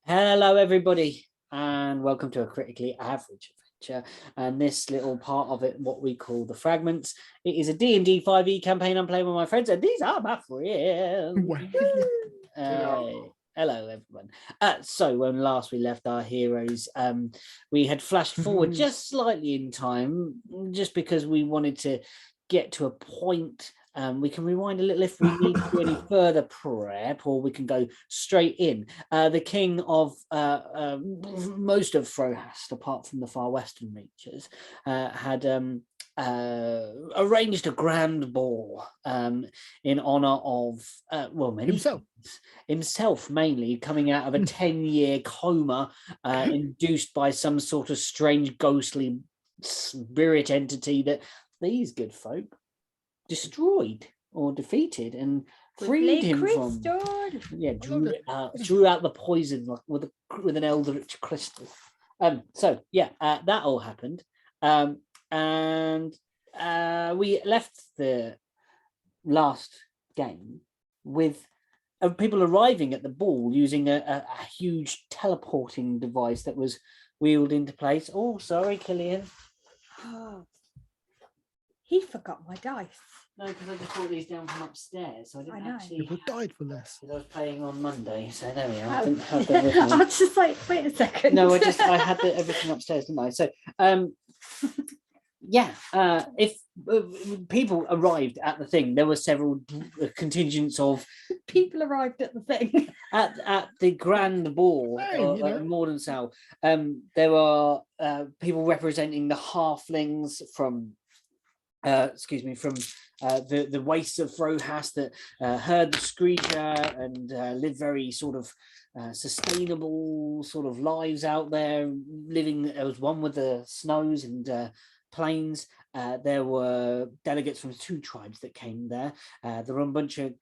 Hello, everybody, and welcome to a critically average adventure. And this little part of it, what we call the Fragments, it is a D&D 5e campaign I'm playing with my friends, and these are my friends. Hello, everyone. So when last we left our heroes, we had flashed forward just slightly in time, just because we wanted to get to a point. We can rewind a little if we need to do any further prep, or we can go straight in. The king of most of Frohast, apart from the far western reaches, had arranged a grand ball in honor of many himself, mainly coming out of a 10-year coma induced by some sort of strange ghostly spirit entity that these good folk destroyed or defeated and freed him from. Drew out the poison with an eldritch crystal. So yeah, that all happened, and we left the last game with people arriving at the ball using a huge teleporting device that was wheeled into place. Oh, sorry, Killian. He forgot my dice. No, because I just brought these down from upstairs, so I didn't actually. People died for less. I was playing on Monday, so there we are. Oh. I didn't have them with me. I was just like, wait a second. No, I had everything upstairs, didn't I? So, yeah. If people arrived at the thing, there were several contingents of people arrived at the thing at the grand ball in Mordensow. There were people representing the halflings from. The wastes of Frohast that heard the screecher and lived very sort of sustainable sort of lives out there, living. There was one with the snows and plains. There were delegates from 2 tribes that came there, the Rumbuncha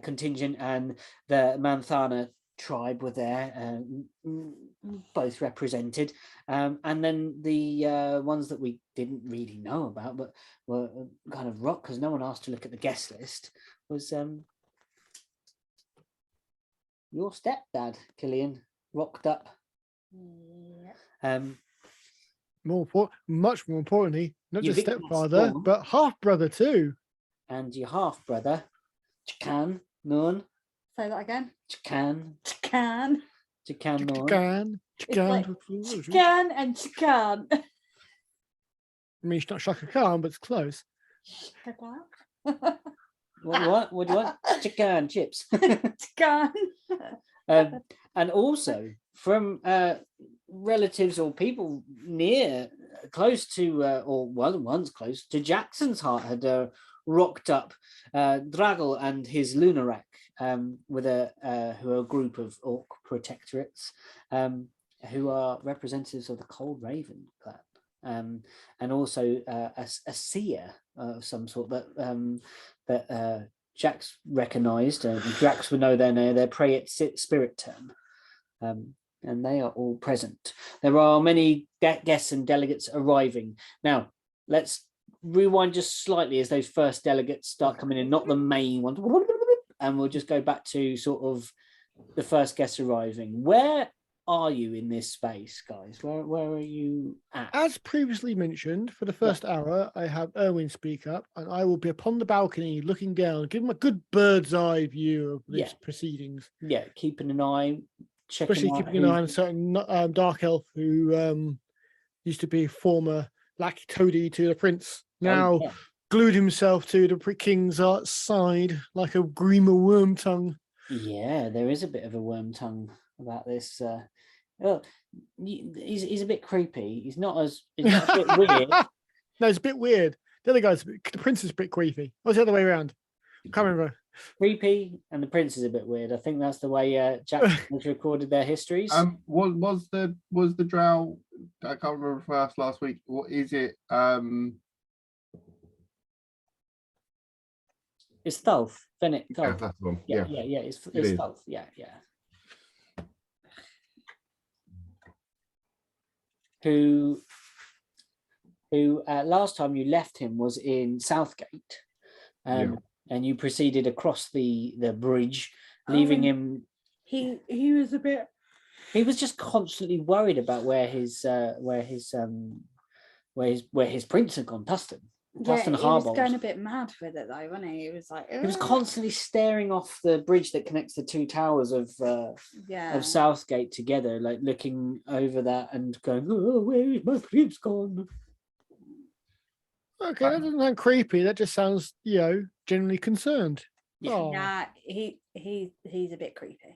contingent and the Manthana tribe were there, both represented, and then the ones that we didn't really know about but were kind of rock because no one asked to look at the guest list was your stepdad, Killian, rocked up. Much more importantly, not just stepfather but half brother too, and your half brother Chakan Nun. Say that again. Chakan and Chakan. I mean, it's not Shaka Khan, but it's close. What do you want? Chicken chips. Chicken. And also from relatives or people close to, or once close to Jackson's Heart had rocked up Draggle and his Lunarak with who are a group of orc protectorates who are representatives of the Cold Raven clan. And also a seer of some sort that Jax recognised. Drax would know their Prayet spirit term, and they are all present. There are many guests and delegates arriving. Now, let's rewind just slightly as those first delegates start coming in, not the main ones, and we'll just go back to sort of the first guests arriving. Where are you in this space, guys? Where are you at? As previously mentioned, for the first hour, I have Erwin speak up, and I will be upon the balcony looking down, giving him a good bird's eye view of these proceedings. Yeah, keeping an eye, especially keeping an eye on a certain dark elf who used to be former lackey toady to the prince, now glued himself to the king's side like a grima worm tongue. Yeah, there is a bit of a worm tongue about this. Well, he's a bit creepy. He's not a bit weird. No, it's a bit weird. The other guy's the prince is a bit creepy. What's the other way around? I can't remember. Creepy and the prince is a bit weird. I think that's the way Jackson has recorded their histories. Was the drow? I can't remember if I asked last week. What is it? It's Thulf. Fennec. Yeah, that's the one. Yeah. It's Thulf. Yeah. Who last time you left him was in Southgate, and you proceeded across the bridge, leaving him he was a bit. He was just constantly worried about where his prince had gone, Tustin. Yeah, he was Harbold. going a bit mad with it though, wasn't he? He was like, He was "Ugh." constantly staring off the bridge that connects the two towers of Southgate together, like looking over that and going, "Oh, where is my prince gone?" Okay, that doesn't sound creepy. That just sounds, genuinely concerned. Yeah. Oh. Nah, he's a bit creepy.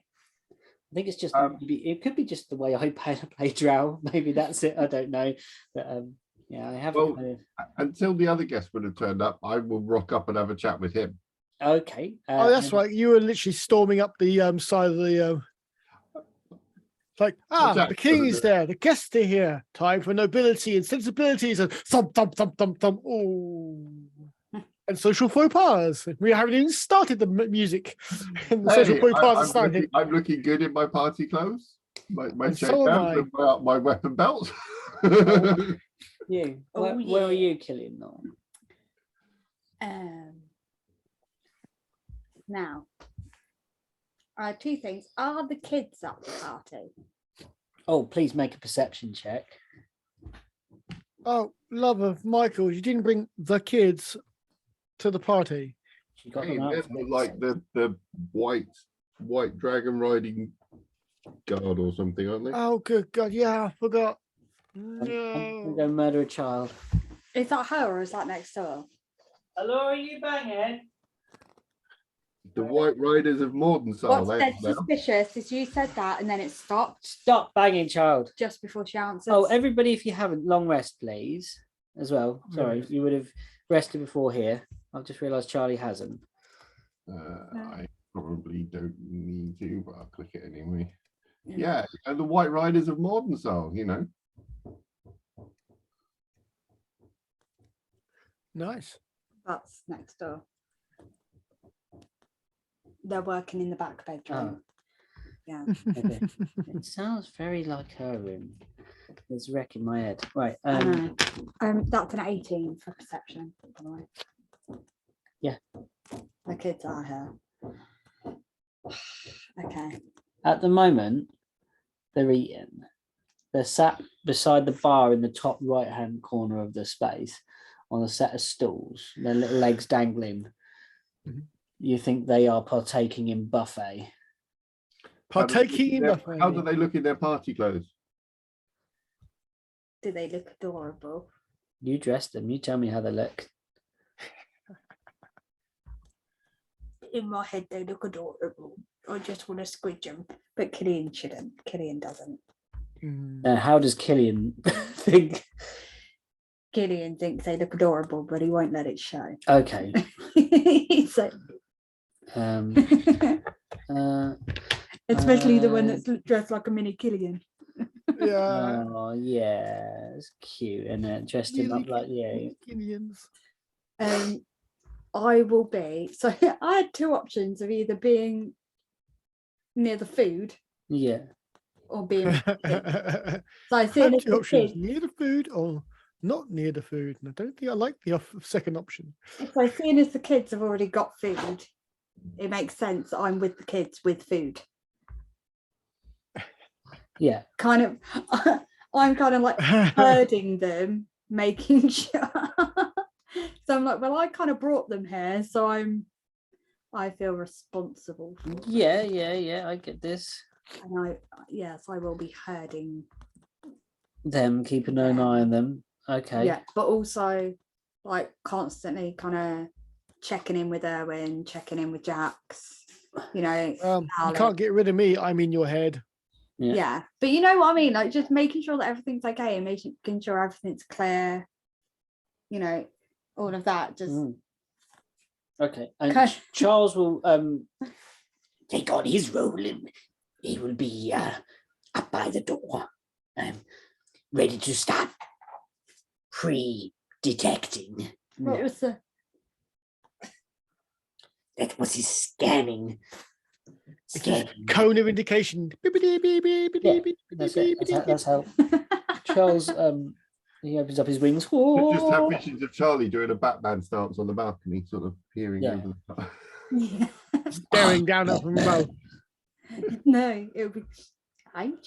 I think it's just it could be just the way I play Drow. Maybe that's it. I don't know, but yeah, I haven't. Well, until the other guest would have turned up, I will rock up and have a chat with him. Okay. Oh, that's right. You were literally storming up the side of the. The king is there. The guests are here. Time for nobility and sensibilities and thump, thump, thump, thump, thump. Oh. And social faux pas. We haven't even started the music. And the social faux pas are starting. I'm looking good in my party clothes. My so am I. My weapon belt. You. Where are you, Killian? Now, two things. Are the kids at the party? Oh, please make a perception check. Oh, love of Michael, you didn't bring the kids to the party. She got Hey, them out they're for like the white dragon riding guard or something, aren't they? Oh, good God. Yeah, I forgot. I'm No. gonna go murder a child. Is that her or is that next door? Hello, are you banging? The White Riders of Mordenthal. What's dead suspicious is you said that and then it stopped Stop banging, child. just before she answered. Oh, everybody, if you haven't, long rest, please. As well. Sorry, you would have rested before here. I've just realised Charlie hasn't. I probably don't need to, but I'll click it anyway. Yeah, and the White Riders of Mordenthal, Nice. That's next door. They're working in the back bedroom. Yeah. Okay. It sounds very like her room. It's wrecking my head. Right. That's an 18 for perception, by the way. Yeah. The kids are here. Okay. At the moment, they're eating. They're sat beside the bar in the top right-hand corner of the space on a set of stools, their little legs dangling. Mm-hmm. You think they are partaking in buffet? Partaking in buffet. How do they look in their party clothes? Do they look adorable? You dressed them. You tell me how they look. In my head, they look adorable. I just want to squidge them. But Killian shouldn't. Killian doesn't. How does Killian think? Killian thinks they look adorable, but he won't let it show. Okay. So, especially the one that's dressed like a mini Killian. Yeah. Oh yeah, it's cute, and then dressed him up like Indians. I will be. So I had two options of either being near the food, or being. So I see two options: near the food or not near the food. And I don't think I like the second option. So seeing as the kids have already got food, it makes sense that I'm with the kids with food. Yeah. Kind of. I'm kind of like herding them, making sure. So I'm like, well, I kind of brought them here, so I feel responsible for them. Yeah, I get this. And I will be herding them, keeping an eye on them. Okay. Yeah, but also like constantly kind of checking in with Erwin, checking in with Jax, you can't get rid of me. I'm in your head. Yeah, but you know what I mean, like just making sure that everything's okay and making sure everything's clear, all of that. Just okay. And Charles will take on his role, and he will be up by the door, ready to start pre-detecting. What was the? That was his scanning. Cone of indication. That's how Charles he opens up his wings. Just have visions of Charlie doing a Batman stance on the balcony, sort of peering over the staring down at them both. No, it would be. I'm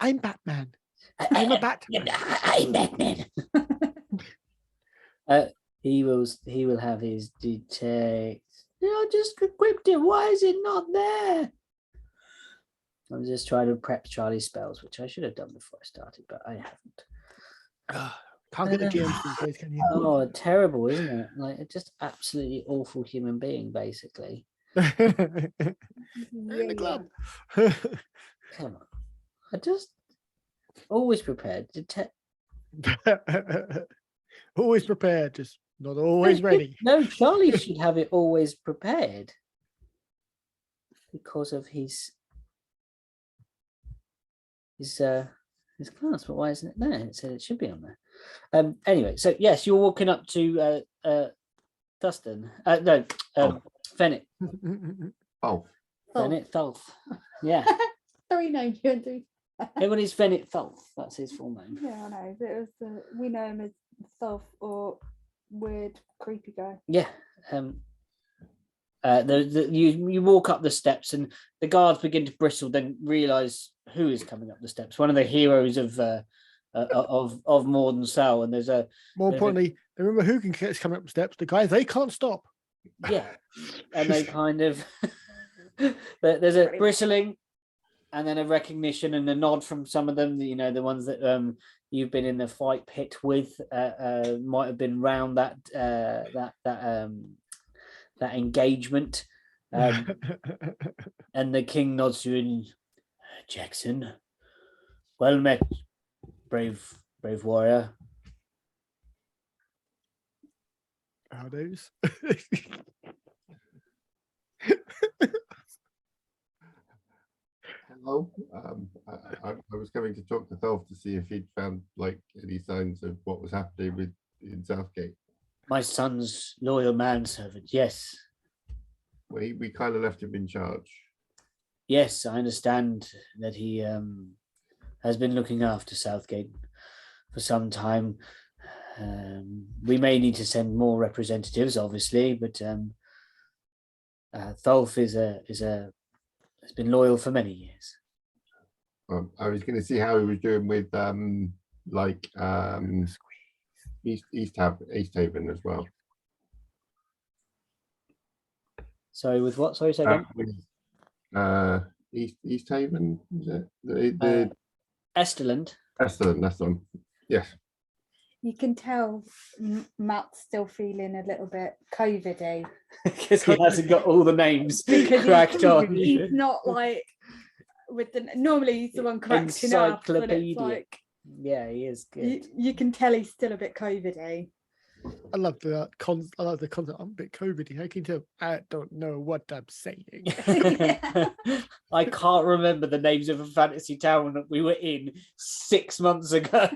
I'm Batman. I'm a bat. I'm Batman. He will have his detect. I just equipped it. Why is it not there? I'm just trying to prep Charlie's spells, which I should have done before I started, but I haven't. Can't get the GMs these days, can you? Oh, terrible, isn't it? Like, just absolutely awful human being, basically. In the club. Come on. I just always prepared. Always prepared, just not always ready. No, Charlie should have it always prepared because of his class. But why isn't it there? It said it should be on there. Anyway, so yes, you're walking up to Dustin. Fennet. Oh, Fennet Thulf. Yeah. 3 names you and 3. Everybody's Fennet Thulf. That's his full name. Yeah, I know. It was we know him as Self or weird, creepy guy. Yeah. You walk up the steps and the guards begin to bristle, then realise who is coming up the steps. One of the heroes of Morden Sal, and there's a more importantly, remember who can catch coming up the steps? The guys they can't stop. Yeah, and they kind of there's a bristling, and then a recognition and a nod from some of them. You know, the ones that you've been in the fight pit with might have been round that engagement. And the king nods to you and Jackson, well met, brave warrior. Howdos. hello. I was going to talk to Thelf to see if he'd found like any signs of what was happening in Southgate. My son's loyal manservant, yes. We kind of left him in charge. Yes, I understand that he has been looking after Southgate for some time. We may need to send more representatives, obviously, but Thulf has been loyal for many years. I was going to see how he was doing with East Haven as well. Sorry, with what? Sorry, say again. East Haven, is it? The Esterland. Esterland, that's one. Yes. You can tell Matt's still feeling a little bit COVID-y. Because he hasn't got all the names Because cracked on. He's not like with the normally he's the one correcting up, but it's like yeah, he is good. You can tell he's still a bit COVID-y. I love the concept. I'm a bit COVID-y. How can you tell? I don't know what I'm saying. I can't remember the names of a fantasy town that we were in 6 months ago.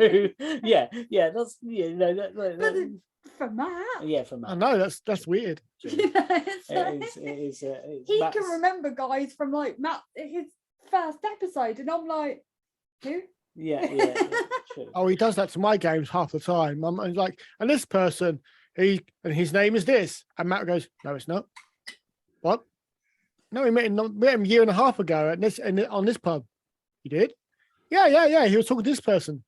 yeah, that's for Matt. Yeah, for Matt. I know that's weird. You know, he Matt's... can remember guys from like Matt his first episode, and I'm like, who? Yeah. True. Oh, he does that to my games half the time. I'm like, and this person, his name is this, and Matt goes, no, it's not. What? No, we met him a year and a half ago on this pub. You did? Yeah. He was talking to this person.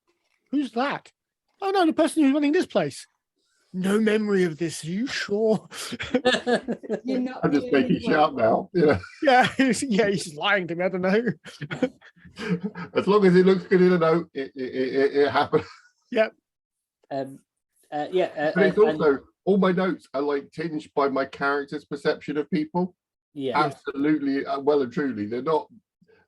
Who's that? Oh no, the person who's running this place. No memory of this. Are you sure? You're not. I'm just making shit up now. Yeah, he's just lying to me. I don't know. As long as it looks good in a note, it happened. Yep. But it's also all my notes are like tinged by my character's perception of people. Yeah, absolutely. Well and truly, they're not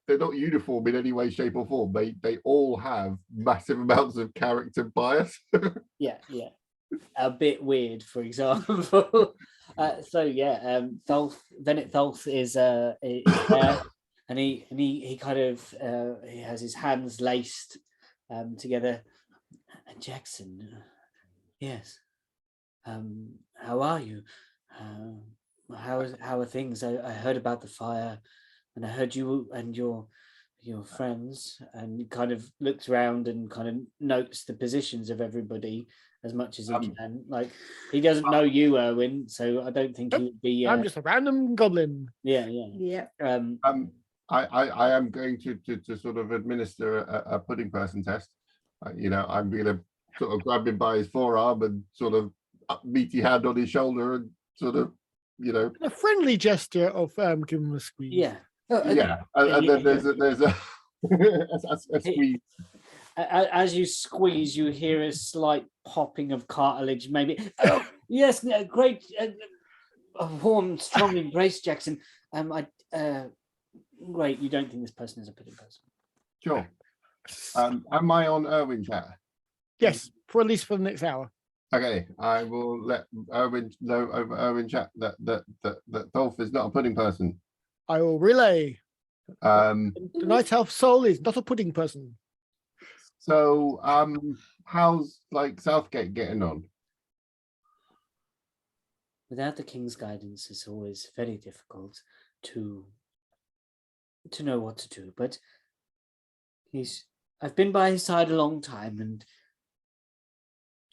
uniform in any way, shape, or form. They all have massive amounts of character bias. yeah. A bit weird, for example. Bennett Thulf is there, and he kind of he has his hands laced together. And Jackson, yes. How are you? How are things? I heard about the fire, and I heard you and your friends, and he kind of looks around and kind of notes the positions of everybody as much as he can. Like, he doesn't know you, Erwin, so I don't think he would be. I'm just a random goblin. Yeah. Yeah. I am going to sort of administer a pudding person test. I'm going to sort of grab him by his forearm and sort of meaty hand on his shoulder and sort of, A friendly gesture of giving him a squeeze. Yeah. yeah. And then there's a a squeeze. As you squeeze, you hear a slight popping of cartilage. Maybe. Oh, yes, great. A warm, strong embrace, Jackson. Great. You don't think this person is a pudding person? Sure. Am I on Erwin chat? Yes, for at least for the next hour. Okay, I will let Erwin know over Erwin chat that Dolph is not a pudding person. I will relay. Um, The Night Elf Soul is not a pudding person. So, how's like Southgate getting on? Without the king's guidance, it's always very difficult to know what to do. But I've been by his side a long time, and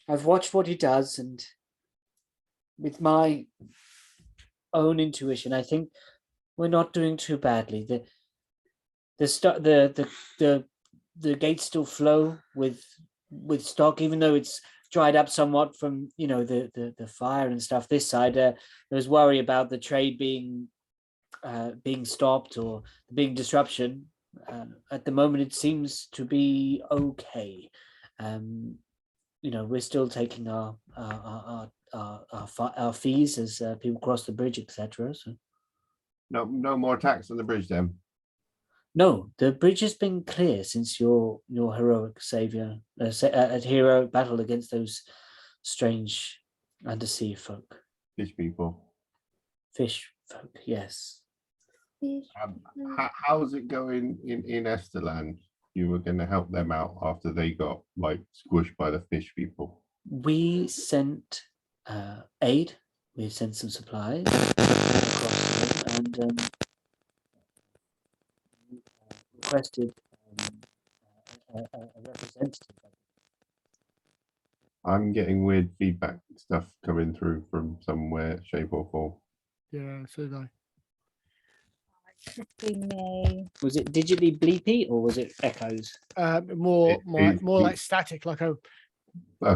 I've watched what he does, and with my own intuition, I think we're not doing too badly. The gates still flow with stock, even though it's dried up somewhat from the fire and stuff. This side, there was worry about the trade being stopped or being disruption. At the moment, it seems to be okay. We're still taking our fees as people cross the bridge, etc. So No more attacks on the bridge then. no, the bridge has been clear since your heroic savior, heroic battle against those strange undersea folk. Fish people. Fish folk, yes. How's it going in Esterland? You were going to help them out after they got like squished by the fish people. We sent aid. We've sent some supplies across the road, and requested a representative. I'm getting weird feedback stuff coming through from somewhere, shape or form. Yeah, so did I. Could be me. Was it digitally bleepy or was it echoes? More It- like static, like a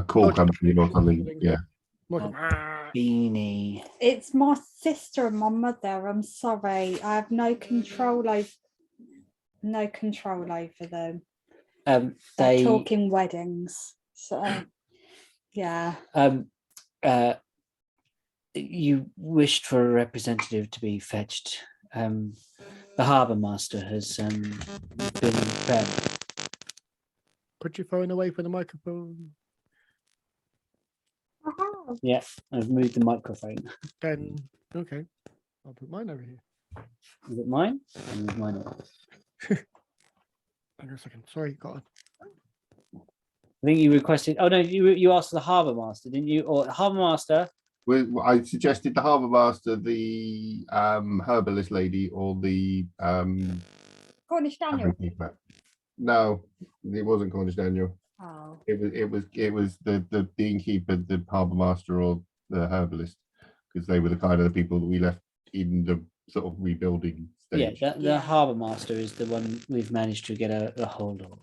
call company or something. Yeah. Beanie. It's my sister and my mother. I'm sorry. I have no control over them. They're They talking weddings. So yeah. You wished for a representative to be fetched. The harbour master has been prepped. Put your phone away from the microphone. Yeah, I've moved the microphone. Then okay, I'll put mine over here. Is it mine? I'll move mine over. Hang on a second. Sorry, got it. I think you requested. Oh no, you asked the harbour master, didn't you? Or harbour master. I suggested the harbour master, the herbalist lady, or the Cornish Daniel. No, it wasn't Cornish Daniel. Oh. It was the innkeeper, the harbour master, or the herbalist, because they were the kind of the people that we left in the sort of rebuilding stage. Yeah, the harbour master is the one we've managed to get a hold of.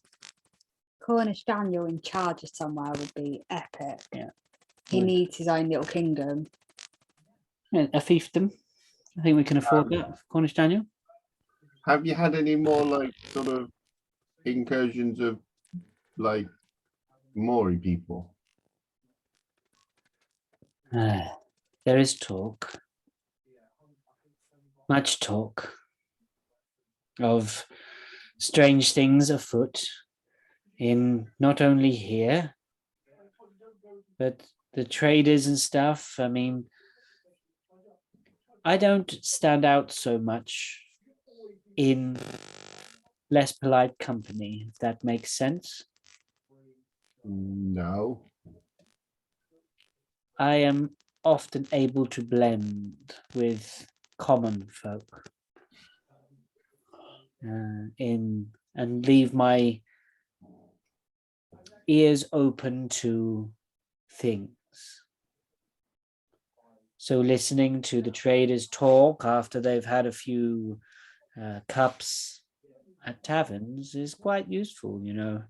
Cornish Daniel in charge of somewhere would be epic. Yeah. He needs his own little kingdom. Yeah, a fiefdom. I think we can afford that, Cornish Daniel. Have you had any more like sort of incursions of like Maori people? There is talk, much talk of strange things afoot in not only here, but the traders and stuff. I mean, I don't stand out so much in less polite company, if that makes sense. No. I am often able to blend with common folk and leave my ears open to things. So listening to the traders talk after they've had a few cups at taverns is quite useful, you know.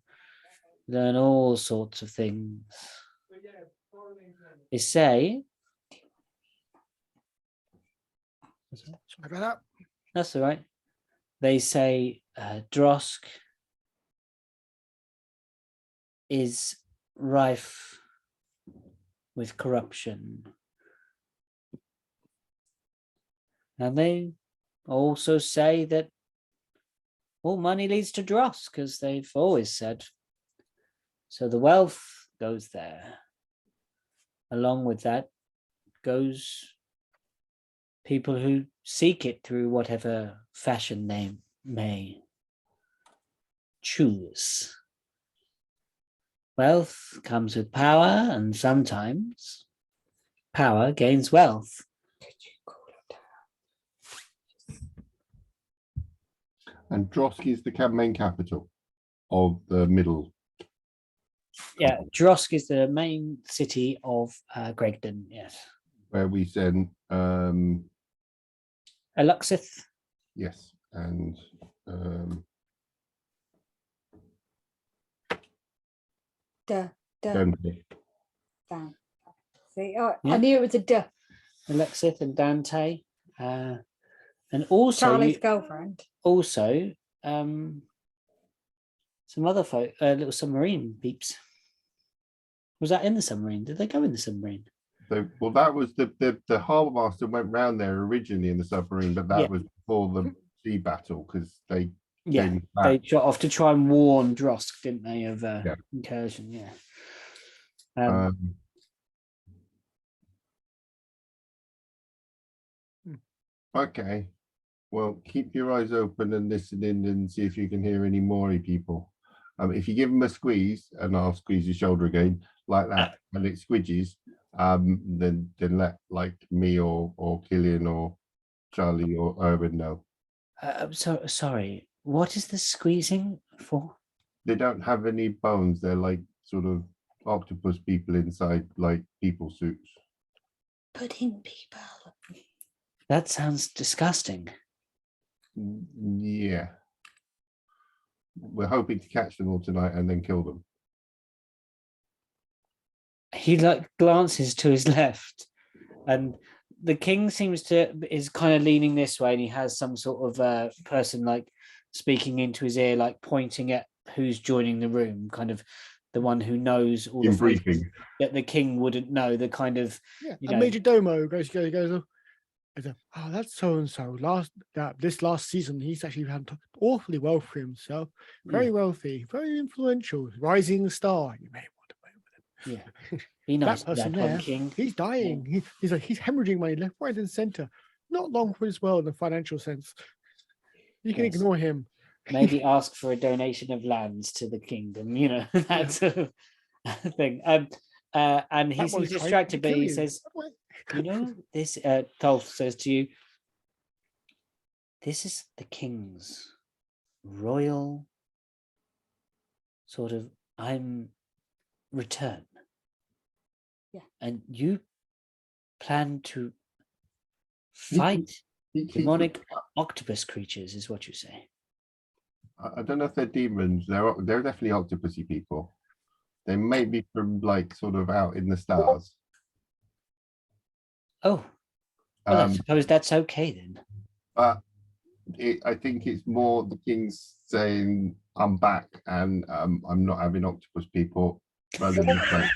Learn all sorts of things. They say, Sorry about that. that's all right. They say Drosk is rife with corruption. And they also say that all money leads to Drosk, as they've always said. So the wealth goes there. Along with that goes people who seek it through whatever fashion they may choose. Wealth comes with power, and sometimes power gains wealth. And Drosk is the main capital of the middle. Yeah, Drosk is the main city of Gregdon, yes. Where we send Eluxith. yes, and Duh. Dundee. Down. See, I Yeah. knew it was a duh. Eluxith and Dante. And also Charlie's girlfriend. also some other folk, little submarine peeps. Was that in the submarine? Did they go in the submarine? So, well, that was the harbour master went round there originally in the submarine, but that was before the sea battle because they came back. They shot off to try and warn Drosk, didn't they, of incursion? Yeah. Okay. Well, keep your eyes open and listen in and see if you can hear any Mori people. If you give them a squeeze, and I'll squeeze your shoulder again like that, and it squidges, then let like me or Killian or Charlie or Erwin know. I'm sorry. What is the squeezing for? They don't have any bones. They're like sort of octopus people inside like people suits. Pudding people. That sounds disgusting. Yeah. We're hoping to catch them all tonight and then kill them. He like glances to his left, and the king is kind of leaning this way, and he has some sort of person like speaking into his ear, like pointing at who's joining the room, kind of the one who knows all the briefing that the king wouldn't know. The kind of Major Domo goes. Oh, that's so and so. This last season, he's actually had awfully well for himself. Very wealthy, very influential, rising star. You may want to play with him. Yeah, be nice. That person there, king. He's dying. Yeah. He's hemorrhaging money left, right, and center. Not long for his world in the financial sense. You can ignore him. Maybe ask for a donation of lands to the kingdom. You know that sort of thing. And he seems distracted, but he says, "You know, this." Tolf says to you, "This is the king's royal sort of return." Yeah. And you plan to fight demonic octopus creatures, is what you say? I don't know if they're demons. They're definitely octopusy people. They may be from like sort of out in the stars. Oh, well, I suppose that's okay then. But I think it's more the king's saying, "I'm back and I'm not having octopus people," rather than like.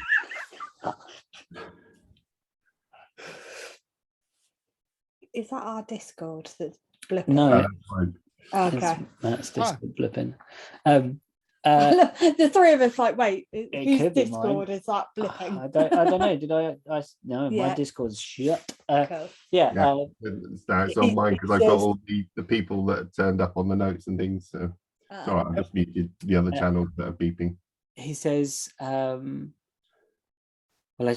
Is that our Discord that's blipping? No. Okay. That's Discord blipping. The three of us like, wait, whose could be Discord mine. is that blipping? I don't know. Did I no, my Discord's shut. Cool. It's on mine because I've got all the people that turned up on the notes and things. So sorry, I just muted the other channels that are beeping. He says, well, I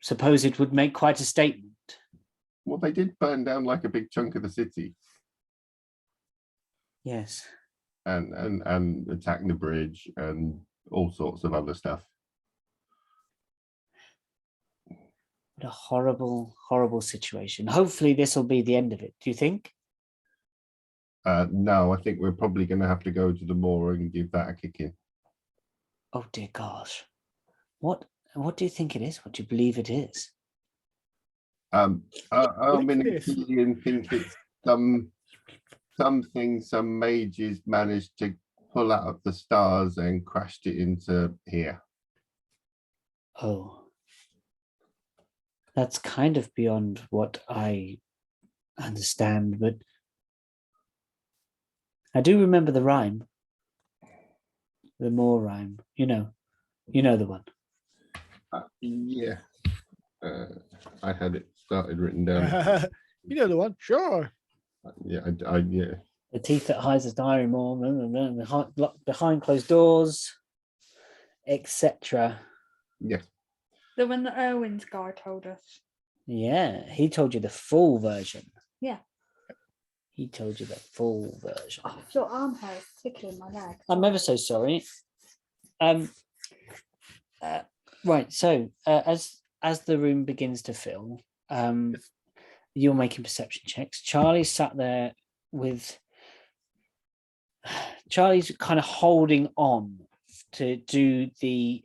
suppose it would make quite a statement. Well, they did burn down like a big chunk of the city. Yes. And attacking the bridge and all sorts of other stuff. What a horrible, horrible situation. Hopefully this will be the end of it. Do you think? No, I think we're probably going to have to go to the moor and give that a kick in. Oh dear gosh. What do you think it is? What do you believe it is? Armin and this. Killian think it's something some mages managed to pull out of the stars and crashed it into here. Oh. That's kind of beyond what I understand, but I do remember the rhyme. The moor rhyme. You know the one. Yeah. I had it started written down. You know the one, sure. Yeah, yeah. The teeth that hides the diary more, behind closed doors, etc. Yeah. The one that Erwin's guy told us. Yeah, he told you the full version. Yeah. He told you the full version. Oh, your arm hair is tickling my leg. I'm ever so sorry. Right, so as the room begins to fill, you're making perception checks. Charlie's sat there with... Charlie's kind of holding on to do the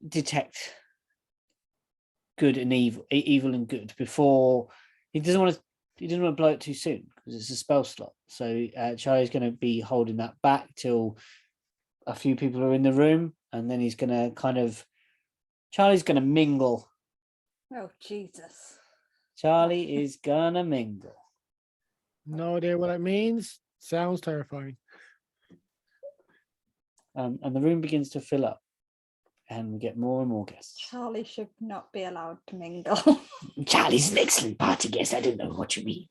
detect good and evil and good before he doesn't want to blow it too soon because it's a spell slot. So Charlie's going to be holding that back till a few people are in the room, and then he's going to Charlie's going to mingle. Oh Jesus! Charlie is gonna mingle. No idea what that means. Sounds terrifying. And the room begins to fill up, and we get more and more guests. Charlie should not be allowed to mingle. Charlie's an excellent party guest. I don't know what you mean.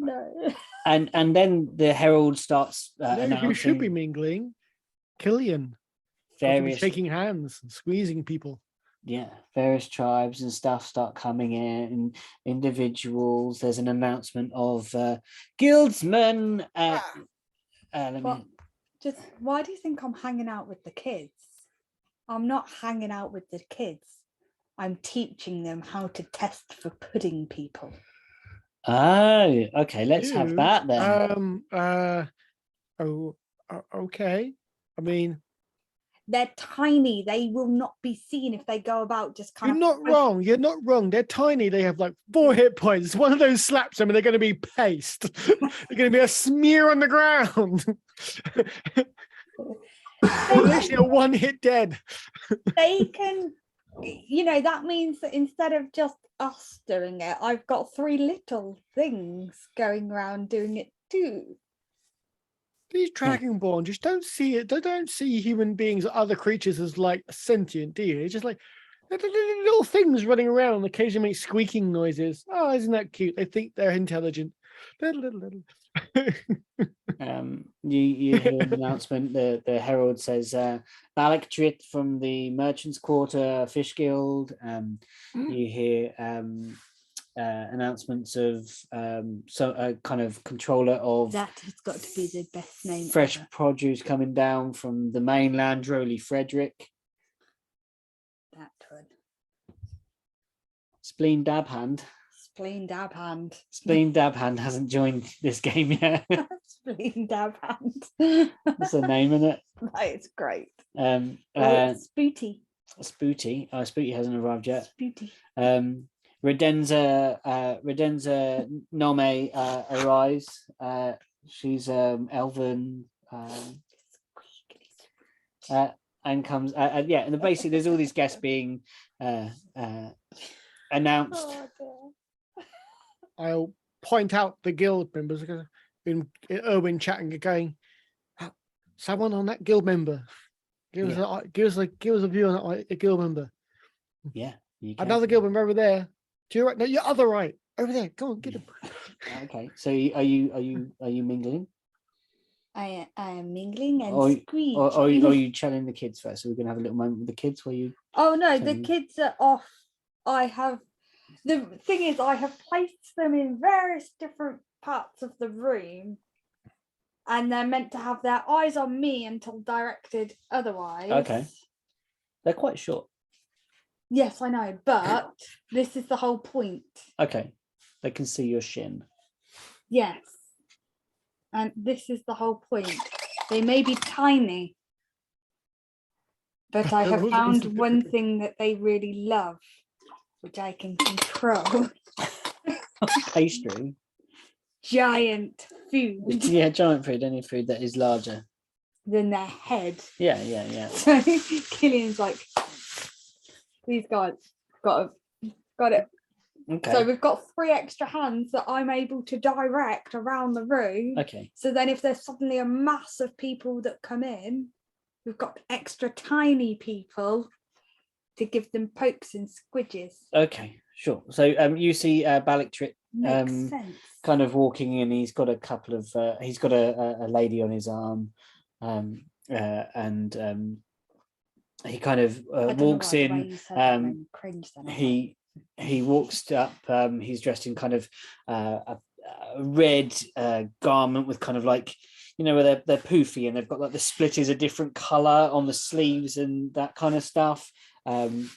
No. And then the herald starts announcing Who should be mingling? Killian. various Shaking hands and squeezing people. various tribes and stuff start coming in, and individuals. There's an announcement of guildsmen. Just why do you think I'm hanging out with the kids? I'm not hanging out with the kids. I'm teaching them how to test for pudding people. Oh, okay. Let's have that then. Okay. I mean, they're tiny. They will not be seen if they go about just kind You're not wrong. You're not wrong. They're tiny. They have like 4 hit points. One of those slaps them and they're going to be paste. They're going to be a smear on the ground. Literally a 1 hit dead. They can, that means that instead of just us doing it, I've got 3 little things going around doing it too. These dragonborn just don't see it. They don't see human beings or other creatures as like sentient, do you? It's just like little things running around, occasionally make squeaking noises. Oh, isn't that cute? They think they're intelligent. Little. You hear an announcement. The herald says Balak Trit from the Merchants Quarter Fish Guild. You hear announcements of kind of controller of That has got to be the best name fresh ever. produce coming down from the mainland, Roly Frederick. That one. Spleen Dabhand. Spleen Dab Hand. Spleen Dabhand hasn't joined this game yet. Spleen Dab Hand. That's the name in it. That is great. Spooty. Spooty. Spooty hasn't arrived yet. Spooty. Redenza Nome arrives. She's elven and comes and basically there's all these guests being announced. Oh, I'll point out the guild members in Erwin chatting going, someone on that guild member. Give us a view on a guild member. Yeah. Another guild member over there. To your right, no, your other right, over there. Come on, get him. Okay, so are you mingling? I am mingling and screeching. Or are you chatting the kids first? So we're gonna have a little moment with the kids where you. Oh no, the kids are off. The thing is, I have placed them in various different parts of the room, and they're meant to have their eyes on me until directed otherwise. Okay. They're quite short. Yes, I know, but this is the whole point. Okay. They can see your shin. Yes. And this is the whole point. They may be tiny, but I have found one thing that they really love, which I can control. Pastry. Giant food Yeah, giant food. Any food that is larger than their head. Yeah. So Killian's like, these guys got it. Okay. So we've got 3 extra hands that I'm able to direct around the room. Okay. So then if there's suddenly a mass of people that come in, we've got extra tiny people to give them pokes and squidges. Okay, sure. So you see Balictrit Makes sense. kind of walking in. He's got a couple of he's got a lady on his arm, and he kind of walks in. He walks up. He's dressed in kind of a red garment with kind of like, you know, where they're poofy and they've got like the split is a different color on the sleeves and that kind of stuff. The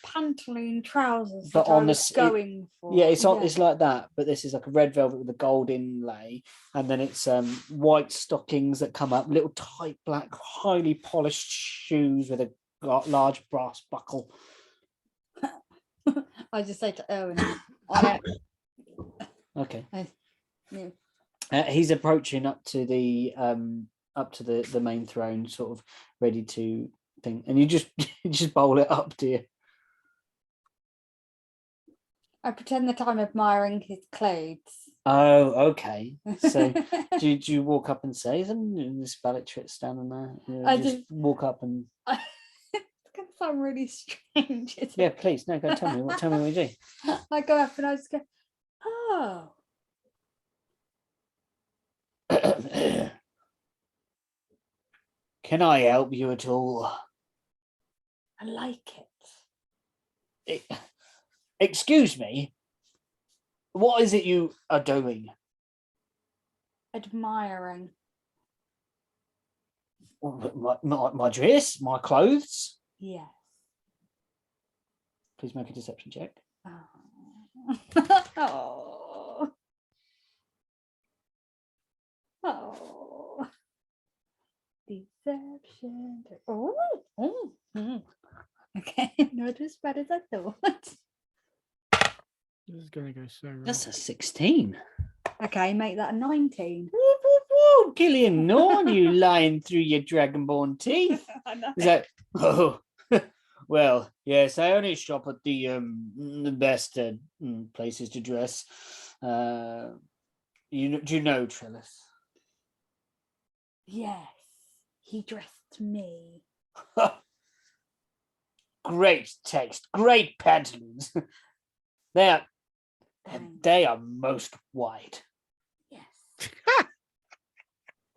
pantaloon trousers but that on I was going for. Yeah, it's like that, but this is like a red velvet with a gold inlay, and then it's white stockings that come up, little tight black, highly polished shoes with a large brass buckle. I just say to Erwin, Okay. Yeah. He's approaching up to the main throne, sort of ready to thing, and you just bowl it up, do you? I pretend that I'm admiring his clothes. Oh, okay. So do you walk up and say them? And this Balictrit standing there. You know, I just walk up and. It's gonna sound really strange. Yeah, please. No, go tell me what you do. I go up and I just go, oh. Can I help you at all? I like it. Excuse me. What is it you are doing? Admiring. My dress, my clothes. Yes. Please make a deception check. Oh. Oh. Deception. Oh. Okay, not as bad as I thought. This is going to go so wrong. That's a 16. Okay, make that a 19. Woo, woo, woo. Killian Norn, you lying through your dragonborn teeth. I know. Is that? Oh, well, yes. I only shop at the best places to dress. Do you know Trellis? Yes, he dressed me. Great text, great pantaloons. They are most wide. Yes.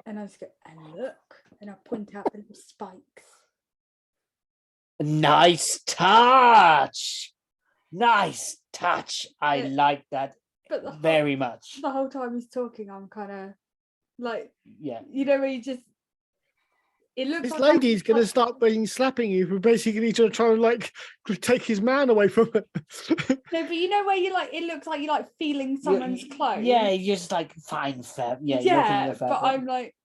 And I just go, and look, and I point out the little spikes. Nice touch. Nice touch. I like that very much. The whole time he's talking, I'm kind of like, yeah, you know, where you just, it looks this like lady's going to start slapping you for basically trying to like take his man away from it. No, but you know where you like, it looks like you're like feeling someone's clothes. Yeah, you're just like fine, fair. Yeah, yeah, but I'm like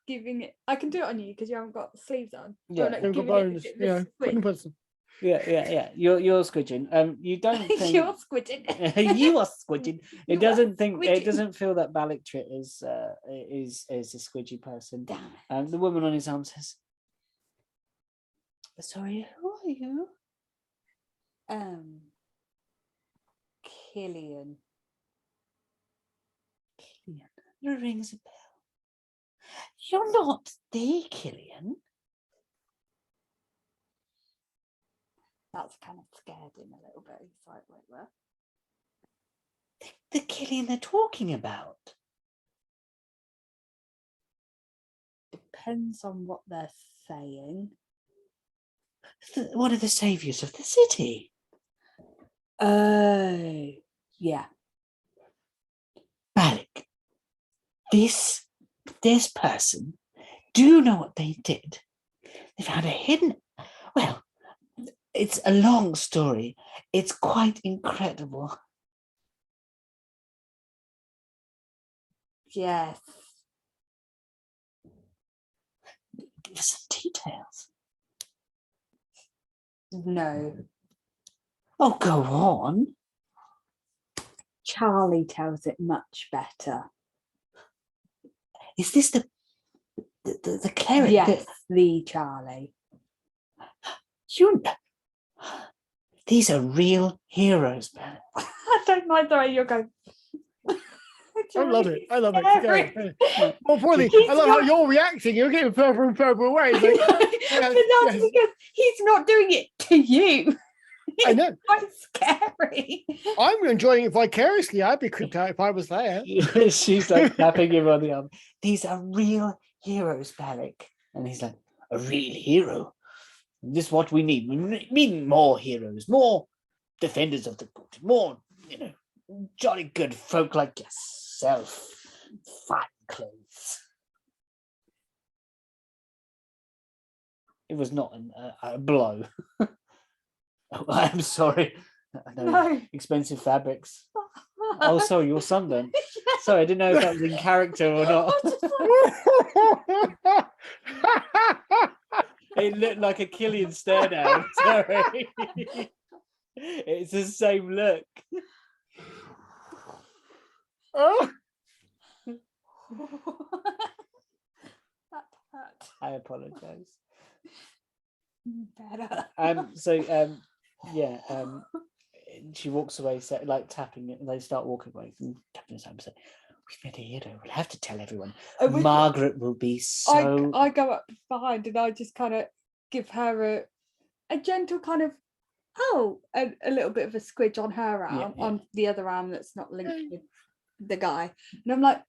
giving it. I can do it on you because you haven't got sleeves on. Yeah, like, you've got bones. Yeah, yeah. You're squidging. You don't think you're squidging. you are squidging. It doesn't feel that Balictrit is a squidgy person. Damn it. The woman on his arm says, "Sorry, who are you?" Killian. Killian. It rings a bell. You're not the Killian. That's kind of scared him a little bit. He's like, wait, what? The Killian they're talking about. Depends on what they're saying. One of the saviors of the city. Oh, yeah. Balik, this person, do you know what they did? They found a hidden, well, it's a long story. It's quite incredible. Yes. Give us some details. No. Oh, go on. Charlie tells it much better. Is this the cleric? Yes, the Charlie. These are real heroes, man. I don't like the way you're going. I love it. I love it. Scary. Yeah. More importantly, He's I love how not- you're reacting. You're getting further and further away. It's like, But that's yes. because he's not doing it to you. I know. Quite scary. I'm enjoying it vicariously. I'd be creeped out if I was there. She's like tapping him on the arm. These are real heroes, Balak. And he's like, a real hero? This is what we need. We need more heroes, more defenders of the good, more, jolly good folk like yourself. Fine clothes. It was not a blow. I'm sorry. No. Expensive fabrics. Oh, sorry, you're sunburned. Sorry, I didn't know if that was in character or not. It looked like a Killian stare down. Sorry. It's the same look. Oh, That hurt. I apologize. Better. She walks away, like tapping it, and they start walking away and tapping his hand and say, we've met a hero. We'll have to tell everyone. Margaret will be so. I go up behind and I just kind of give her a gentle kind of a little bit of a squidge on her arm, on the other arm that's not linked with the guy, and I'm like,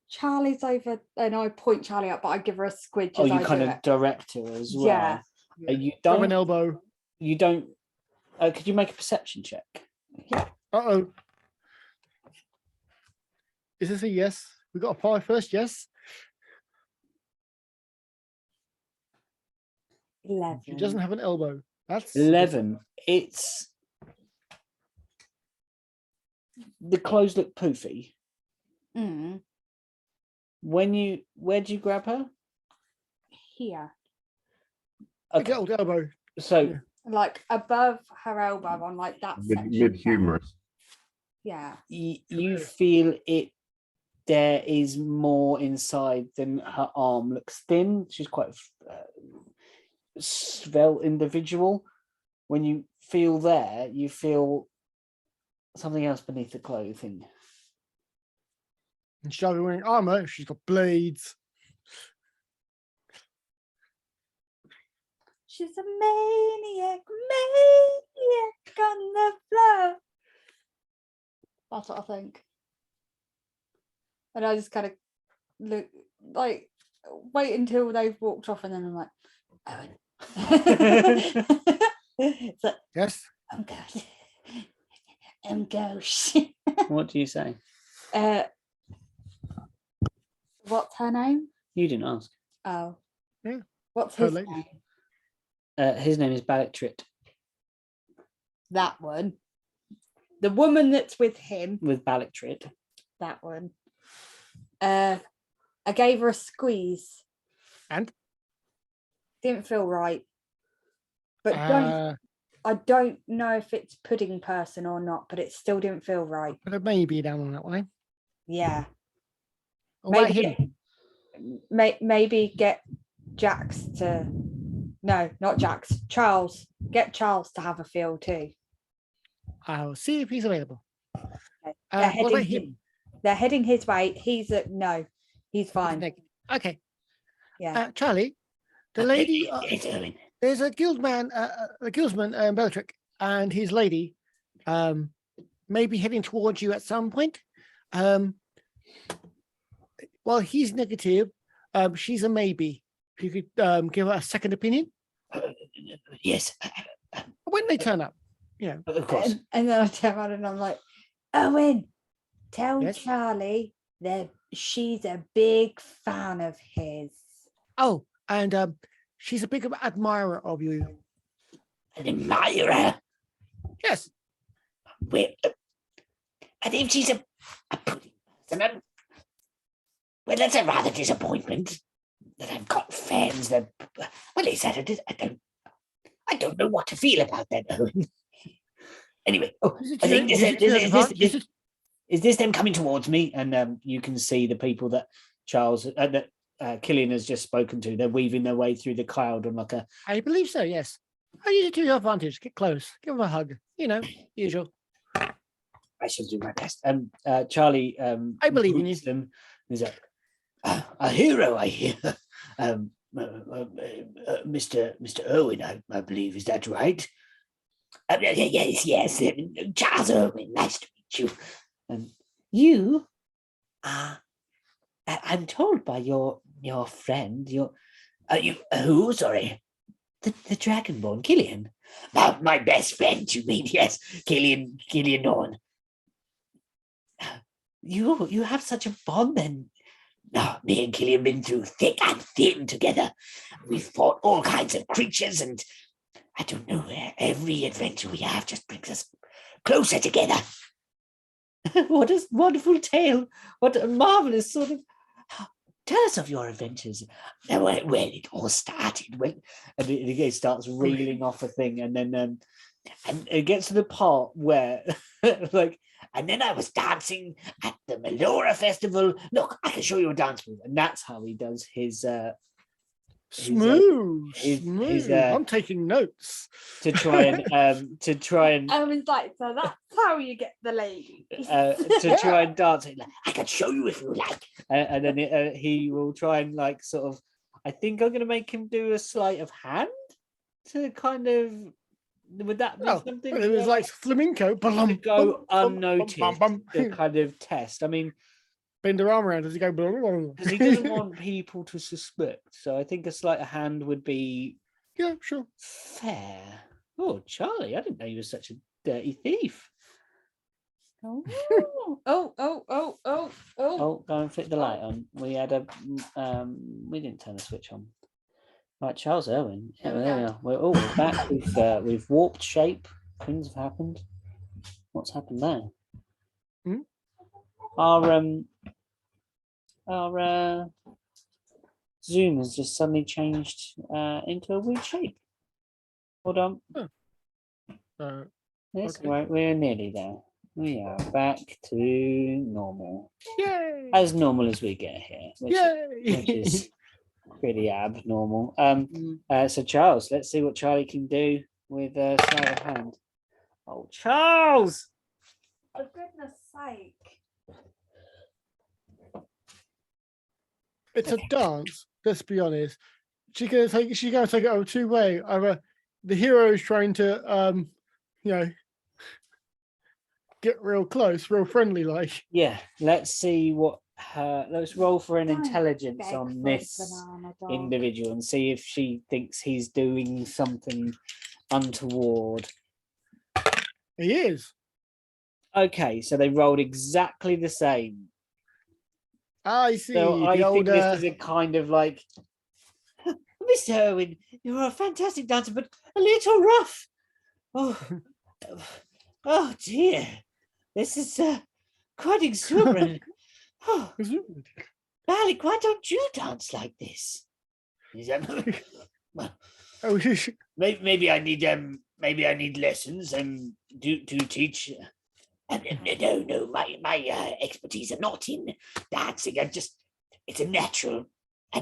Charlie's over, and I point Charlie up, but I give her a squidge. Oh, as you I kind do of it. direct her as well. Yeah. You from don't. an elbow. You don't. Could you make a perception check? Uh-oh. Is this a yes? We got a 5 first, yes? 11. She doesn't have an elbow. That's 11. It's the clothes look poofy. Mm, Where'd you grab her? here, a good old elbow. So Yeah. like above her elbow, on like that section. Mid humorous. Yeah. you feel it. There is more inside than her arm looks thin. She's quite a svelte individual. When you feel there, you feel something else beneath the clothing. And she'll be wearing armor. She's got blades. She's a maniac on the floor. That's what I think. And I just kind of look, like, wait until they've walked off, and then I'm like, Owen. So, Yes. Ghost. What do you say? What's her name? You didn't ask. Oh. Yeah. What's Her his lady. name? His name is Balak That one. The woman that's with him. with Balak. That one. I gave her a squeeze. And? Didn't feel right. But I don't know if it's pudding person or not, but it still didn't feel right. Put a maybe down on that one, eh? Yeah. What about him? Maybe get Jax to, no, not Jax, Charles. Get Charles to have a feel too. I'll see if he's available. Okay. What about him? They're heading his way. He's he's fine. Okay. Yeah. Charlie, the lady, It's Owen. there's a guildsman, Bellatrix, and his lady, maybe heading towards you at some point. Well, he's negative. She's a maybe. If you could give her a second opinion. Yes, When they turn up, of course. And then I turn around and I'm like, Owen, tell Yes? Charlie that she's a big fan of his. Oh, and she's a big admirer of you. An admirer. Yes. Wait, and if she's a pudding person, Well, that's a rather disappointment that I've got fans that. Well, is that I don't know what to feel about that, Owen. Anyway, I think is this them coming towards me? And you can see the people that Killian has just spoken to. They're weaving their way through the cloud on like a. I believe so. Yes. I use it to your advantage. Get close. Give them a hug. Usual. I shall do my best. Charlie. I believe in you. Them. He's like, a hero, I hear. Mr. Irwin, I believe, is that right? Yes. Charles Irwin, nice to meet you. You are, I'm told by your friend, you who? Sorry, the Dragonborn, Killian. My best friend, you mean? Yes, Killian Norn. You have such a bond, then. No, me and Killian been through thick and thin together. We've fought all kinds of creatures, and I don't know, every adventure we have just brings us closer together. What a wonderful tale. What a marvelous sort of... Tell us of your adventures. Well, it all started when... And it starts reeling off a thing, and then and it gets to the part where, like, and then I was dancing at the Melora Festival. Look, I can show you a dance move. And that's how he does his... Smooth. I'm taking notes to try and I was like, so that's how you get the lady. to try and dance it. Like, I can show you if you like. And then he will try and like sort of. I think I'm going to make him do a sleight of hand to kind of. Would that be something? It was like flamenco. To go unnoticed. To kind of test. I mean. Bend her arm around as he go. Because he doesn't want people to suspect. So I think a sleight of hand would be. Yeah, sure. Fair. Oh, Charlie, I didn't know you were such a dirty thief. Oh, Oh, go and flick the light on. We had a we didn't turn the switch on. Right, Charles Irwin. Yeah, there we are. We're back. We've warped shape. Things have happened. What's happened there? Our Zoom has just suddenly changed into a weird shape. Hold on. Yes, Okay. right, we're nearly there. We are back to normal. Yay! As normal as we get here, which is pretty abnormal. So Charles, let's see what Charlie can do with sleight of hand. Oh, Charles! for goodness sake. It's a dance. Let's be honest. She's gonna take it over two ways. Either the hero is trying to get real close, real friendly, like. Yeah, let's see what let's roll for an intelligence on this individual and see if she thinks he's doing something untoward. He is. Okay, so they rolled exactly the same. I see. So I think this is a kind of like, Mr. Irwin, you're a fantastic dancer, but a little rough. Oh dear, this is quite exuberant. Malik, why don't you dance like this? Maybe I need lessons and do teach. No, my expertise are not in dancing. It's a natural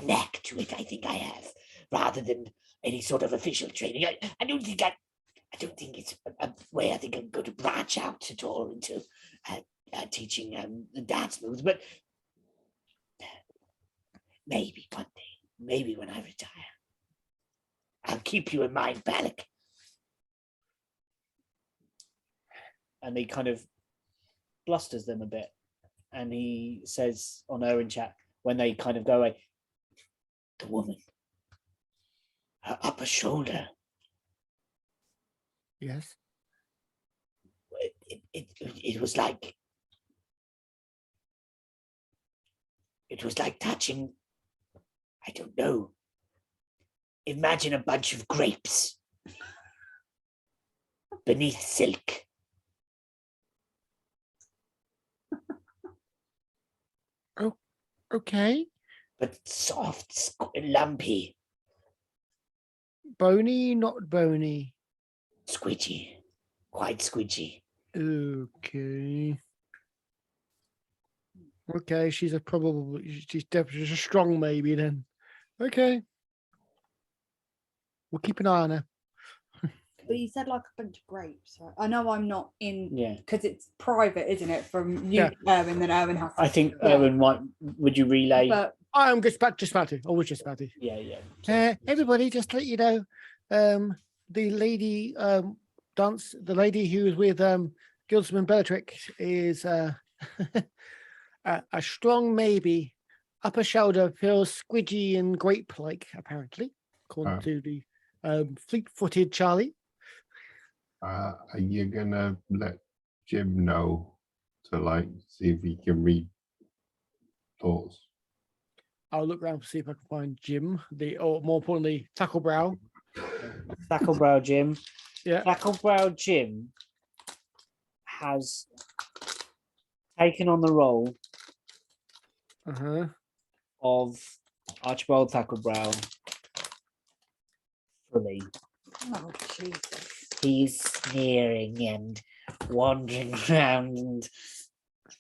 knack to it. I think I have, rather than any sort of official training. I don't think it's a way I think I'm going to branch out at all into teaching dance moves. But maybe one day, maybe when I retire, I'll keep you in mind, Balak. And he kind of blusters them a bit, and he says on Erwin chat when they kind of go away, the woman, her upper shoulder. Yes. It was like touching, I don't know. Imagine a bunch of grapes beneath silk. Okay. but soft, lumpy, Bony, not bony. squidgy, quite squidgy. Okay. Okay, she's definitely a strong maybe then. Okay. We'll keep an eye on her. But you said like a bunch of grapes. Right? I know I'm not in Yeah, because it's private, isn't it? From you, Yeah. Erwin, then Erwin has. I think Yeah. Erwin might. Would you relay? But I'm just about to. I was just about to. Yeah. Everybody, just to let you know, the lady the lady who was with Guildsman Bellatrix is a strong maybe. Upper shoulder feels squidgy and grape-like, apparently, according to the fleet-footed Charlie. Are you gonna let Jim know to like see if he can read thoughts? I'll look around to see if I can find Jim, or more importantly, Tacklebrow. Tacklebrow Jim. Yeah. Tacklebrow Jim has taken on the role of Archibald Tacklebrow fully. oh Jesus. He's sneering and wandering around and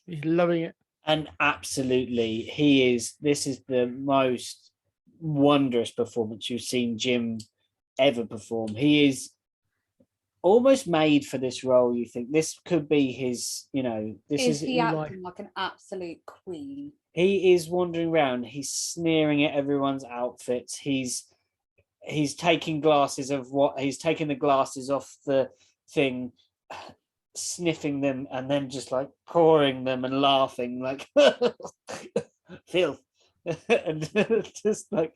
He's loving it. And absolutely, he is. This is the most wondrous performance you've seen Jim ever perform. He is almost made for this role. You think this could be his, this Is he like- acting like an absolute queen? He is wandering around. He's sneering at everyone's outfits. He's taking he's taking the glasses off the thing, sniffing them, and then just like pouring them and laughing like filth. And just like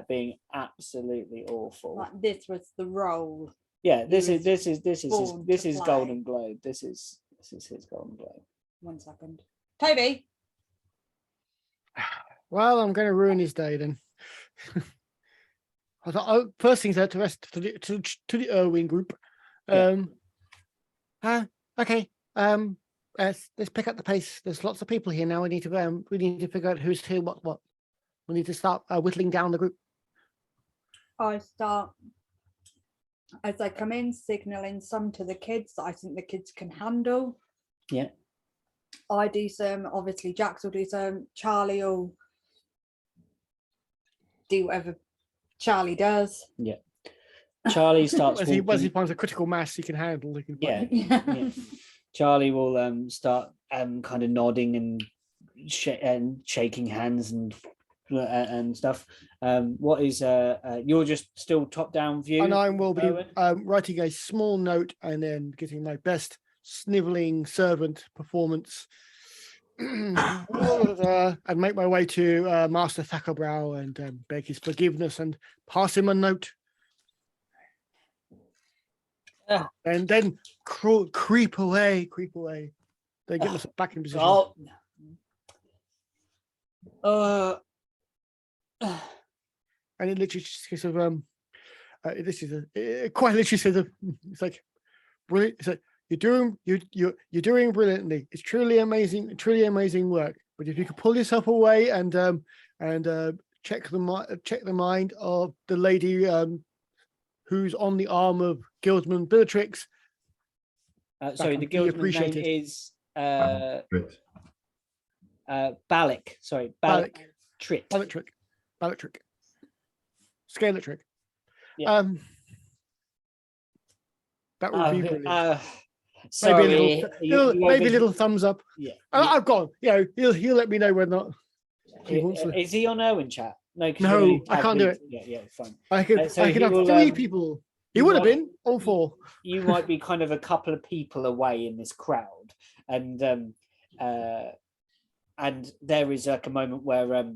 being absolutely awful. Like this was the role. Yeah, this is born to his play. Golden Globe. This is his Golden Globe. 1 second. Toby. Well, I'm going to ruin his day then. First things out to the Irwin group. Okay. Let's pick up the pace. There's lots of people here now. We need to figure out who's who, what. We need to start whittling down the group. I start as I come in, signaling some to the kids that I think the kids can handle. Yeah. I do some, obviously Jax will do some, Charlie will do whatever Charlie does. Yeah. Charlie starts As he finds a critical mass he can handle. He can Yeah. play. Yeah. Charlie will start kind of nodding and shaking hands and stuff. What is you're just still top down view? And I will be Owen? writing a small note and then getting my best sniveling servant performance and make my way to Master Thacklebrow and beg his forgiveness and pass him a note. And then creep away. They get us back in position. And it literally just sort of this is quite literally says it's like brilliant. It's like you're doing brilliantly. It's truly amazing work. But if you could pull yourself away and check the mind of the lady who's on the arm of Guildsman Bellatrix. Sorry, the Guildsman's name is Balak. Sorry, Balak Trick. Scalatrick. Yeah. That would be brilliant. Sorry, maybe a little thumbs up. Yeah. I've gone. He'll let me know whether or not he wants to. Is he on Erwin chat? No, I can't do it. Yeah, fine. I could have 3 people. He would have been all 4. You might be kind of a couple of people away in this crowd, and there is like a moment where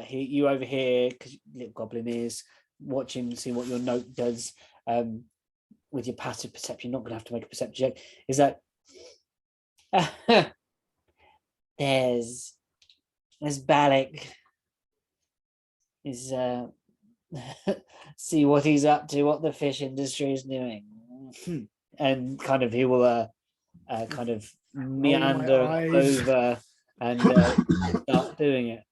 you overhear, because little goblin is watching, see what your note does with your passive perception. You're not going to have to make a perception check. Is that there's Balak is see what he's up to, what the fish industry is doing, and kind of he will kind of meander over and start doing it.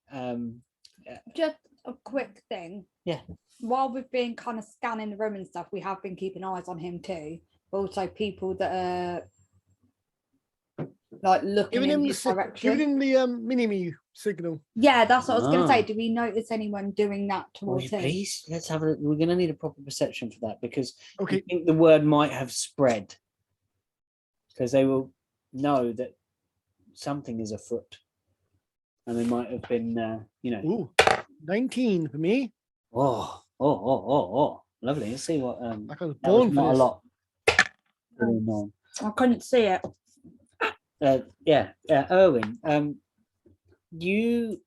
Just a quick thing. Yeah. While we've been kind of scanning the room and stuff, we have been keeping eyes on him too. But also people that are like looking Giving in him his direction. giving him the mini-me signal. Yeah, that's what I was going to say. Ah. Do we notice anyone doing that towards him? Please, let's have a. We're going to need a proper perception for that because Okay. I think the word might have spread because they will know that something is afoot, and they might have been, Ooh, 19 for me. Oh, lovely. Let's see what. Like I was That was born for not a this. lot. Going on. I couldn't see it. Erwin. You,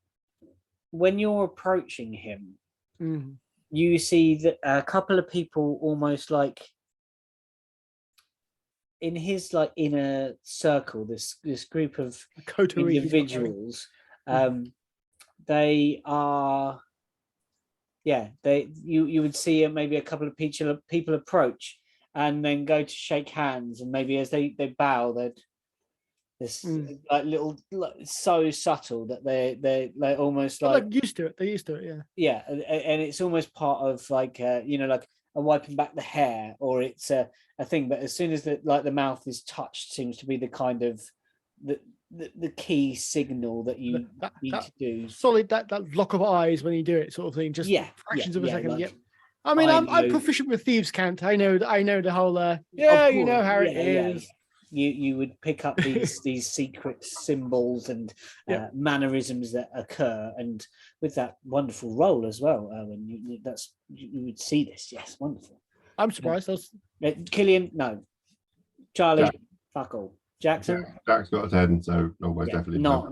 when you're approaching him, Mhm. you see that a couple of people almost like in his like inner circle. This group of Coterie he's got going. individuals. They are. Yeah, you would see maybe a couple of people approach and then go to shake hands, and maybe as they bow, they'd this like little so subtle that they're like almost They're like like used to it. They're used to it, yeah. yeah, and it's almost part of like like a wiping back the hair, or it's a thing. But as soon as the mouth is touched, seems to be the kind of the key signal that you need to do. Solid that lock of eyes when you do it, sort of thing. Just fractions of a second. Like, Yep. I mean, I'm proficient with thieves' cant. I know the whole. You know how it is. You would pick up these secret symbols and mannerisms that occur, and with that wonderful roll as well. When you would see this, yes, wonderful. I'm surprised. Killian, no. Charlie, fuck all. Jackson, Jack's got a 10, so almost definitely not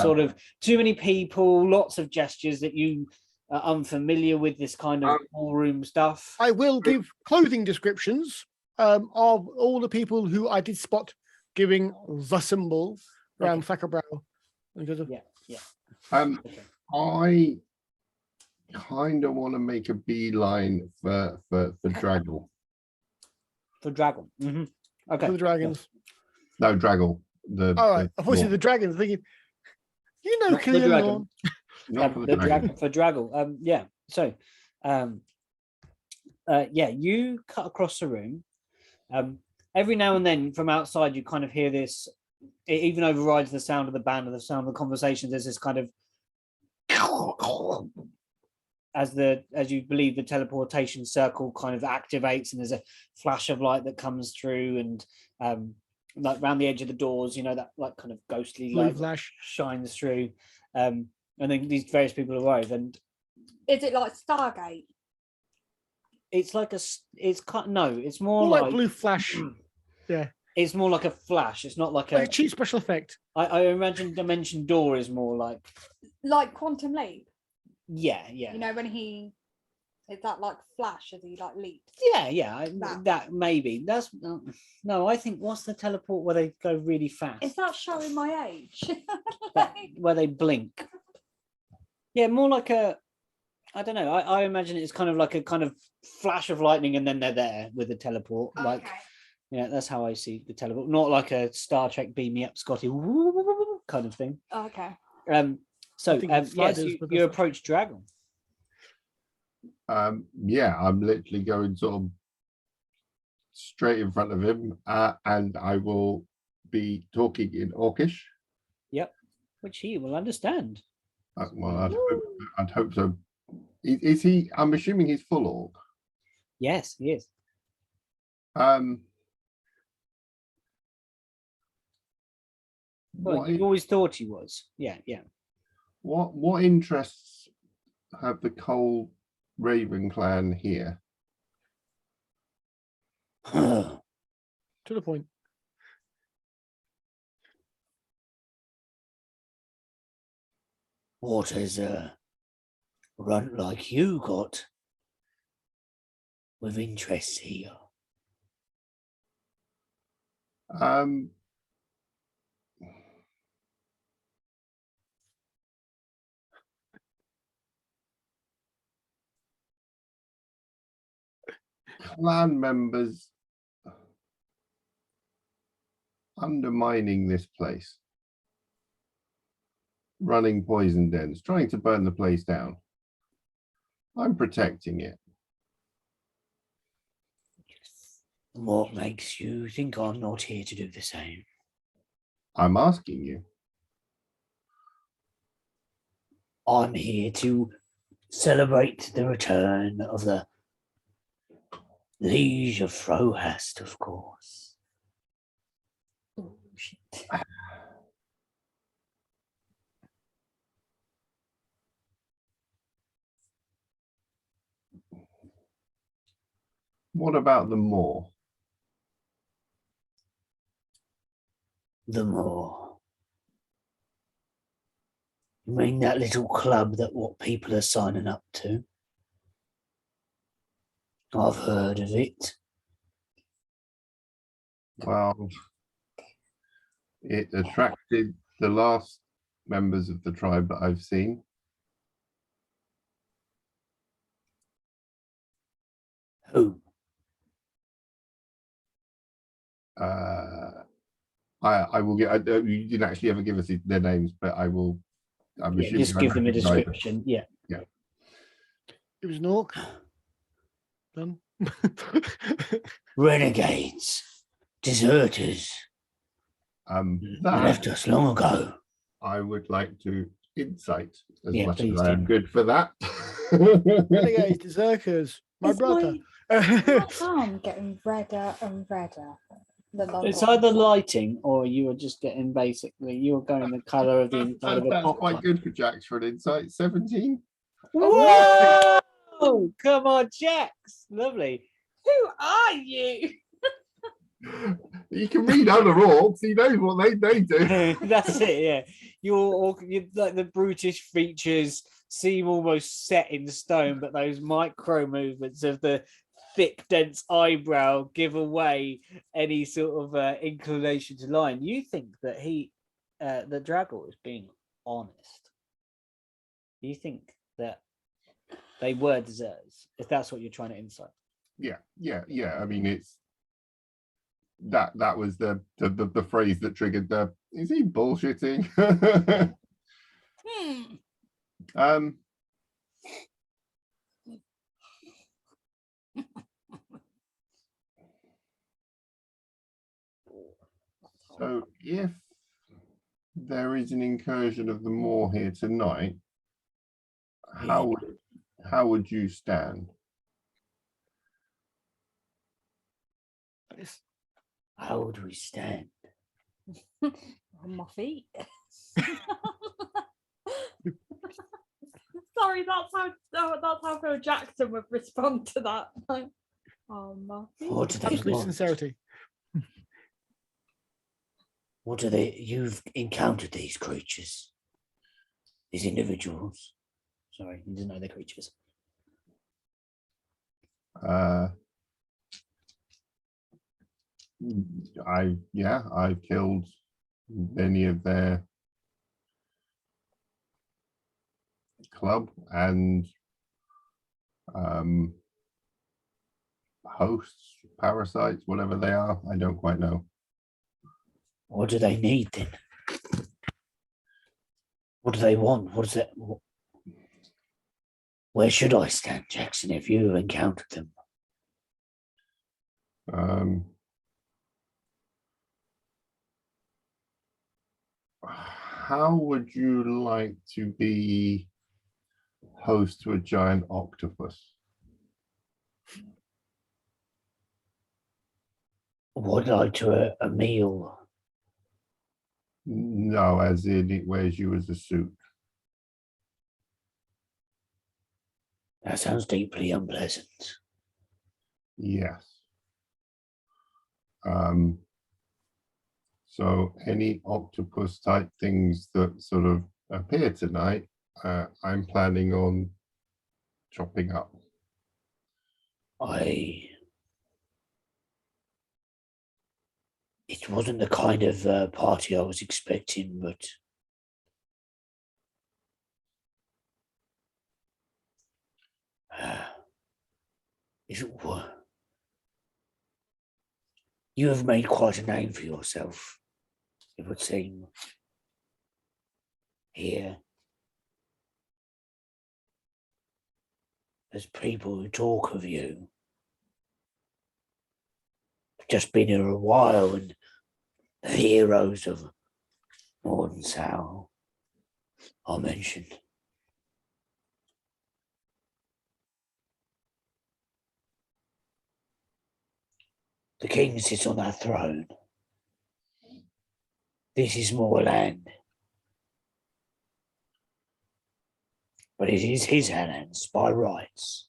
sort of too many people, lots of gestures that you are unfamiliar with. This kind of ballroom stuff. I will give clothing descriptions of all the people who I did spot giving the symbol around Thackerbrow. I kind of want to make a beeline for Draggle. For Draggle. Okay. For the dragons. No, Draggle. All right. I thought you said the dragons. Thinking, Not the dragon. Not for the dragon. For Draggle. So, you cut across the room. Every now and then, from outside, you kind of hear this. It even overrides the sound of the band and the sound of the conversation. There's this kind of as you believe the teleportation circle kind of activates, and there's a flash of light that comes through, and like around the edge of the doors, that like kind of ghostly light flash shines through, and then these various people arrive. And is it like Stargate? It's like it's more like blue flash. Yeah, it's more like a flash. It's not like a cheap special effect. I imagine Dimension Door is more like Quantum Leap. Yeah. When is that like flash as he like leaps? Yeah. That maybe that's no. I think what's the teleport where they go really fast? Is that showing my age? Where they blink? Yeah, more like a. I don't know. I imagine it's kind of like a kind of flash of lightning, and then they're there with the teleport. Okay. Like, that's how I see the teleport. Not like a Star Trek beam me up, Scotty kind of thing. Okay. So you approach Dragon. I'm literally going sort of straight in front of him, and I will be talking in Orcish. Yep, which he will understand. Well, I'd hope so. Is he? I'm assuming he's full orc. Yes, he is. Well, you always thought he was. Yeah. What interests have the Cold Raven clan here? To the point. What has a runt like you got with interests here? Clan members undermining this place. running poison dens, trying to burn the place down. I'm protecting it. What makes you think I'm not here to do the same? I'm asking you. I'm here to celebrate the return of the Liege of Frohast, of course. Oh, shit. What about the moor? The more. You mean that little club that what people are signing up to? I've heard of it. Well, it attracted the last members of the tribe that I've seen. Who? I will get. You didn't actually ever give us their names, but I will. I'm Yeah, assuming just I give them a recognize them. description. Yeah. It was an orc. Done. Renegades. Deserters. They That left us long ago. I would like to insight as Yeah, much please as I am do. good for that. Renegades, berserkers, my Is brother. my arm getting redder and redder? It's either lighting or you were just getting basically, you were going the colour of the inside of a That's pop. quite good for Jax for an insight. 17. Whoa! Come on, Jax. Lovely. Who are you? You can read other orcs. He knows what they do. That's it, yeah. You're like the brutish features seem almost set in stone, but those micro movements of the thick, dense eyebrow give away any sort of inclination to line. You think that the Draggle is being honest. You think that they were deserters, if that's what you're trying to insight. Yeah. I mean, it's that was the phrase that triggered the. Is he bullshitting? So if there is an incursion of the Moor here tonight, how would you stand? How would we stand? On my feet. Sorry, that's how Phil Jackson would respond to that. Like, oh my feet. What do they Absolute want? sincerity. What do they? You've encountered these creatures, these individuals. Sorry, you didn't know they're creatures. I've killed many of their club and hosts, parasites, whatever they are. I don't quite know. What do they need then? What do they want? What is it? Where should I stand, Jackson, if you encountered them? How would you like to be host to a giant octopus? Would like to a meal? No, as in it wears you as a suit. That sounds deeply unpleasant. Yes. So any octopus type things that sort of appear tonight, I'm planning on chopping up. It wasn't the kind of party I was expecting, but you have made quite a name for yourself, it would seem. here. There's people who talk of you. I've just been here a while, and the heroes of Northern Sow are mentioned. The king sits on that throne. This is more land. But it is his lands by rights.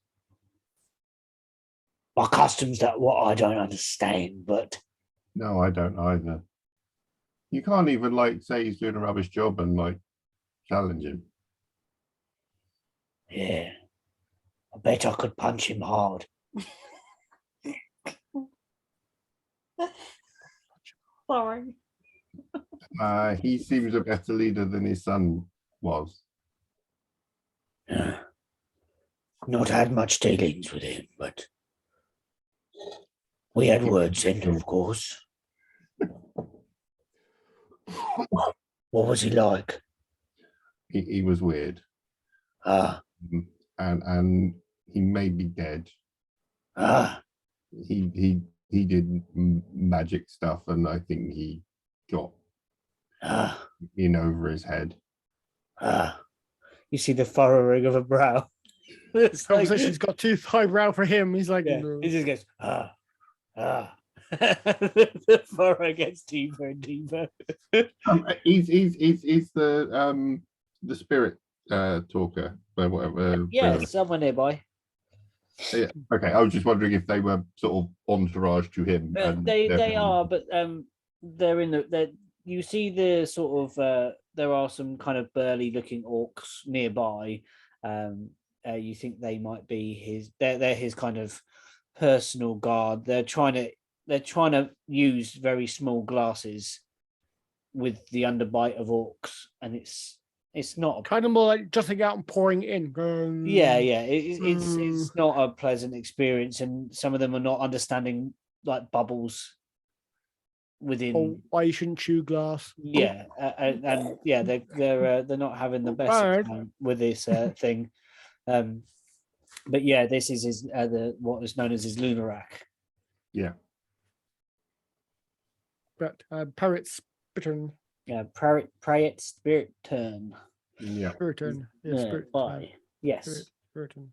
By customs that what I don't understand, but No, I don't either. You can't even like say he's doing a rubbish job and like challenge him. yeah. I bet I could punch him hard. Sorry. He seems a better leader than his son was. Not had much dealings with him, but we had words in, of course. What was he like? He was weird. Ah, And he may be dead. ah, He did magic stuff, and I think he got ah, in over his head. ah. You see the furrowing of a brow. It's like, Conversation's got too highbrow for him. He's like, yeah, no. he just goes, ah, ah. The furrow gets deeper and deeper. He's the spirit talker, whatever. Yeah, someone nearby. Yeah. Okay, I was just wondering if they were sort of entourage to him. And They are, but they're in the. You see the sort of there are some kind of burly looking orcs nearby. You think they might be his? They're his kind of personal guard. They're trying to use very small glasses with the underbite of orcs, and it's not Kind of more like jutting out and pouring in. yeah, it's not a pleasant experience, and some of them are not understanding like bubbles within. Oh, why you shouldn't chew glass. Yeah, and yeah, they're not having the best of Bad. time with this thing. But yeah, this is his what is known as his lunarak. Yeah. But parrot's bittern. Yeah, pray it spirit turn. Yeah. Spiriturn. Yeah, Yeah, spirit. bye. Yes. Spiriturn.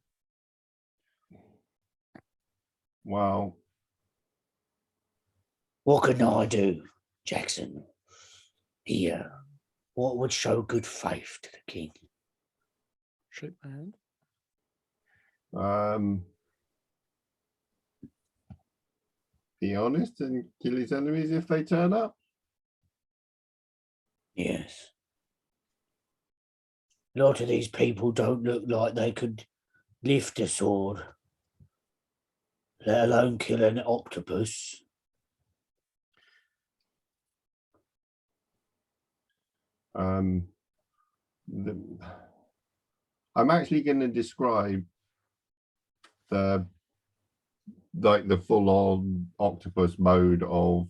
Wow. What can I do, Jackson? Here, what would show good faith to the king? Shake my hand. Be honest and kill his enemies if they turn up. Yes. A lot of these people don't look like they could lift a sword, let alone kill an octopus. I'm actually going to describe the full-on octopus mode of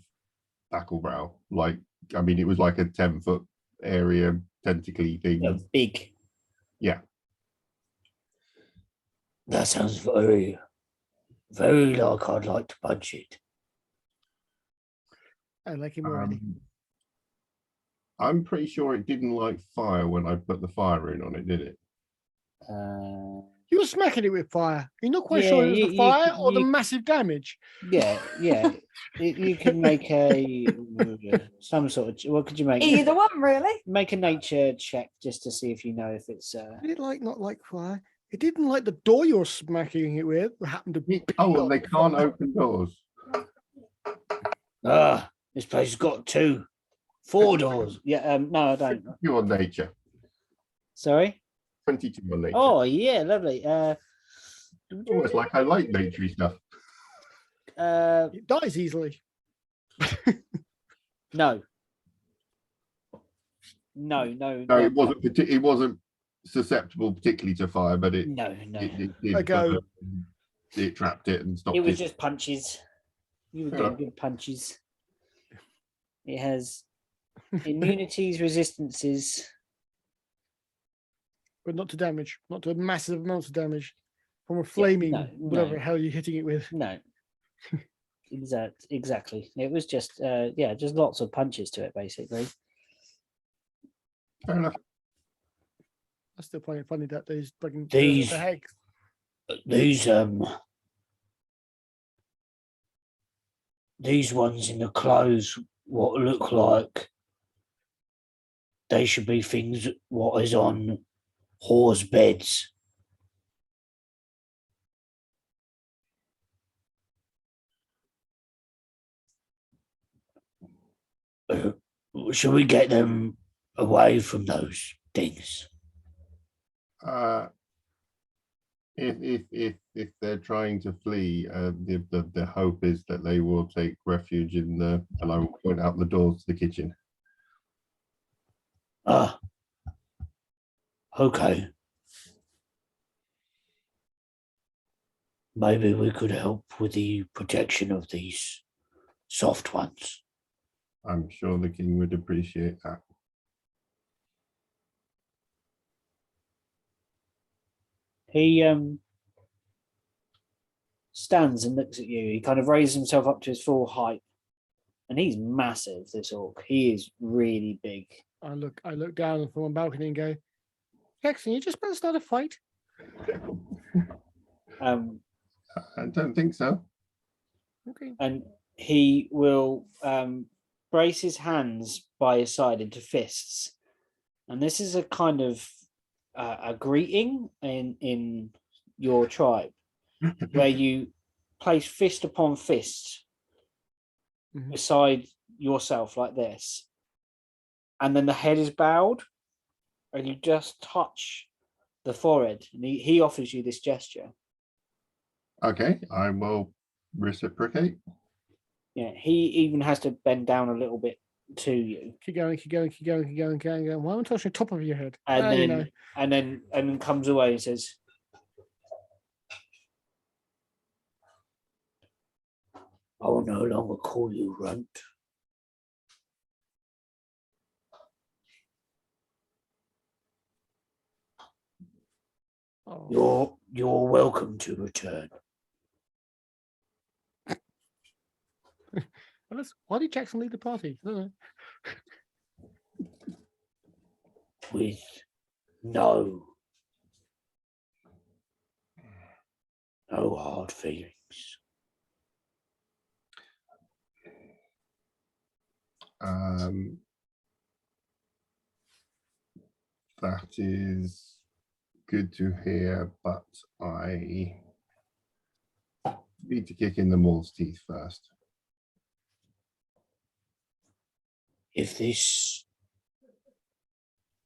Tacklebrau. Like, I mean, it was like a 10-foot area tentacly thing. Yeah, big. Yeah. That sounds very, very like I'd like to punch it. I like him already. I'm pretty sure it didn't like fire when I put the fire rune on it, did it? You were smacking it with fire. You're not quite Yeah, sure it was the fire or the you- massive damage. Yeah. You can make some sort of. What could you make? Either one, really. Make a nature check just to see if you know if it's. Did it like not like fire? It didn't like the door you're smacking it with. It happened to be. Oh, well, they can't open doors. This place has got 4 doors. Yeah. No, I don't. 22 on nature. Sorry. 22 on nature. Oh yeah, lovely. Almost like I like nature stuff. It dies easily. No. No. It wasn't susceptible particularly to fire, but it No. it trapped it and stopped It it. was just punches. You were getting Yeah. good punches. It has immunities, resistances. but not to damage, not to massive amounts of damage from a flaming whatever no. the hell you're hitting it with. No. Exactly. It was just just lots of punches to it, basically. Fair enough. I still find it funny that these fucking These- the heck. These ones in the clothes, what look like they should be things what is on horse beds. Should we get them away from those things? If they're trying to flee, the hope is that they will take refuge in the, and I will point out the doors to the kitchen. Okay. Maybe we could help with the protection of these soft ones. I'm sure the king would appreciate that. He stands and looks at you. He kind of raises himself up to his full height. And he's massive, this orc. He is really big. I look down from one balcony and go, Jackson, you just better start a fight. I don't think so. Okay. And he will brace his hands by his side into fists. And this is a kind of a greeting in your tribe, where you place fist upon fist beside yourself like this, and then the head is bowed, and you just touch the forehead, and he offers you this gesture. Okay, I will reciprocate. Yeah, he even has to bend down a little bit to you. Keep going. Why am I touching the top of your head? And then comes away and says, I will no longer call you runt. Oh. You're welcome to return. Why did Jackson leave the party? I don't know. With no hard feelings. That is good to hear, but I need to kick in the mole's teeth first. If this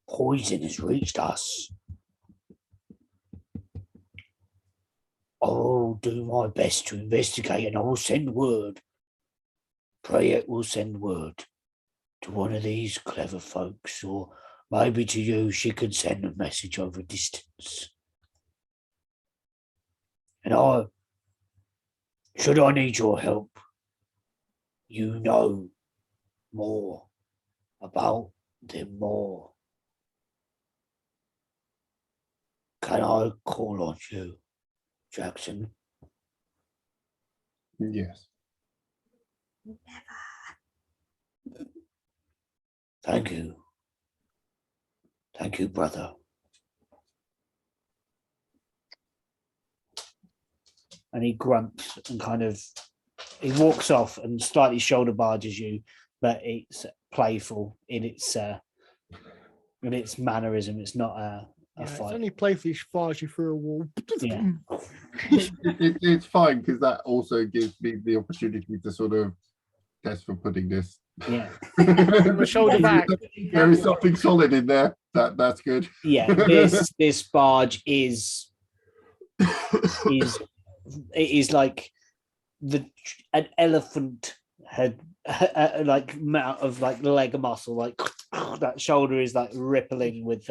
poison has reached us, I will do my best to investigate, and I will send word. Prayet will send word to one of these clever folks, or maybe to you. She could send a message over distance. And should I need your help, you know more about them more. Can I call on you, Jackson? Yes. Thank you. Thank you, brother. And he grunts and he walks off and slightly shoulder barges you, but it's playful in its mannerism. It's not a fight. It's only playfully fires you through a wall. Yeah. It's fine, because that also gives me the opportunity to sort of test for putting this. Yeah. The shoulder back. There is something solid in there. That's good. Yeah. This barge is like an elephant had like amount of like leg muscle, like that shoulder is like rippling with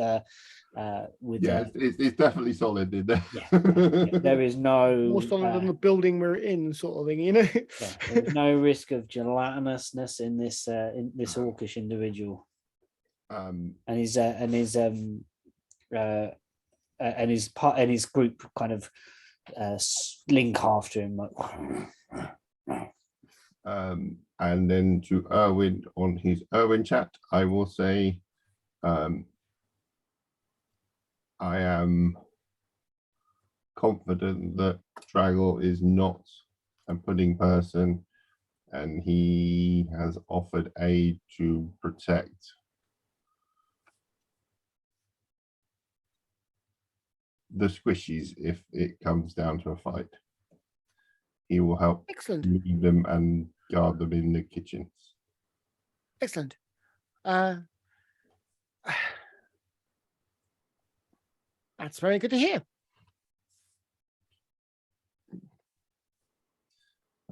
it's definitely solid in there. There is no More solid than the building we're in, sort of thing, you know. there's no risk of gelatinousness in this orcish individual. And his and his group kind of slink after him. Like, and then to Erwin on his Erwin chat, I will say, I am confident that Draggle is not a pudding person, and he has offered aid to protect the squishies if it comes down to a fight. He will help lead them and guard them in the kitchens. Excellent. That's very good to hear.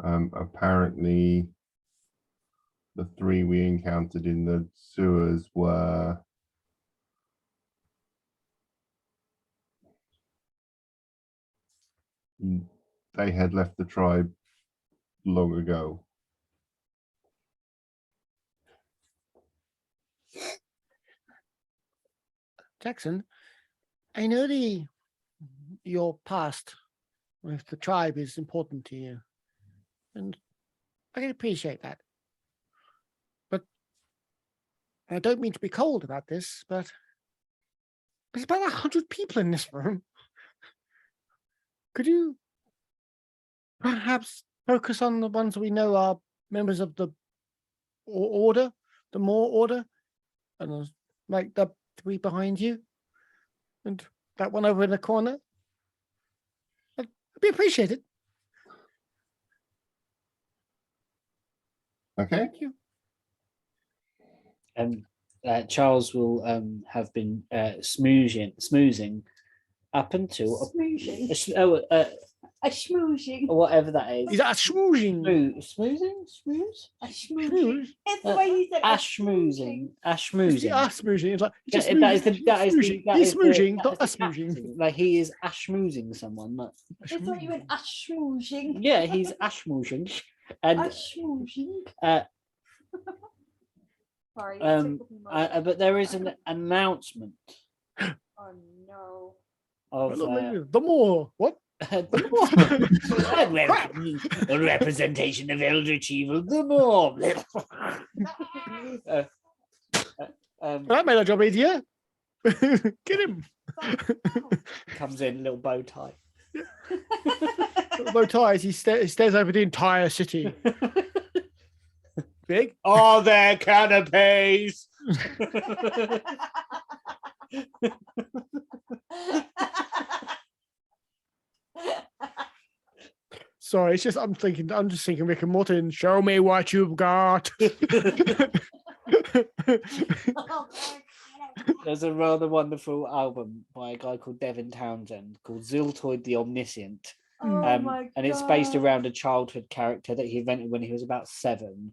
Apparently, the 3 we encountered in the sewers were they had left the tribe long ago. Jackson, I know your past with the tribe is important to you, and I can appreciate that. But I don't mean to be cold about this, but there's about 100 people in this room. Could you perhaps focus on the ones we know are members of the order, the Moor order, and like the 3 behind you, and that one over in the corner? I'd be appreciated. Okay. Thank you. Charles will have been smoozing up until A schmoozing. whatever that is. Is that a schmoozing? Smoozing? Smooze? A schmoozing. It's the way you said Ashmoozing. It's the Ashmoozing. schmoozing. It's like That is he's the schmoozing, not a accent. schmoozing. Like he is ashmoozing someone. Like, It's what you went a schmoozing. yeah, he's ashmoozing. A And schmoozing. Sorry. but there is an announcement Oh no. of The more what? a representation of Eldritch Evil, the more. That made our job easier. Get him. Comes in, little bow tie. Bow ties. He stares over the entire city. Big. Are there canopies? Sorry, it's just I'm just thinking Rick and Morton. Show me what you've got. There's a rather wonderful album by a guy called Devin Townsend called Ziltoid the Omniscient. My and it's based God. around a childhood character that he invented when he was about 7.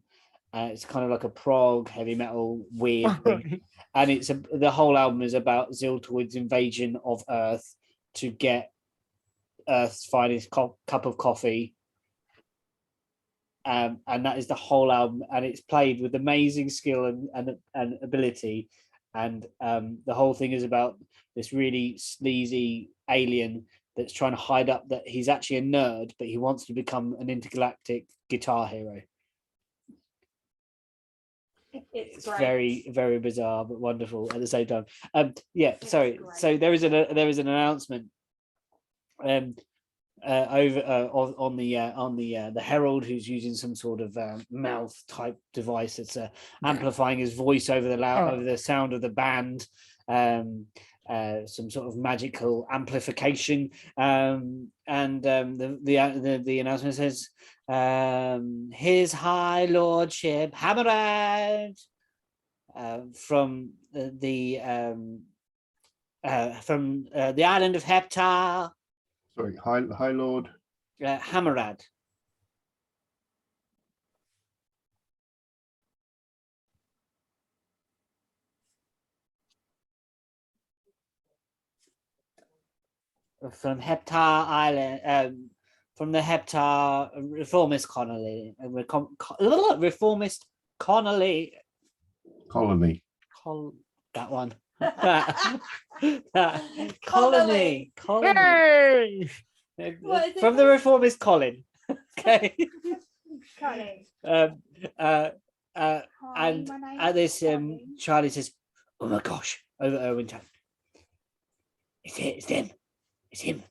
It's kind of like a prog heavy metal weird thing. And the whole album is about Ziltoid's invasion of Earth to get Earth's finest cup of coffee. And that is the whole album, and it's played with amazing skill and ability. And the whole thing is about this really sleazy alien that's trying to hide up that he's actually a nerd, but he wants to become an intergalactic guitar hero. It's great. very, very bizarre, but wonderful at the same time. Sorry. great. So there is an announcement over on the herald, who's using some sort of mouth type device that's amplifying his voice over over the sound of the band. Some sort of magical amplification, and the announcement says, His High Lordship Hammerad from the island of Heptar. Sorry, High Lord. Hammerad. From Heptar Island, from the Heptar Reformist Colony. Reformist Colony. Colony. That one. Colony. Hey! What is it From the called? reformist Colin. Okay. Colin. um, uh, Hi, and my name at is this, Colin. Charlie says, "Oh my gosh!" Over Erwin Town. It's them. It's him.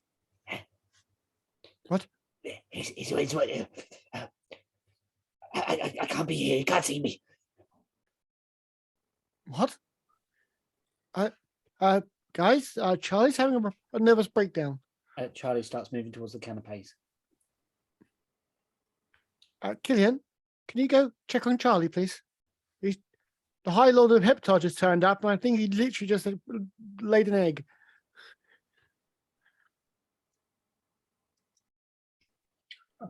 What? He's I can't be here. You can't see me. What? Guys, Charlie's having a nervous breakdown. Charlie starts moving towards the canapes. Killian, can you go check on Charlie, please? The High Lord of Heptar just turned up, and I think he literally just laid an egg.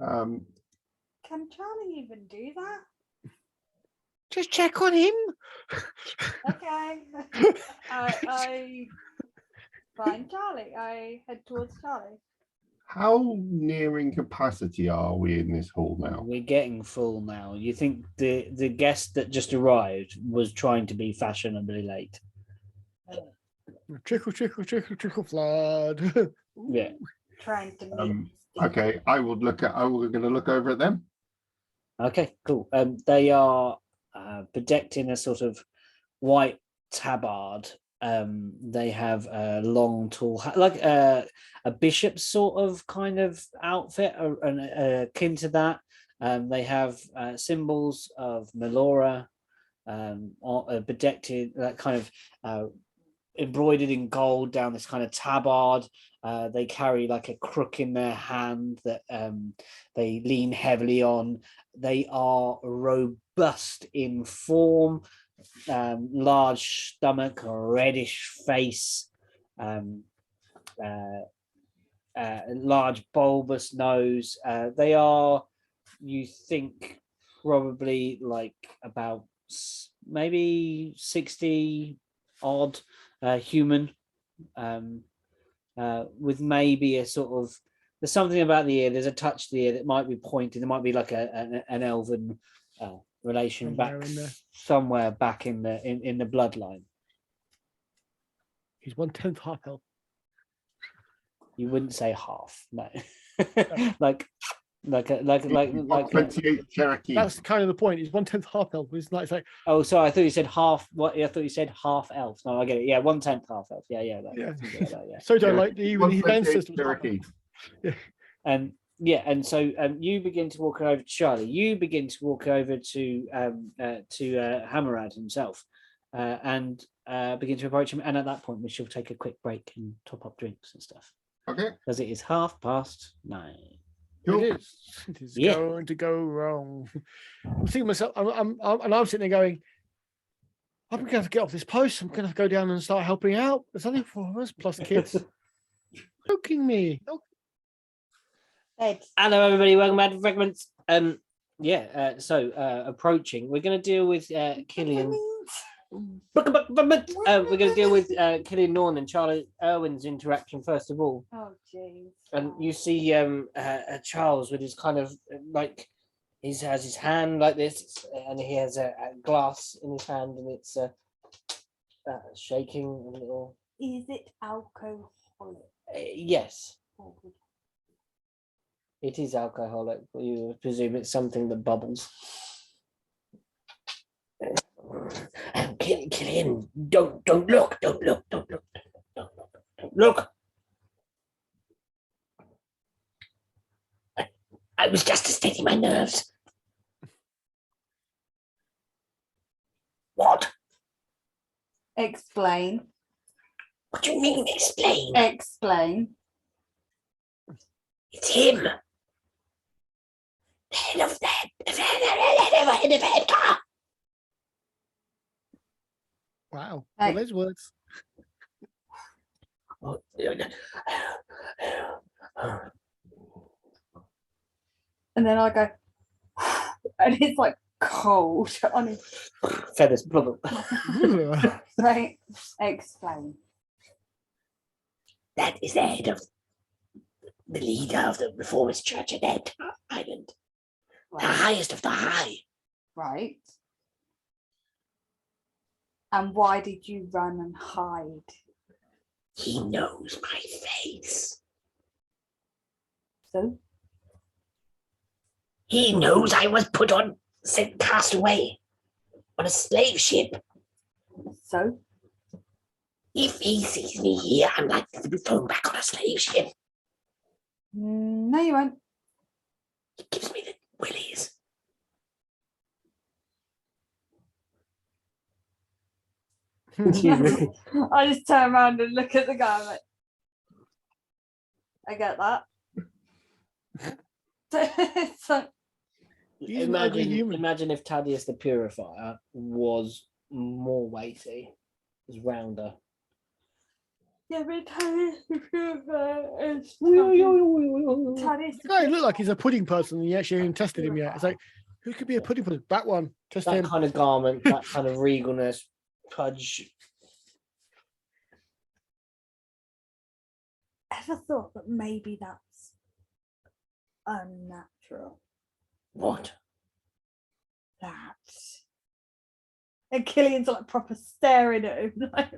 Um, Can Charlie even do that? Just check on him. Okay. I find Charlie. I head towards Charlie. how near in capacity are we in this hall now? We're getting full now. You think the guest that just arrived was trying to be fashionably late? Trickle, trickle, trickle, trickle, flood. Yeah. Trying to meet. Okay, I will look at. We're going to look over at them. Okay, cool. They are bedecked in a sort of white tabard. They have a long, tall, like a bishop's sort of kind of outfit, akin to that. They have symbols of Melora, bedecked in that kind of embroidered in gold down this kind of tabard. They carry like a crook in their hand that they lean heavily on. They are robust in form, large stomach, reddish face, large bulbous nose. They are, you think, probably like about maybe 60 odd human, with maybe a sort of, there's something about the ear, there's a touch to the ear that might be pointed, there might be like an elven relation somewhere back in the bloodline. He's 1/10 half health. You wouldn't say half, no. No. like 28 Cherokee. That's kind of the point. He's 1/10 half health. It's like oh, sorry, I thought you said half. What? I thought you said half elf. No, I get it. Yeah, 1/10 half elf. Yeah. yeah. Yeah. So don't like even his 128 ancestors. Cherokee. Yeah. And so you begin to walk over to Charlie. You begin to walk over to Hammerad himself, and begin to approach him. And at that point, we shall take a quick break and top up drinks and stuff. Okay. Because it is 9:30. Cool. It is going to go wrong. I'm thinking myself, I'm sitting there going, I'm going to have to get off this post. I'm going to have to go down and start helping out. There's only 4 of us plus kids. Joking me. Hello, everybody. Welcome back to Fragments. So approaching, we're going to deal with Killian. We're going to deal with Killian Norn and Charlie Irwin's interaction first of all. Oh, jeez. And you see Charles with his kind of like, he has his hand like this, and he has a glass in his hand, and it's shaking a little. Is it alcoholic? Yes, Oh, good. it is alcoholic. You presume it's something that bubbles. Killian, don't look, don't look. I was just to steady my nerves. What? Explain. What do you mean, explain? Explain. It's him. The head of Edgar. Wow. Hey. Well, those words. And then I go, and it's like cold on his Feathers, blubber. right. Explain. That is the head of the leader of the Reformist Church at Ed Island. The highest of the high. Right. And why did you run and hide? He knows my face. So He knows I was cast away on a slave ship. so If he sees me here, I'm likely to be thrown back on a slave ship. no, you won't. He gives me the willies. I just turn around and look at the guy. I'm like, I get that. So, He's an ugly human. Imagine if Thaddeus the Purifier was more weighty, was rounder. yeah, but Thaddeus the Purifier is Thaddeus The guy looked like he's a pudding person, and you actually haven't tested him yet. It's like, who could be a pudding person? That one. Test That him. kind of garment, that kind of regalness, pudge. Ever thought that maybe that's unnatural? What? That. And Killian's like proper staring at him. Like,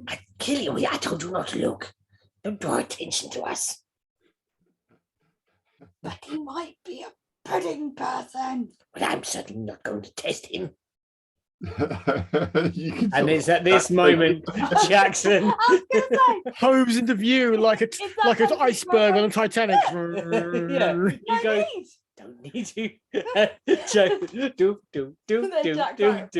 I kill you. I told you not to look. Don't draw attention to us. but he might be a pudding person. But I'm certainly not going to test him. You can And sort it's of- at this moment, Jackson. I was gonna say, Hose into view like that like an like iceberg on a Titanic. Yeah, you no go. need. Don't need to. Jackson, do. And then Jack's like,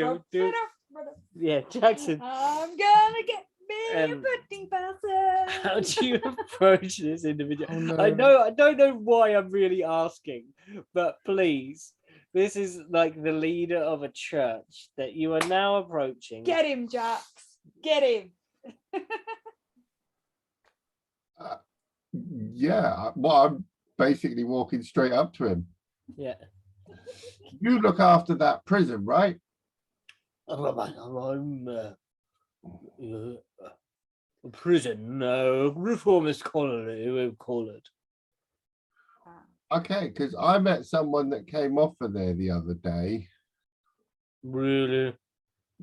Yeah, Jackson. I'm gonna get me a Um, pudding person. How do you approach this individual? Oh, no. I don't know why I'm really asking, but please, this is like the leader of a church that you are now approaching. Get him, Jax. Get him. Yeah, well, I'm basically walking straight up to him. Yeah. You look after that prison, right? I'm a prison, reformist colony, we would call it. Okay, because I met someone that came off of there the other day. Really?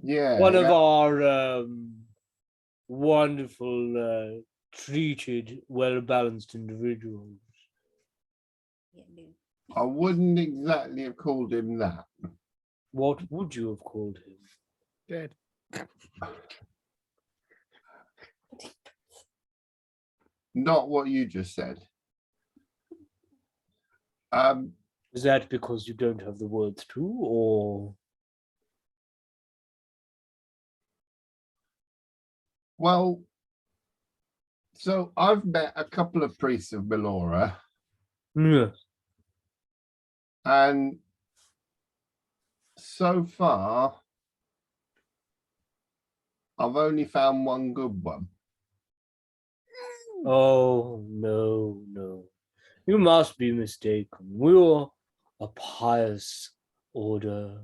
Yeah. One of yeah. our wonderful, treated, well-balanced individuals. I wouldn't exactly have called him that. What would you have called him? Dead. Not what you just said. Is that because you don't have the words to, or? Well, so I've met a couple of priests of Melora, Yes. and so far I've only found one good one. Oh, no. You must be mistaken. We're a pious order.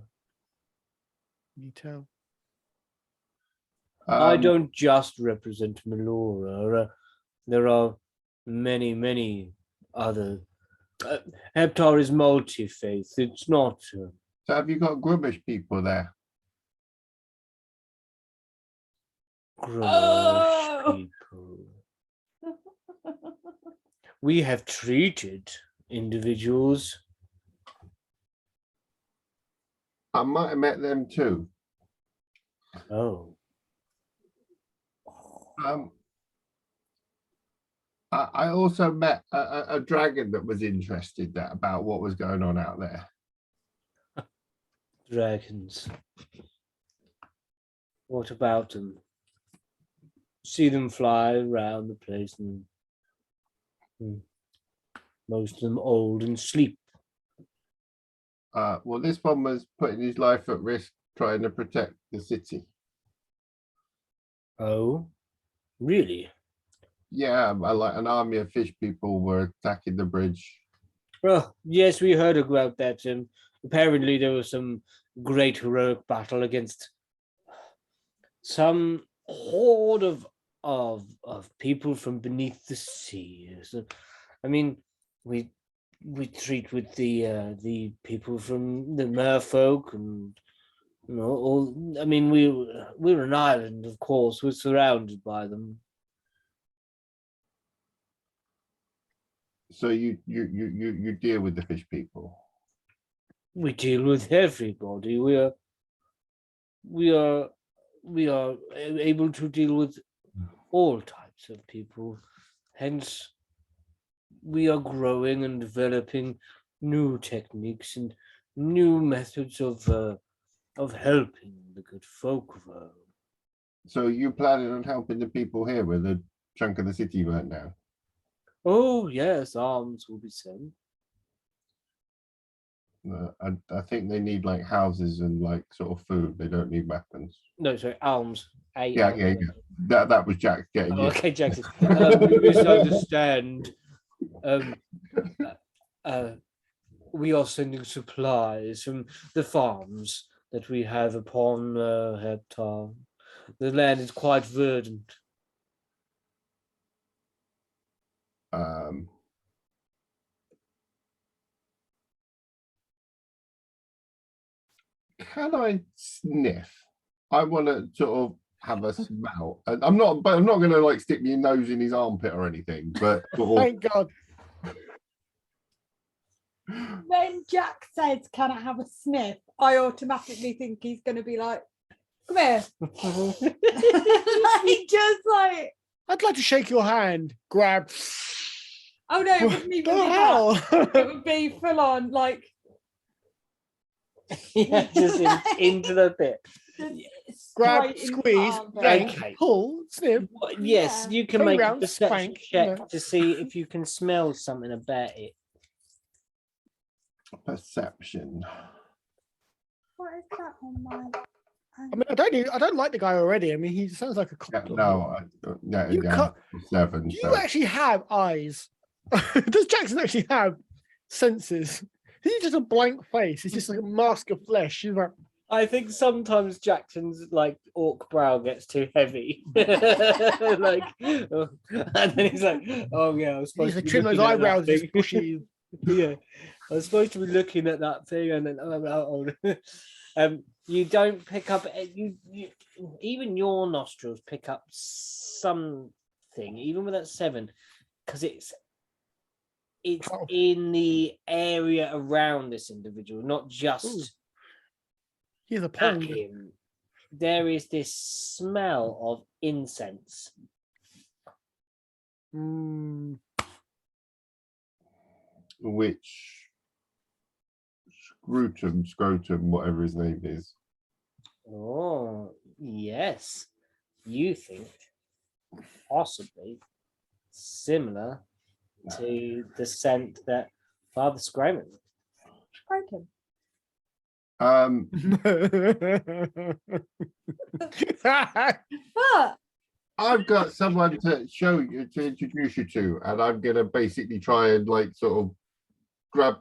You tell. I don't just represent Melora. There are many other. Heptar is multi-faith. It's not. So have you got Grubbish people there? Grudge Oh. people. We have treated individuals. I might have met them too. Oh, I also met a dragon that was interested about what was going on out there. dragons. What about them? See them fly around the place, and most of them old and sleep. Well, this one was putting his life at risk trying to protect the city. Oh, really? Yeah, like an army of fish people were attacking the bridge. Well, yes, we heard about that. Apparently, there was some great heroic battle against some horde of people from beneath the sea. So, I mean, we treat with the people from the merfolk, and you know, all. I mean, we're an island, of course. We're surrounded by them. So you deal with the fish people. We deal with everybody. We are able to deal with all types of people. Hence, we are growing and developing new techniques and new methods of helping the good folk of our. So you planning on helping the people here where the chunk of the city burnt down? Oh yes, arms will be sent. I think they need like houses and like sort of food. They don't need weapons. No, sorry, alms. Yeah. That was Jack getting Oh, you. okay, Jackson. You misunderstand. We are sending supplies from the farms that we have upon Heptar. The land is quite verdant. Can I sniff? I want to sort of have a smell. And I'm not going to like stick my nose in his armpit or anything. But sort of, Thank God. When Jack says, "Can I have a sniff?" I automatically think he's going to be like, "Come here," like, just like, I'd like to shake your hand. Grab. oh no, it wouldn't even The be hell? that. It would be full on, like, Yeah, just into the bit. Grab, straight into squeeze, arm there. yank, Okay. pull, sniff. Yes, Yeah. you can Turn make a around, perception spank, check you know. to see if you can smell something about it. perception. What is that on my? I mean, I don't like the guy already. I mean, he sounds like a Yeah, cop. no, You can't- 7. Do you So. actually have eyes? Does Jackson actually have senses? He's just a blank face. It's just like a mask of flesh. He's like, I think sometimes Jackson's like orc brow gets too heavy. Like, oh, and then he's like, "Oh yeah, I was he's supposed like to be trim those looking at that eyebrows, just thing." bushy. Yeah, I was supposed to be looking at that thing, and then you don't pick up you even your nostrils pick up something, even with that 7, because it's Oh. in the area around this individual, not just Ooh. He's a at pond. him. There is this smell of incense. Mm, Which scrotum, whatever his name is. Oh, yes. You think possibly similar to the scent that Father Scramen. Stroke him. But I've got someone to show you, to introduce you to, and I'm gonna basically try and like sort of grab,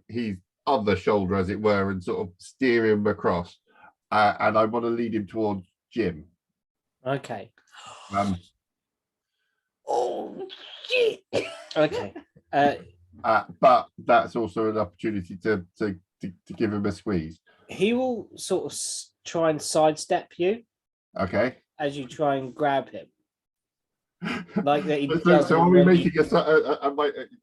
his other shoulder, as it were, and sort of steer him across. And I want to lead him towards Jim. Okay. Oh shit! Okay. But that's also an opportunity to give him a squeeze. He will sort of try and sidestep you Okay. as you try and grab him. Like that. He So are we doesn't making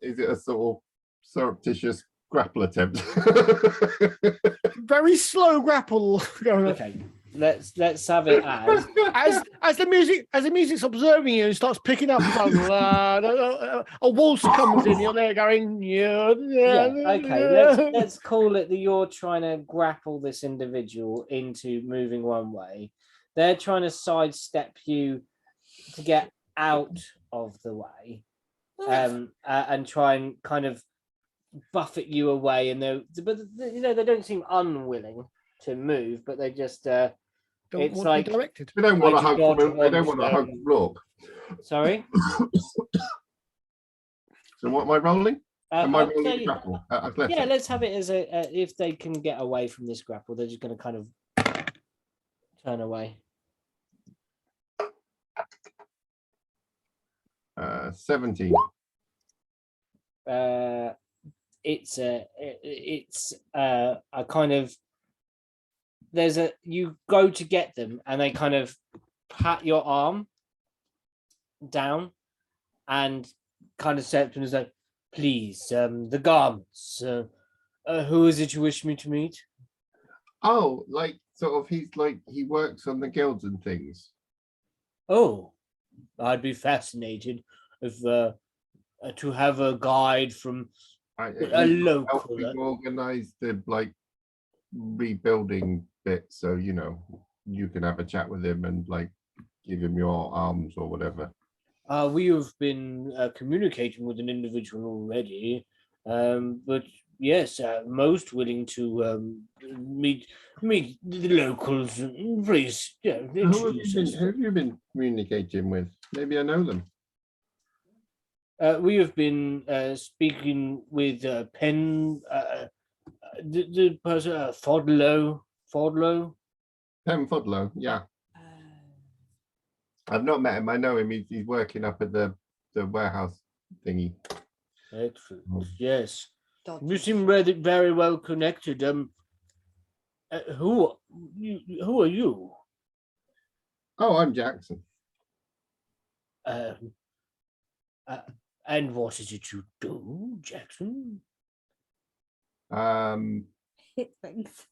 is it a sort of surreptitious grapple attempt? Very slow grapple going on. Okay. Let's have it As the music's observing you and starts picking up, a waltz comes in. You're there going, yeah. Okay. Let's call it that you're trying to grapple this individual into moving one way. They're trying to sidestep you to get out of the way, and try and kind of buffet you away. And they don't seem unwilling to move, but they just Don't it's want like to be directed. They don't want to Like hug. God They don't want to wants hug them. block. sorry. So what am I rolling? Am I I'll rolling tell the you- grapple? Athletics? yeah, let's have it as if they can get away from this grapple, they're just going to kind of turn away. 17. It's a kind of, you go to get them and they kind of pat your arm down and kind of say to them, please, the garments. Who is it you wish me to meet? Oh, like sort of he works on the guilds and things. Oh, I'd be fascinated if to have a guide from a local. Helping organize the like rebuilding bit, so you can have a chat with him and like give him your arms or whatever. We have been communicating with an individual already, but yes, most willing to meet the locals. Please, introduce us. Who have you been communicating with? Maybe I know them. We have been speaking with Penn, the person, Fodlow. Pen Fodlow, yeah. I've not met him. I know him. He's working up at the warehouse thingy. Excellent. Oh. Yes. Dodgy. You seem very well connected. Who are you? Oh, I'm Jackson. And what is it you do, Jackson? Hit things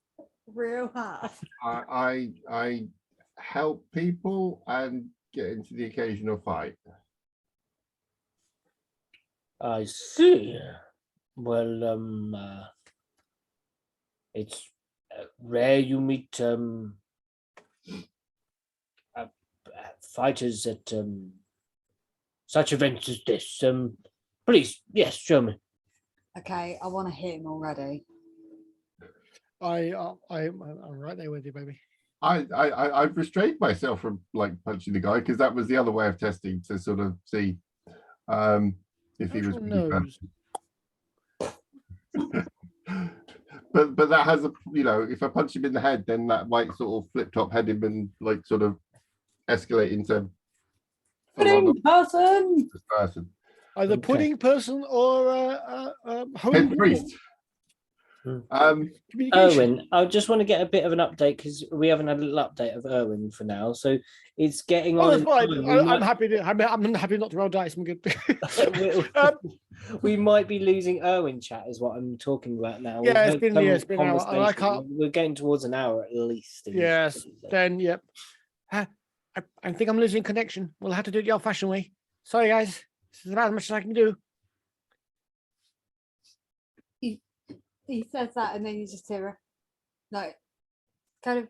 real hard. I help people and get into the occasional fight. I see. Well, it's rare you meet fighters at such events as this. Please, yes, show me. Okay, I want to hit him already. I'm right there with you, baby. I've restrained myself from like punching the guy because that was the other way of testing to sort of see if he was really bad. But that has a if I punch him in the head, then that might sort of flip top head him and like sort of escalate into Pudding person. Either Okay. pudding person or head priest. communication. Erwin, I just want to get a bit of an update because we haven't had a little update of Erwin for now. So it's getting Oh, on. that's fine. in time. I'm happy to. I'm happy not to roll dice. I'm good. We might be losing Erwin chat, is what I'm talking about now. Yeah, We've had it's been some an hour. And I conversation. can't. We're getting towards an hour at least. in this Yes. conversation. Then yep. I think I'm losing connection. We'll have to do it the old-fashioned way. Sorry, guys. This is about as much as I can do. He says that, and then you just hear kind of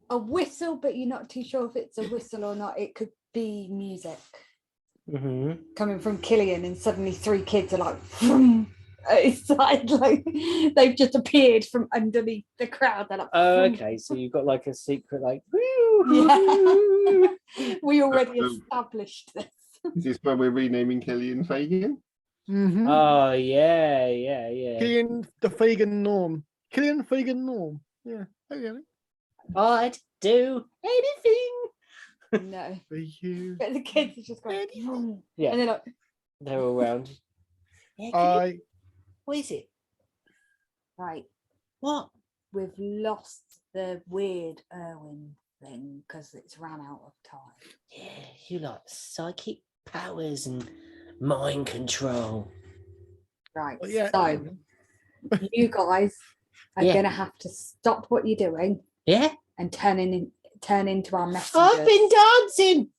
a whistle, but you're not too sure if it's a whistle or not. It could be music coming from Killian, and suddenly 3 kids are like, vroom, at his side, like they've just appeared from underneath the crowd. They're like, Oh, vroom. okay. So you've got like a secret, like, Yeah. We already established this. Is this when we're renaming Killian Fagan? Mm-hmm. Oh yeah. Killian the Fagan norm. Killian Fagan norm. Yeah. Okay. I'd do anything. No, For you. but the kids are just going, vroom. Yeah. And they're like, They're all around. Yeah, what is it? right, What? we've lost the weird Erwin thing because it's ran out of time. Yeah, you like psychic powers and mind control. Right. Well, yeah. So you guys are Yeah. gonna have to stop what you're doing Yeah. and turn into our messengers. I've been dancing.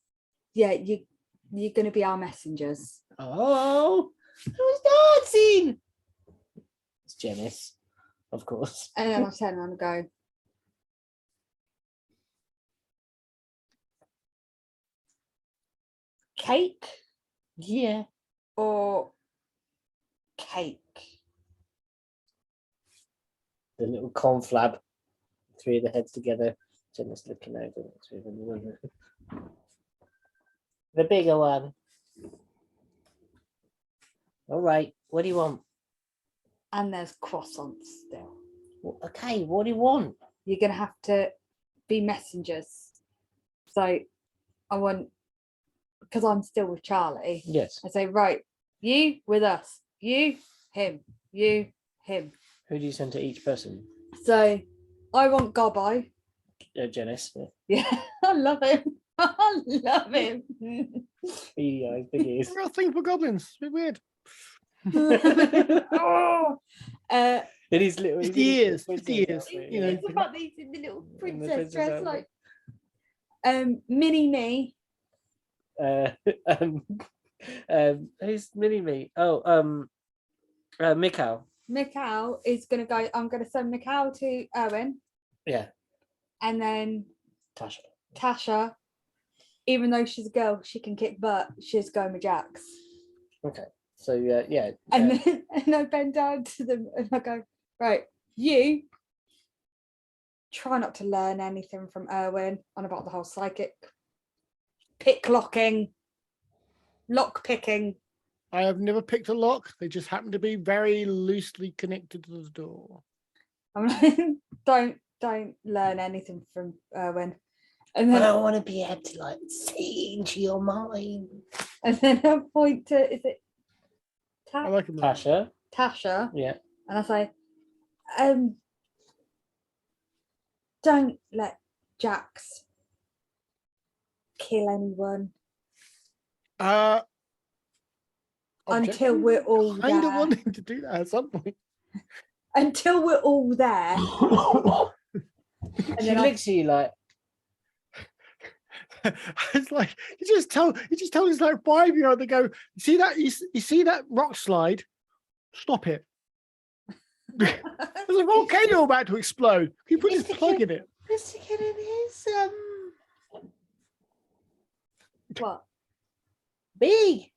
Yeah, you're gonna be our messengers. Oh, I was dancing. It's Janice, of course. And then I'll turn around and go, cake Yeah. or cake? The little conflab. 3 of the heads together. Janice looking over. The bigger one. All right. What do you want? And there's croissants still. Okay. What do you want? You're gonna have to be messengers. So I want, because I'm still with Charlie, Yes. I say, right, you with us, you, him, you, him. Who do you send to each person? So I want Gobbo. Janice. Yeah. Yeah, I love him. I love him. Beady eyes, big ears. Real thing for goblins. It's a bit weird. Oh, It is little. It's the ears. It's the ears. You know. it's about these in the little And the princess princess dress, outfit. like mini me. Who's mini me? Oh, Mikau. Mikau is gonna go. I'm gonna send Mikau to Owen, Yeah, and then Tasha. Tasha. Even though she's a girl, she can kick butt. She's going with Jax. Okay, so yeah. And then and I bend down to them and I go, right, you try not to learn anything from Erwin on about the whole psychic pick locking, lock picking. I have never picked a lock. They just happen to be very loosely connected to the door. I'm like, don't learn anything from Erwin. And then I want to be able to like see into your mind. and then I point to is it I like him. Tasha. Tasha? Yeah. And I say, don't let Jax kill anyone until we're all kind of there. wanting to do that at some point. Until we're all there. And She then looks at you like, It's like you just tell this like 5-year-old to go, you see that rock slide? Stop it. There's a volcano about to explode. Can you put this plug in it? Mr. Killen is what? big.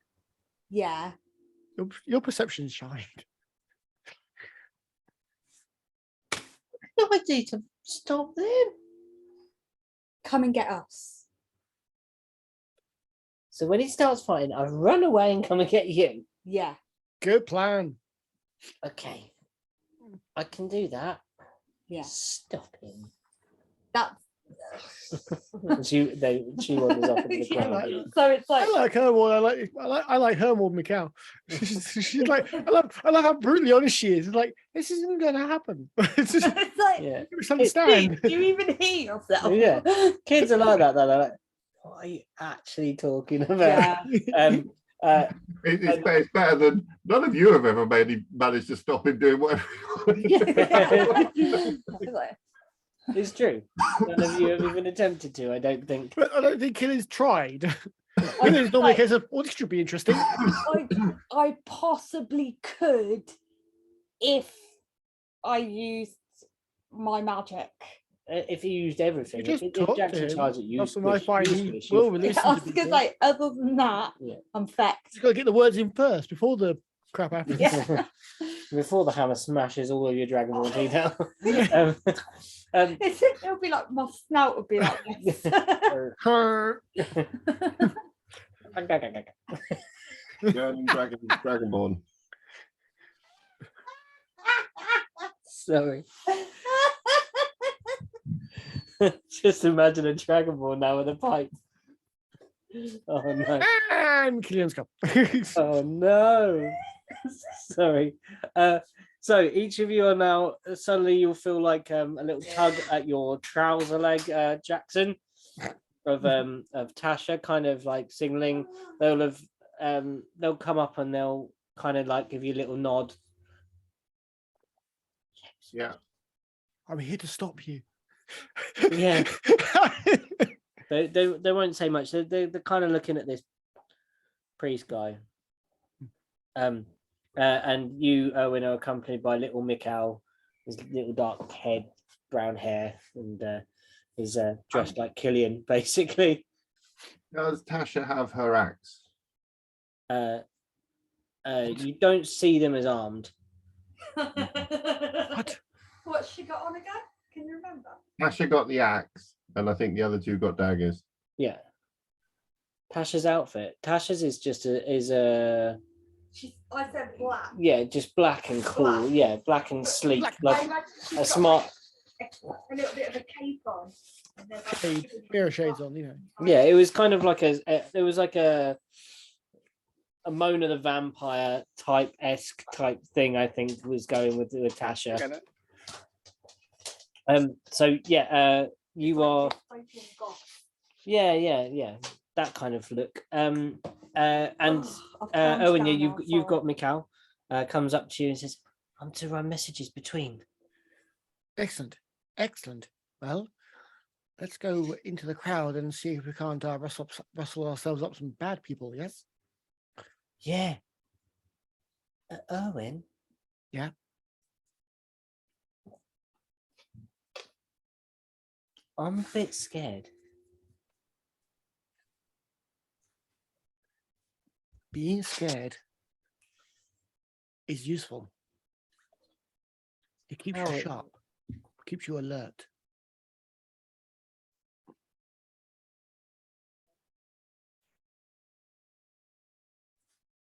Yeah. Your perception's shined. What do I do to stop them? Come and get us. so when he starts fighting, I run away and come and get you. Yeah. Good plan. Okay, I can do that. Yeah. Stop him. That's She wanders off into the Yeah. ground. so it's I like like her more. I like her more than Mikau. She's like I love how brutally honest she is. It's like this isn't gonna happen. It's just it's like Yeah. you misunderstand. do you even hear yourself? Yeah. Kids are like that. They're like, what are you actually talking about? Yeah. It's better than none of you have ever managed to stop him doing whatever. It's like, It's true. None of you have even attempted to, I don't think. But I don't think Killen's tried. I Killen's was normally a like, case of, this should be interesting. I possibly could if I used my magic. If you used everything, You just if talk to Jackson him. charged at you, That's my find he will release I was gonna say, other than that, Yeah. I'm fecked. You've got to get the words in first before the crap happens. Yeah. Before the hammer smashes all of your Dragon Ball teeth out. It'll be like my snout would be like this. Her. Dragonborn. Sorry. Just imagine a Dragon Ball now with a pipe. Oh no. And Killian's gone. Oh no. Sorry. So each of you are now suddenly you'll feel like a little tug at your trouser leg, Jackson, of Tasha, kind of like signaling. They'll come up and they'll kind of like give you a little nod. Yeah. I'm here to stop you. Yeah. They won't say much. They're kind of looking at this priest guy. And you, Owen, are accompanied by little Mikau, his little dark head, brown hair, and is dressed like Killian, basically. Does Tasha have her axe? You don't see them as armed. What? What's she got on again? Can you remember? Tasha got the axe, and I think the other two got daggers. Yeah. Tasha's outfit. Tasha's is just a I said black. yeah, just black and cool. Black. Yeah, black and sleek, Black. I like imagine she's a got smart. a little bit of a cape on. And then like Shade, mirror shades on, you know. Yeah, it was kind of like there was like a Mona the Vampire type thing. I think was going with Tasha. So yeah, you are. Yeah, that kind of look. And Owen, yeah, you've got Mikau. comes up to you and says, "I'm to run messages between." Excellent. Excellent. Well, let's go into the crowd and see if we can't rustle ourselves up some bad people, yes? Yeah. Erwin? Yeah? I'm a bit scared. Being scared is useful. It keeps you sharp, keeps you alert.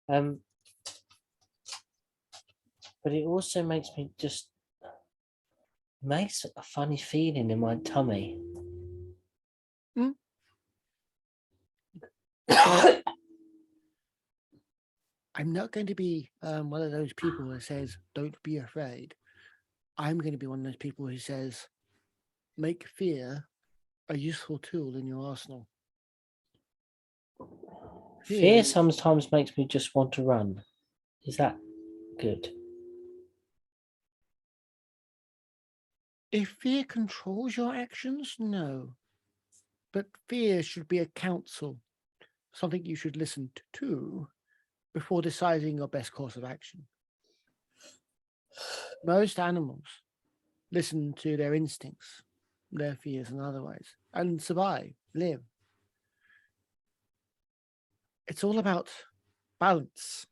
But it also makes me makes a funny feeling in my tummy. Hmm? I'm not going to be one of those people who says, don't be afraid. I'm going to be one of those people who says, make fear a useful tool in your arsenal. Fear sometimes makes me just want to run. Is that good? If fear controls your actions, no. But fear should be a counsel, something you should listen to before deciding your best course of action. Most animals listen to their instincts, their fears and otherwise, and survive, live. It's all about balance.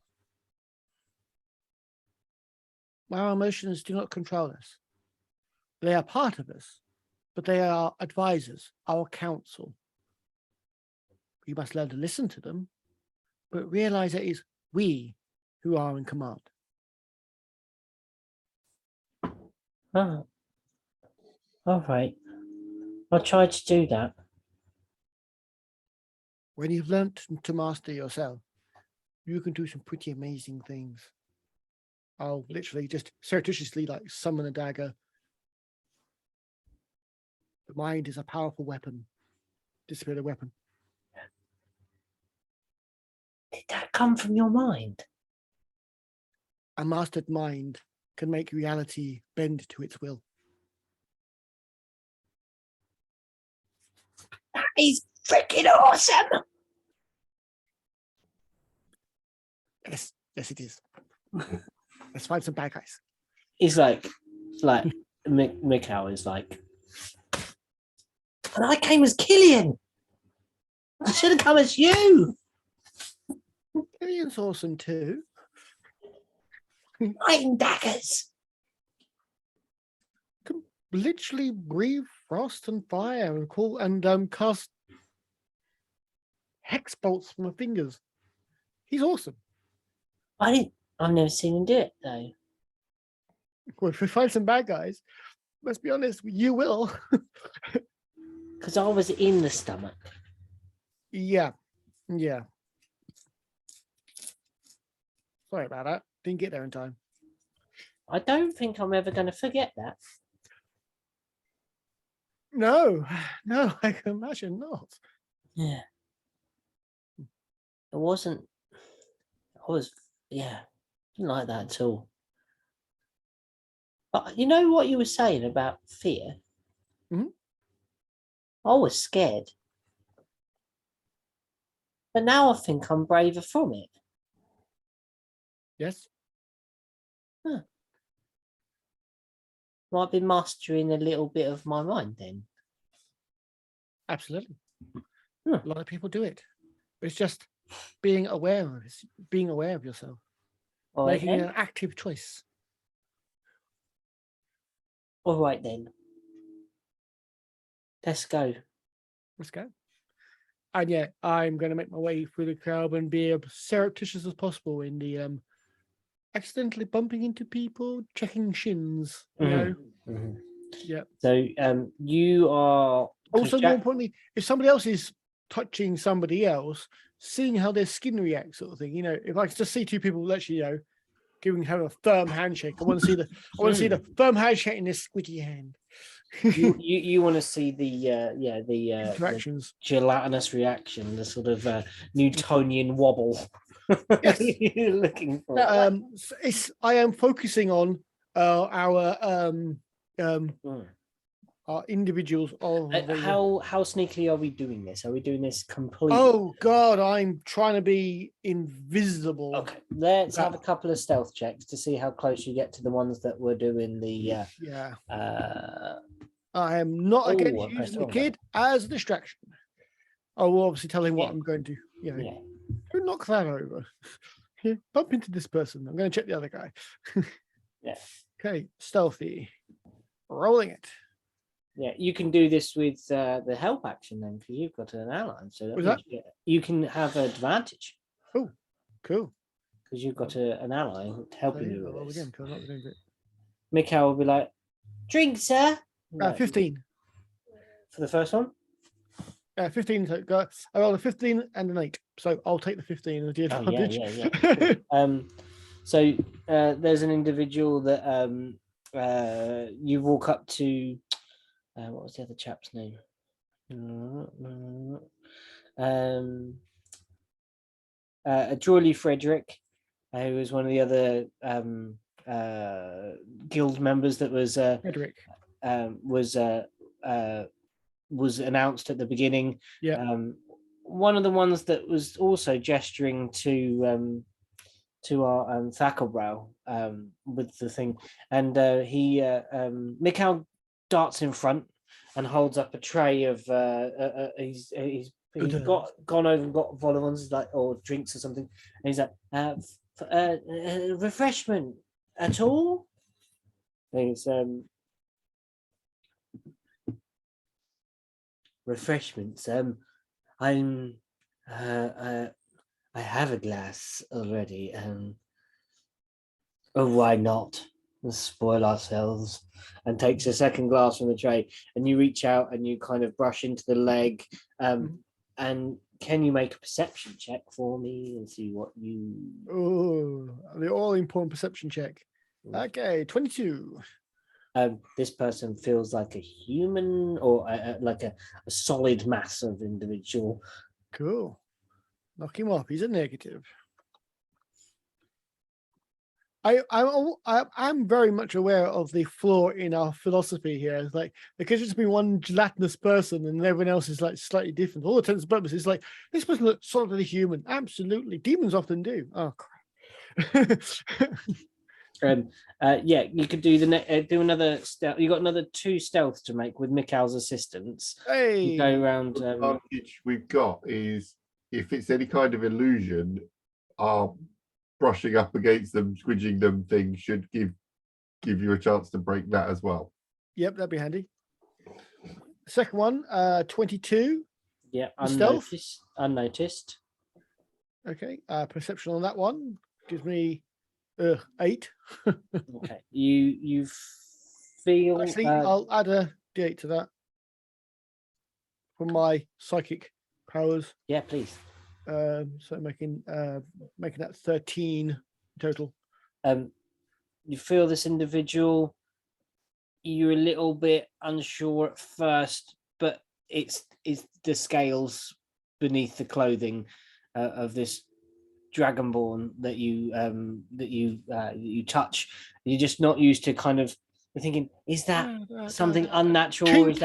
Our emotions do not control us. They are part of us, but they are advisors, our counsel. We must learn to listen to them, but realize it is we who are in command. Oh, all right. I'll try to do that. When you've learnt to master yourself, you can do some pretty amazing things. I'll literally just surreptitiously summon a dagger. The mind is a powerful weapon. Disappear weapon. Did that come from your mind? A mastered mind can make reality bend to its will. That is freaking awesome. Yes, it is. Let's find some bad guys. He's like Mikhail is like, and I came as Killian. I should have come as you. Killian's awesome too. Lighting daggers. Can literally breathe frost and fire and cast hex bolts from the fingers. He's awesome. I've never seen him do it though. Well, if we find some bad guys, let's be honest, you will. Because I was in the stomach. Yeah. Sorry about that. Didn't get there in time. I don't think I'm ever going to forget that. No, I can imagine not. Yeah. It wasn't. Didn't like that at all. But you know what you were saying about fear? Mhm. I was scared. But now I think I'm braver from it. Yes. Might be mastering a little bit of my mind then. Absolutely. A lot of people do it. It's just being aware of it, being aware of yourself, making an active choice. All right then. Let's go. Let's go. And yeah, I'm going to make my way through the crowd and be as surreptitious as possible in the accidentally bumping into people, checking shins, you know. Mm-hmm. Yeah. So you are also more importantly, if somebody else is touching somebody else, seeing how their skin reacts, sort of thing. You know, if I just see two people literally, having a firm handshake, I want to see the firm handshake in this squidgy hand. you want to see the interactions, the gelatinous reaction, the sort of Newtonian wobble. Yes. You're looking for. I am focusing on our individuals of How sneakily are we doing this? Are we doing this completely? Oh God, I'm trying to be invisible. Okay, let's have a couple of stealth checks to see how close you get to the ones that were doing the. Yeah. I am not against using the kid as a distraction. I will obviously tell him what I'm going to. Who knock that over? Here, bump into this person. I'm going to check the other guy. Yeah. Okay, stealthy. Rolling it. Yeah, you can do this with the help action then, because you've got an ally, so you can have advantage. Oh, cool. Because you've got an ally helping you with this. Again, Mikhail will be like, "Drink, sir." 15 for the first one. 15. So I rolled a 15 and an 8, so I'll take the 15 as the advantage. Cool. So there's an individual that you walk up to. What was the other chap's name? Joyley Frederick, who was one of the other guild members that was Frederick was announced at the beginning. Yeah. One of the ones that was also gesturing to our Thackelbrow with the thing, and Mikhail darts in front and holds up a tray of he's gone over and got vol ones or drinks or something, and he's like refreshment at all. It's refreshments. I have a glass already. Why not? Let's spoil ourselves. And takes a second glass from the tray, and you reach out and you kind of brush into the leg. And can you make a perception check for me and see what you? Oh, the all-important perception check. Okay, 22. This person feels like a human or like a solid mass of individual. Cool. Knock him off. He's a negative. I'm very much aware of the flaw in our philosophy here. It's like because it's been one gelatinous person and everyone else is like slightly different. All intents and purposes, like this person looks solidly human. Absolutely, demons often do. Oh crap. You could do do another stealth. You got another 2 stealth to make with Mikhail's assistance. Hey, you go around. The advantage we've got is if it's any kind of illusion, our brushing up against them, squidging them thing should give you a chance to break that as well. Yep, that'd be handy. Second one, 22. Yeah, unnoticed. Okay, perception on that one gives me 8. Okay, you feel. Actually, I'll add a D8 to that from my psychic powers. Yeah, please. So making that 13 total. You feel this individual. You're a little bit unsure at first, but it's the scales beneath the clothing of this dragonborn that you touch. You're just not used to kind of. You're thinking, is that something unnatural, or is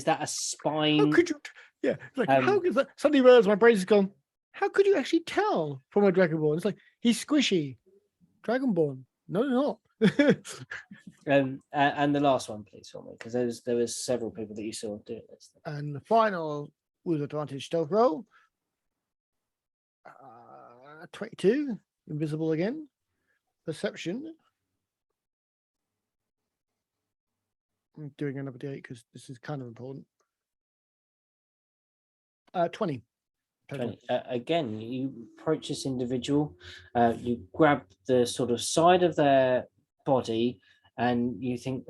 that a spine? How could you? Yeah, like how could that? Suddenly realize my brain's gone. How could you actually tell from a dragonborn? It's like he's squishy. Dragonborn. No, not. And the last one, please, for me, because there was several people that you saw doing this. And the final with advantage stealth roll. 22. Invisible again. Perception. I'm doing another D8 because this is kind of important. 20. Again, you approach this individual, you grab the sort of side of their body, and you think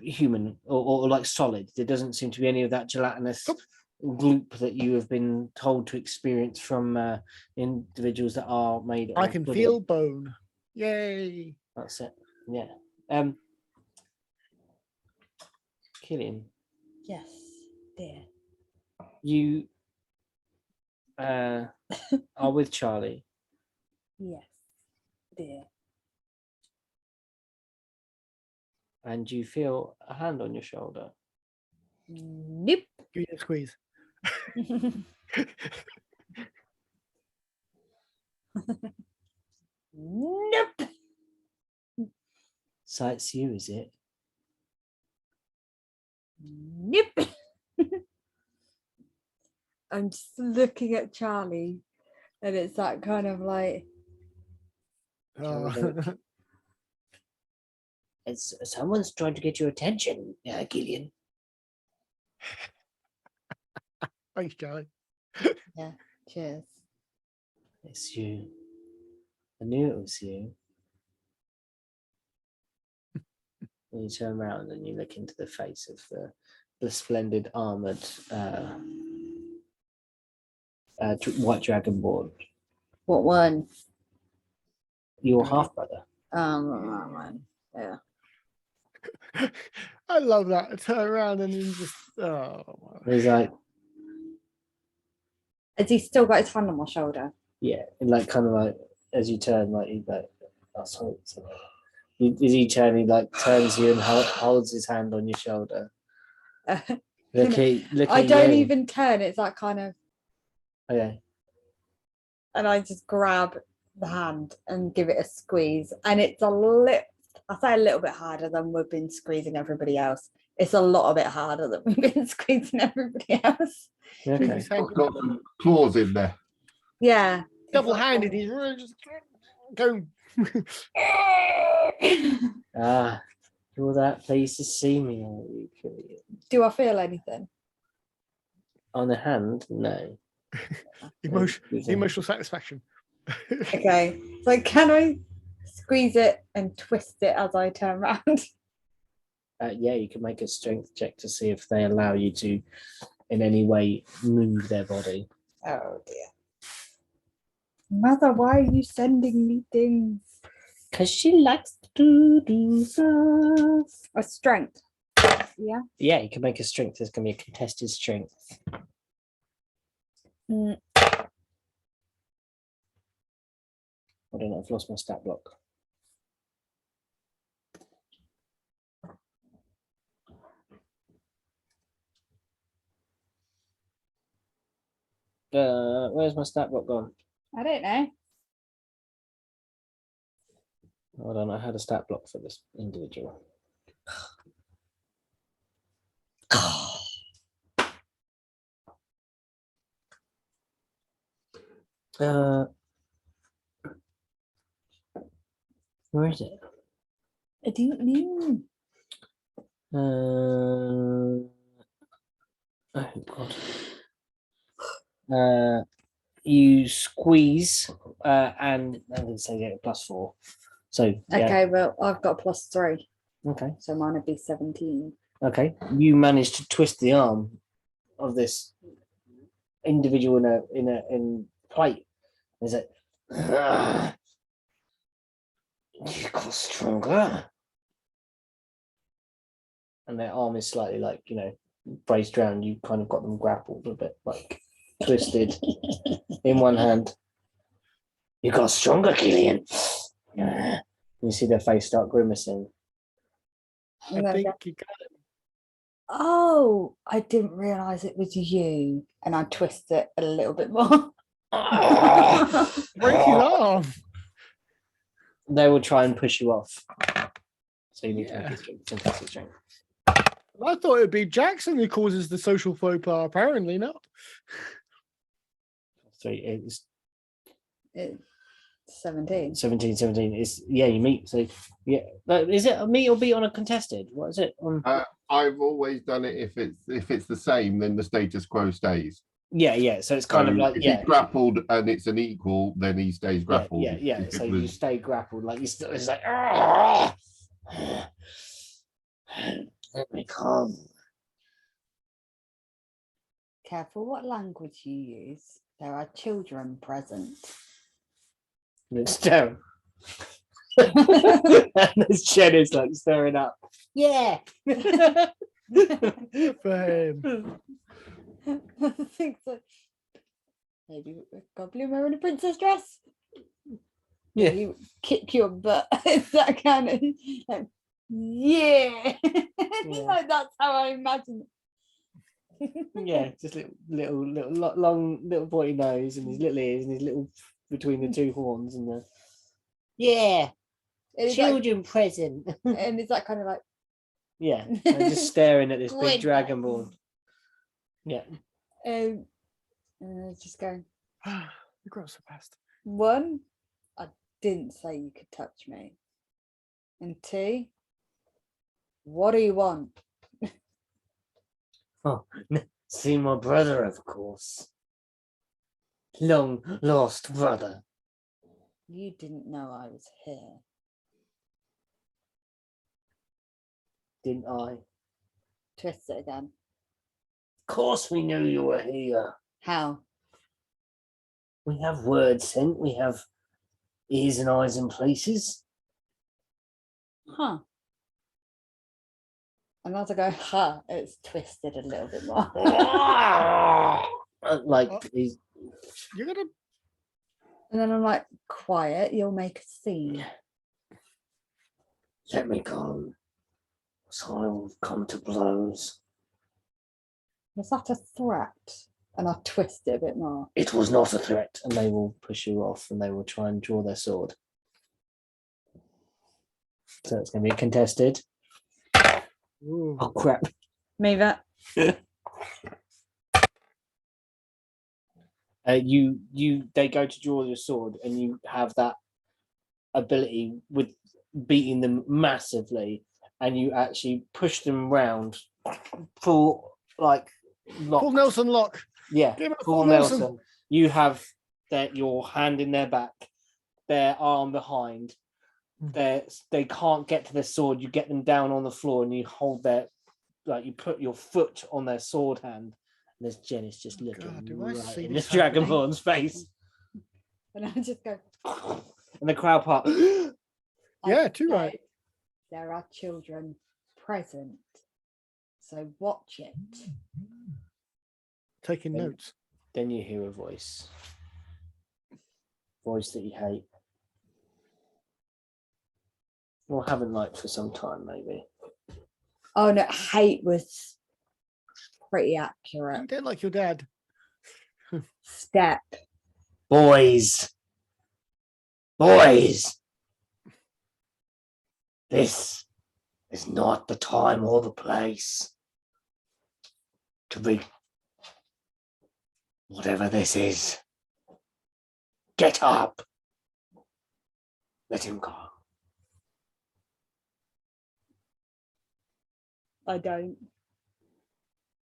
human or like solid. There doesn't seem to be any of that gelatinous gloop that you have been told to experience from individuals that are made. I can feel bone. Yay! That's it. Yeah. Killian. Yes, dear. You are with Charlie, Yes, dear. and you feel a hand on your shoulder. Nope. Give me a squeeze. Nope. So it's you, is it? Nope. I'm just looking at Charlie, and it's that kind of like, Oh. It's someone's trying to get your attention, Gillian. Thanks, Charlie. yeah, cheers. It's you. I knew it was you. And you turn around and you look into the face of the splendid armored white dragonborn. What one? Your half brother. Yeah. I love that. I turn around and then just He's like, Has he still got his hand on my shoulder? yeah, and like kind of like as you turn, like he's like, oh, sorry. As he turn, he like turns you and holds his hand on your shoulder. Look I don't you. even turn. It's that kind of, Okay. and I just grab the hand and give it a squeeze, and it's a little. I say a little bit harder than we've been squeezing everybody else. It's a lot of it harder than we've been squeezing everybody else. Okay. Got some claws in there. Yeah. Double-handed. He's really just going. Ah, you're that pleased to see me, are you, Gillian? Do I feel anything? On the hand, no. Emotional satisfaction. Okay. So can I squeeze it and twist it as I turn around? Yeah, you can make a strength check to see if they allow you to, in any way, move their body. Oh dear. Mother, why are you sending me things? Because she likes to do stuff. A strength. Yeah. Yeah, you can make a strength. There's going to be a contested strength. Mm. I don't know, I've lost my stat block. Where's my stat block gone? I don't know. Hold on, I had a stat block for this individual. Where is it? I don't know. Oh god. You squeeze and I'm going to say get a +4. So yeah. Okay, well, I've got +3. Okay. So mine would be 17. Okay. You manage to twist the arm of this individual in plate. Is it? You got stronger. And their arm is slightly like, braced around. You kind of got them grappled a bit, like twisted in one hand. You got stronger, Gillian. You see their face start grimacing. I think you got it. Oh, I didn't realise it was you. And I twist it a little bit more. Break his arm. They will try and push you off. So you need to make a contested strength. I thought it would be Jackson who causes the social faux pas. Apparently not. So it's 17. 17. It's you meet. So yeah, is it a meet or beat on a contested? What is it? I've always done it if it's the same, then the status quo stays. Yeah. So it's kind of like if he's grappled and it's an equal, then he stays grappled. Yeah. So you stay grappled, like you still. It's like let me come. Careful what language you use. There are children present. It's down. And this Jen is like stirring up. Yeah. For him. I think so. maybe a goblin wearing a princess dress. Yeah. He would kick your butt. Is that kind of like, yeah. Like, that's how I imagine it. Yeah, just little long little pointy nose and his little ears and his little between the two horns and the And it's like, children present. and it's like kind of like, Yeah, and just staring at this big Goodness. dragonborn. Yeah. and I was just going, You grow so fast. 1, I didn't say you could touch me. And 2, what do you want? Oh, see my brother, of course. Long lost brother. You didn't know I was here. Didn't I? Twist it again. Of course we knew you were here. How? We have word sent. We have ears and eyes in places. Huh. And as I go, huh, it's twisted a little bit more. Like he's You're gonna. And then I'm like, quiet, you'll make a scene. let me go. So I will come to blows. Was that a threat? And I twist it a bit more. It was not a threat, and they will push you off and they will try and draw their sword. So it's going to be contested. Ooh. Oh crap! Move it. They go to draw your sword, and you have that ability with beating them massively, and you actually push them round full like lock. Full Nelson lock. Yeah, Give it a full full Nelson. Nelson. You have your hand in their back, their arm behind. They can't get to their sword. You get them down on the floor, and you hold their you put your foot on their sword hand. And there's Janice just looking God, do I right see in this the happening? Dragonborn's face, And I just go, and the crowd part. Yeah, too right. "Said There are children present. So watch it." Taking Then- notes. Then you hear a voice that you hate, or haven't liked for some time, maybe. Oh no, hate was pretty You accurate. don't like your dad. Step. Boys, this is not the time or the place to be whatever this is. Get up. Let him go. I don't.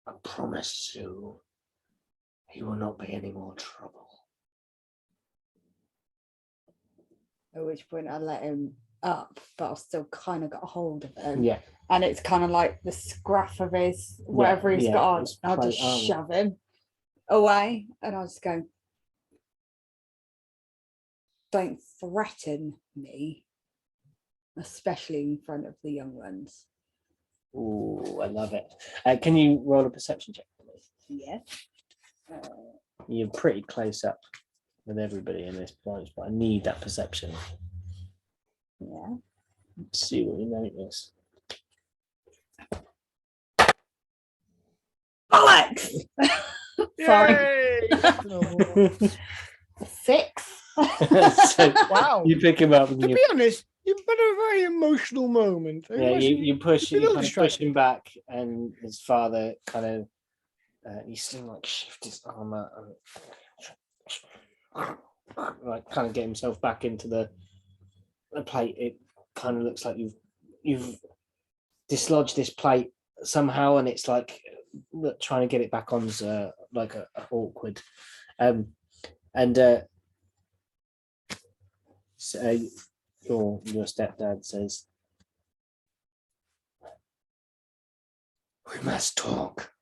I promise you, he will not be any more trouble. At which point I let him up, but I've still kind of got a hold of him. Yeah. And it's kind of like the scruff of his whatever he's got on. it's I'll just plate armor. shove him away, and I'll just go, "Don't threaten me, especially in front of the young ones." Ooh, I love it. Can you roll a perception check, please? Yes. You're pretty close up with everybody in this place, but I need that perception. Yeah. Let's see what you notice. Alex. Sorry. Yay! 6. So Wow. you pick him up and To you, be honest, you've been a very emotional moment. you push you've been a little push distracted. him back, and his father kind of you see him like shift his arm out and like kind of get himself back into the plate. It kind of looks like you've dislodged this plate somehow, and it's like trying to get it back on's like a awkward. So your stepdad says, "We must talk."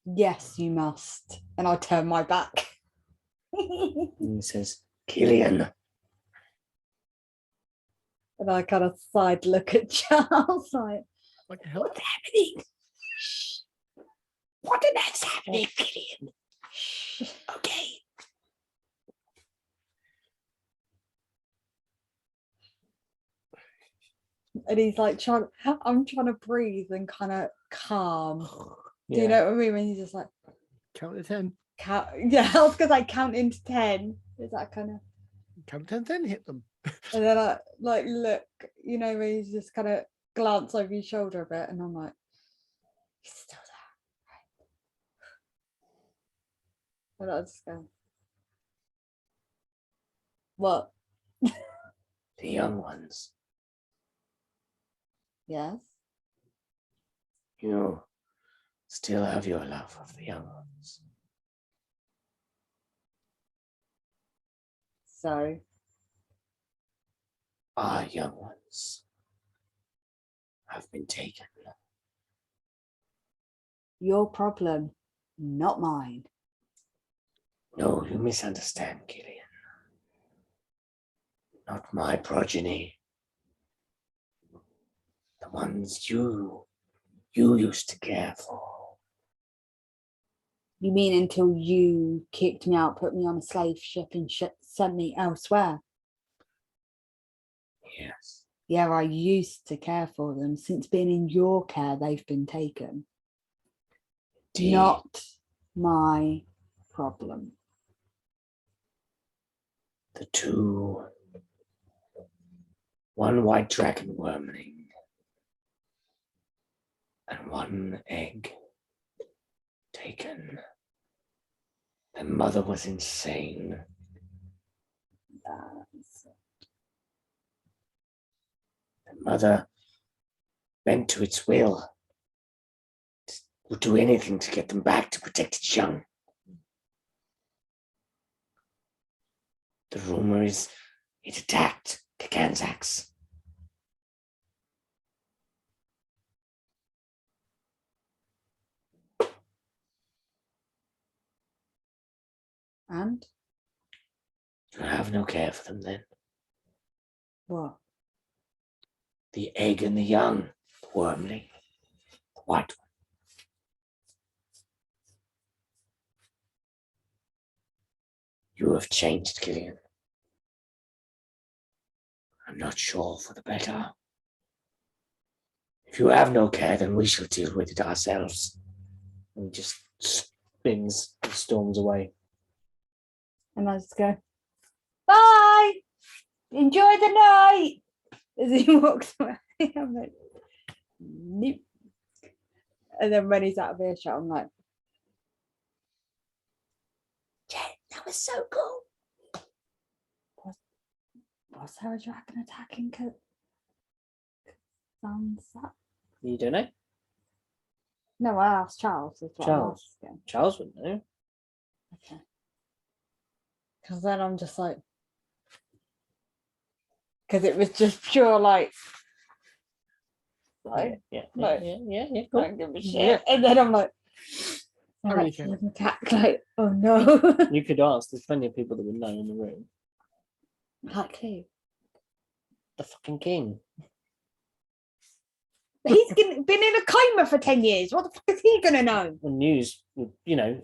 Yes, you must. And I turn my back. And he says, "Killian." And I kind of side look at Charles like, What the hell? What's happening? What on earth's happening, Killian? "Shh." Okay. And he's like I'm trying to breathe and kind of calm. Do you Yeah. know what I mean? When you're just like, Count to 10. count, yeah, I was gonna like count into 10. Is that kind of, Count to 10, then hit them. and then I like look, you know, where you just kind of glance over your shoulder a bit, and I'm like, he's still there. And I just go, what? The young ones. Yes. You still have your love of the young ones. So Our young ones have been taken. your problem, not mine. No, you misunderstand, Gillian. Not my progeny. The ones you used to care for. You mean until you kicked me out, put me on a slave ship, and sent me elsewhere? Yes. Yeah, I used to care for them. Since being in your care, they've been taken. Indeed. Not my problem. The two. One white dragon wormling. And one egg. Taken. The mother was insane. The mother bent to its will. Would do anything to get them back to protect its young. The rumor is it attacked Kakanzax. And You have no care for them then. what? The egg and the young, the wormling, the white one. You have changed, Gillian. I'm not sure for the better. If you have no care, then we shall deal with it ourselves. And just spins and storms away. And I just go, bye, enjoy the night. As he walks away, I'm like, nope. And then when he's out of earshot, I'm like, Yeah, that was so cool. was there a dragon attacking Sunset? You don't know? No, I asked Charles. Is what Charles. I'm asking. Charles wouldn't know. Okay. Because then I'm just like, because it was just pure like Yeah, like, cool. don't give a shit. Yeah. And then I'm like, I really that's care. an attack, like, oh no. You could ask. There's plenty of people that would know in the room. Like who? The fucking king. He's been in a coma for 10 years. What the fuck is he gonna know? The news, you know,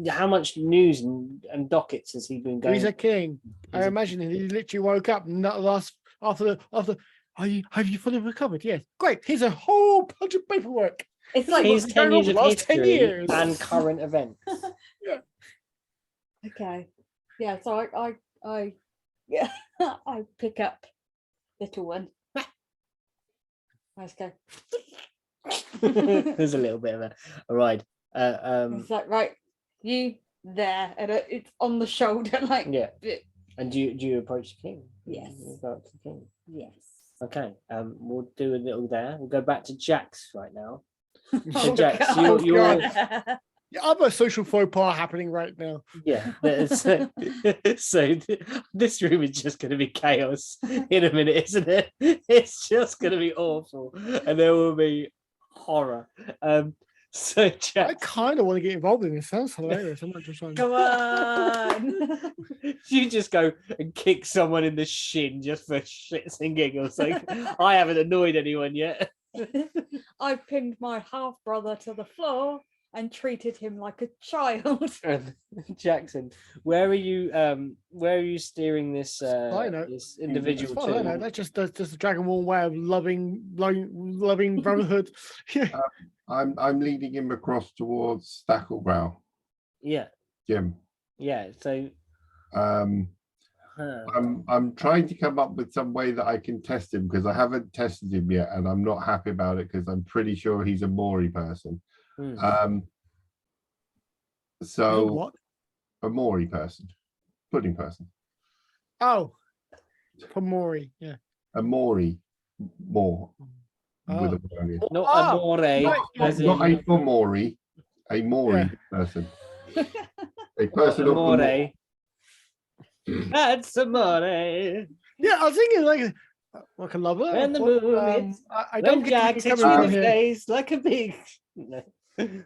how much news and dockets has he been going? He's a king. I imagine he literally woke up and that last after have you fully recovered? Yes. Great. Here's a whole bunch of paperwork. It's like, He's what's 10 going on years for of the last 10 history years. and current events. okay, yeah. So I yeah, I pick up little one. Let's go. There's a little bit of a ride. It's like, right, you there, and it's on the shoulder, like, Yeah. And do you approach the king? Yes. You go up to the king. yes. Okay. We'll do a little there. We'll go back to Jax right now. Oh, Jax, God. you're The other social faux pas happening right now. yeah. So this room is just going to be chaos in a minute, isn't it? It's just going to be awful, and there will be horror. So I Jax, kind of want to get involved in this. Sounds hilarious. I'm not just trying. Come on. you just go and kick someone in the shin just for shits and giggles. Like, I haven't annoyed anyone yet. I pinned my half brother to the floor. and treated him like a child. Jackson, where are you steering this this individual As far as I know, to? that's just the Dragonborn way of loving brotherhood. I'm leading him across towards Stacklebrow, Yeah, Jim. yeah. So I'm trying to come up with some way that I can test him because I haven't tested him yet, and I'm not happy about it because I'm pretty sure he's a Maury person. So What? a Maury person, pudding person. Oh, Pomori, yeah. A Maury, more with a Maury. not amore, as Not in a Pomori, a Maury person. A person of the amore. Maury. That's amore. Yeah, I was thinking like a lover. When the but, moon hits, I don't when get Jack you hits coming you from in the here. face like a big. No. He's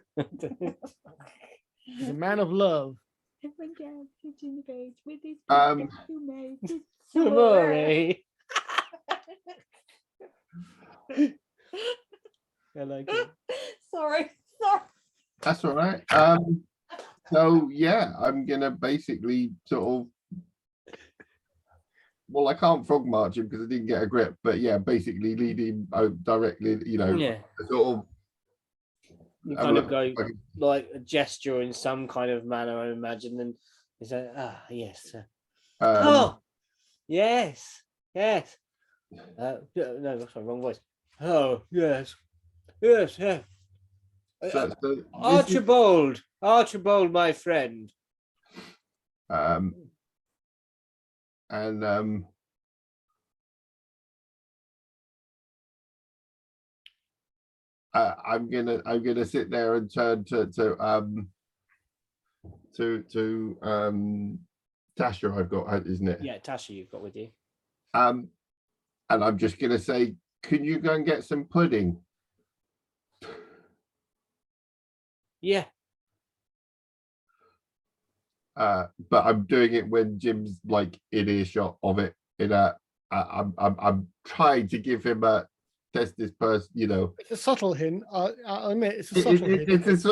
a man of love. When Jack sits in the face with his Um, Amore. I like it. Sorry. That's all right. So yeah, I'm gonna basically sort of. Well, I can't frog march him because I didn't get a grip, but yeah, basically lead him directly. Yeah. Sort of. You have a kind of look, go like a gesture in some kind of manner, I imagine, and you say, yes. Oh, yes, yes. No, that's my wrong voice. Oh, yes, yes, yeah. So Archibald, my friend. And I'm gonna sit there and turn to Tasha. I've got, isn't it? Yeah, Tasha, you've got with you. And I'm just gonna say, can you go and get some pudding? Yeah. But I'm doing it when Jim's like in earshot of it. I'm trying to give him a test this person, It's a subtle hint. I admit it's a subtle hint. It's as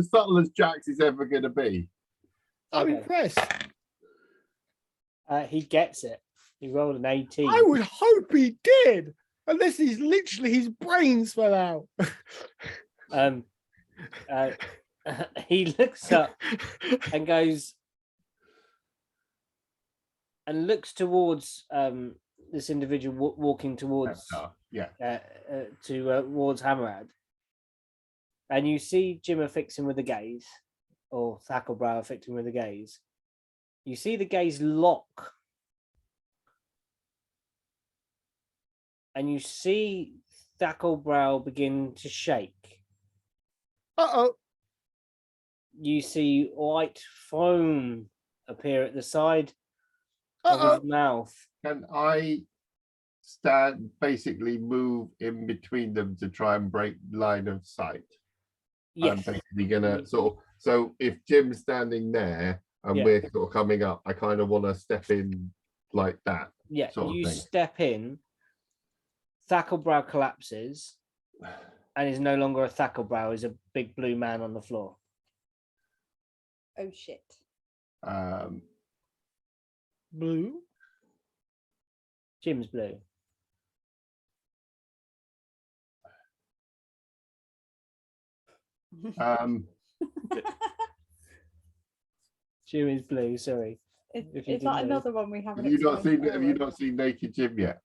subtle as Jax is ever going to be. I'm Okay. impressed. He gets it. He rolled an 18. I would hope he did, unless he's literally his brains fell out. He looks up and goes and looks towards this individual walking towards towards Hammerad, and you see Jim affixing with a gaze, or Thacklebrow affixing with a gaze. You see the gaze lock, and you see Thacklebrow begin to shake. Uh-oh. You see white foam appear at the side of his mouth. Can I basically move in between them to try and break line of sight? Yes. I'm basically gonna so if Jim's standing there and we're sort of coming up, I kind of want to step in like that. Yeah, you thing. step in, Thacklebrow collapses and is no longer a Thacklebrow, is a big blue man on the floor. Oh shit. Blue. Jim's blue. Jim is blue, sorry. Is that another one we haven't? Have you not seen Naked Jim yet?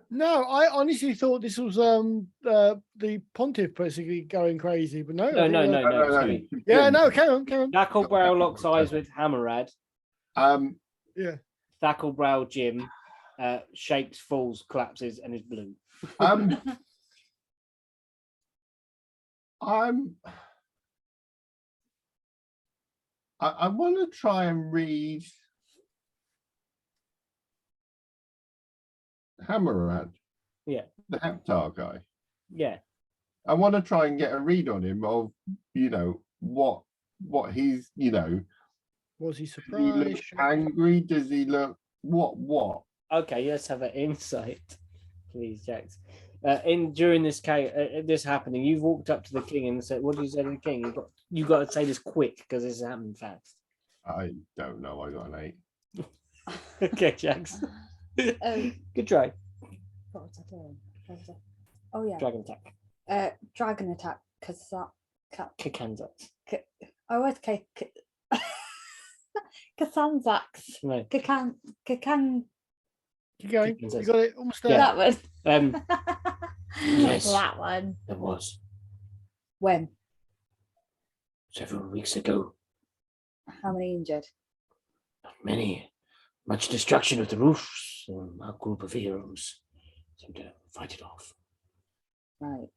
No, I honestly thought this was the pontiff basically going crazy, but no. No. Sorry. Yeah, no, carry on. Thacklebrow locks eyes with Hammerad. Yeah. Thacklebrow Jim shakes, falls, collapses, and is blue. I want to try and read Hammerad. Yeah. The Heptar guy. Yeah. I want to try and get a read on him of, what he's, Was he Does he surprised? look angry? Does he look what? Okay, let's have an insight, please, Jax. during this this happening, you've walked up to the king and said, "What do you say to the king?" You got to say this quick because this is happening fast. I don't know. I got an 8. Okay, Jax. Good try. What was I doing? What was I- Oh yeah, Dragon attack. dragon attack. Because that. Kakanzax. Oh, okay. Kasanzax. No. Kakan. Keep going. Keep You got it almost there. Yeah. That one. Yes. That one. It was When? several weeks ago. How many injured? Not many. Much destruction of the roofs. Our group of heroes seemed to fight it off. Right.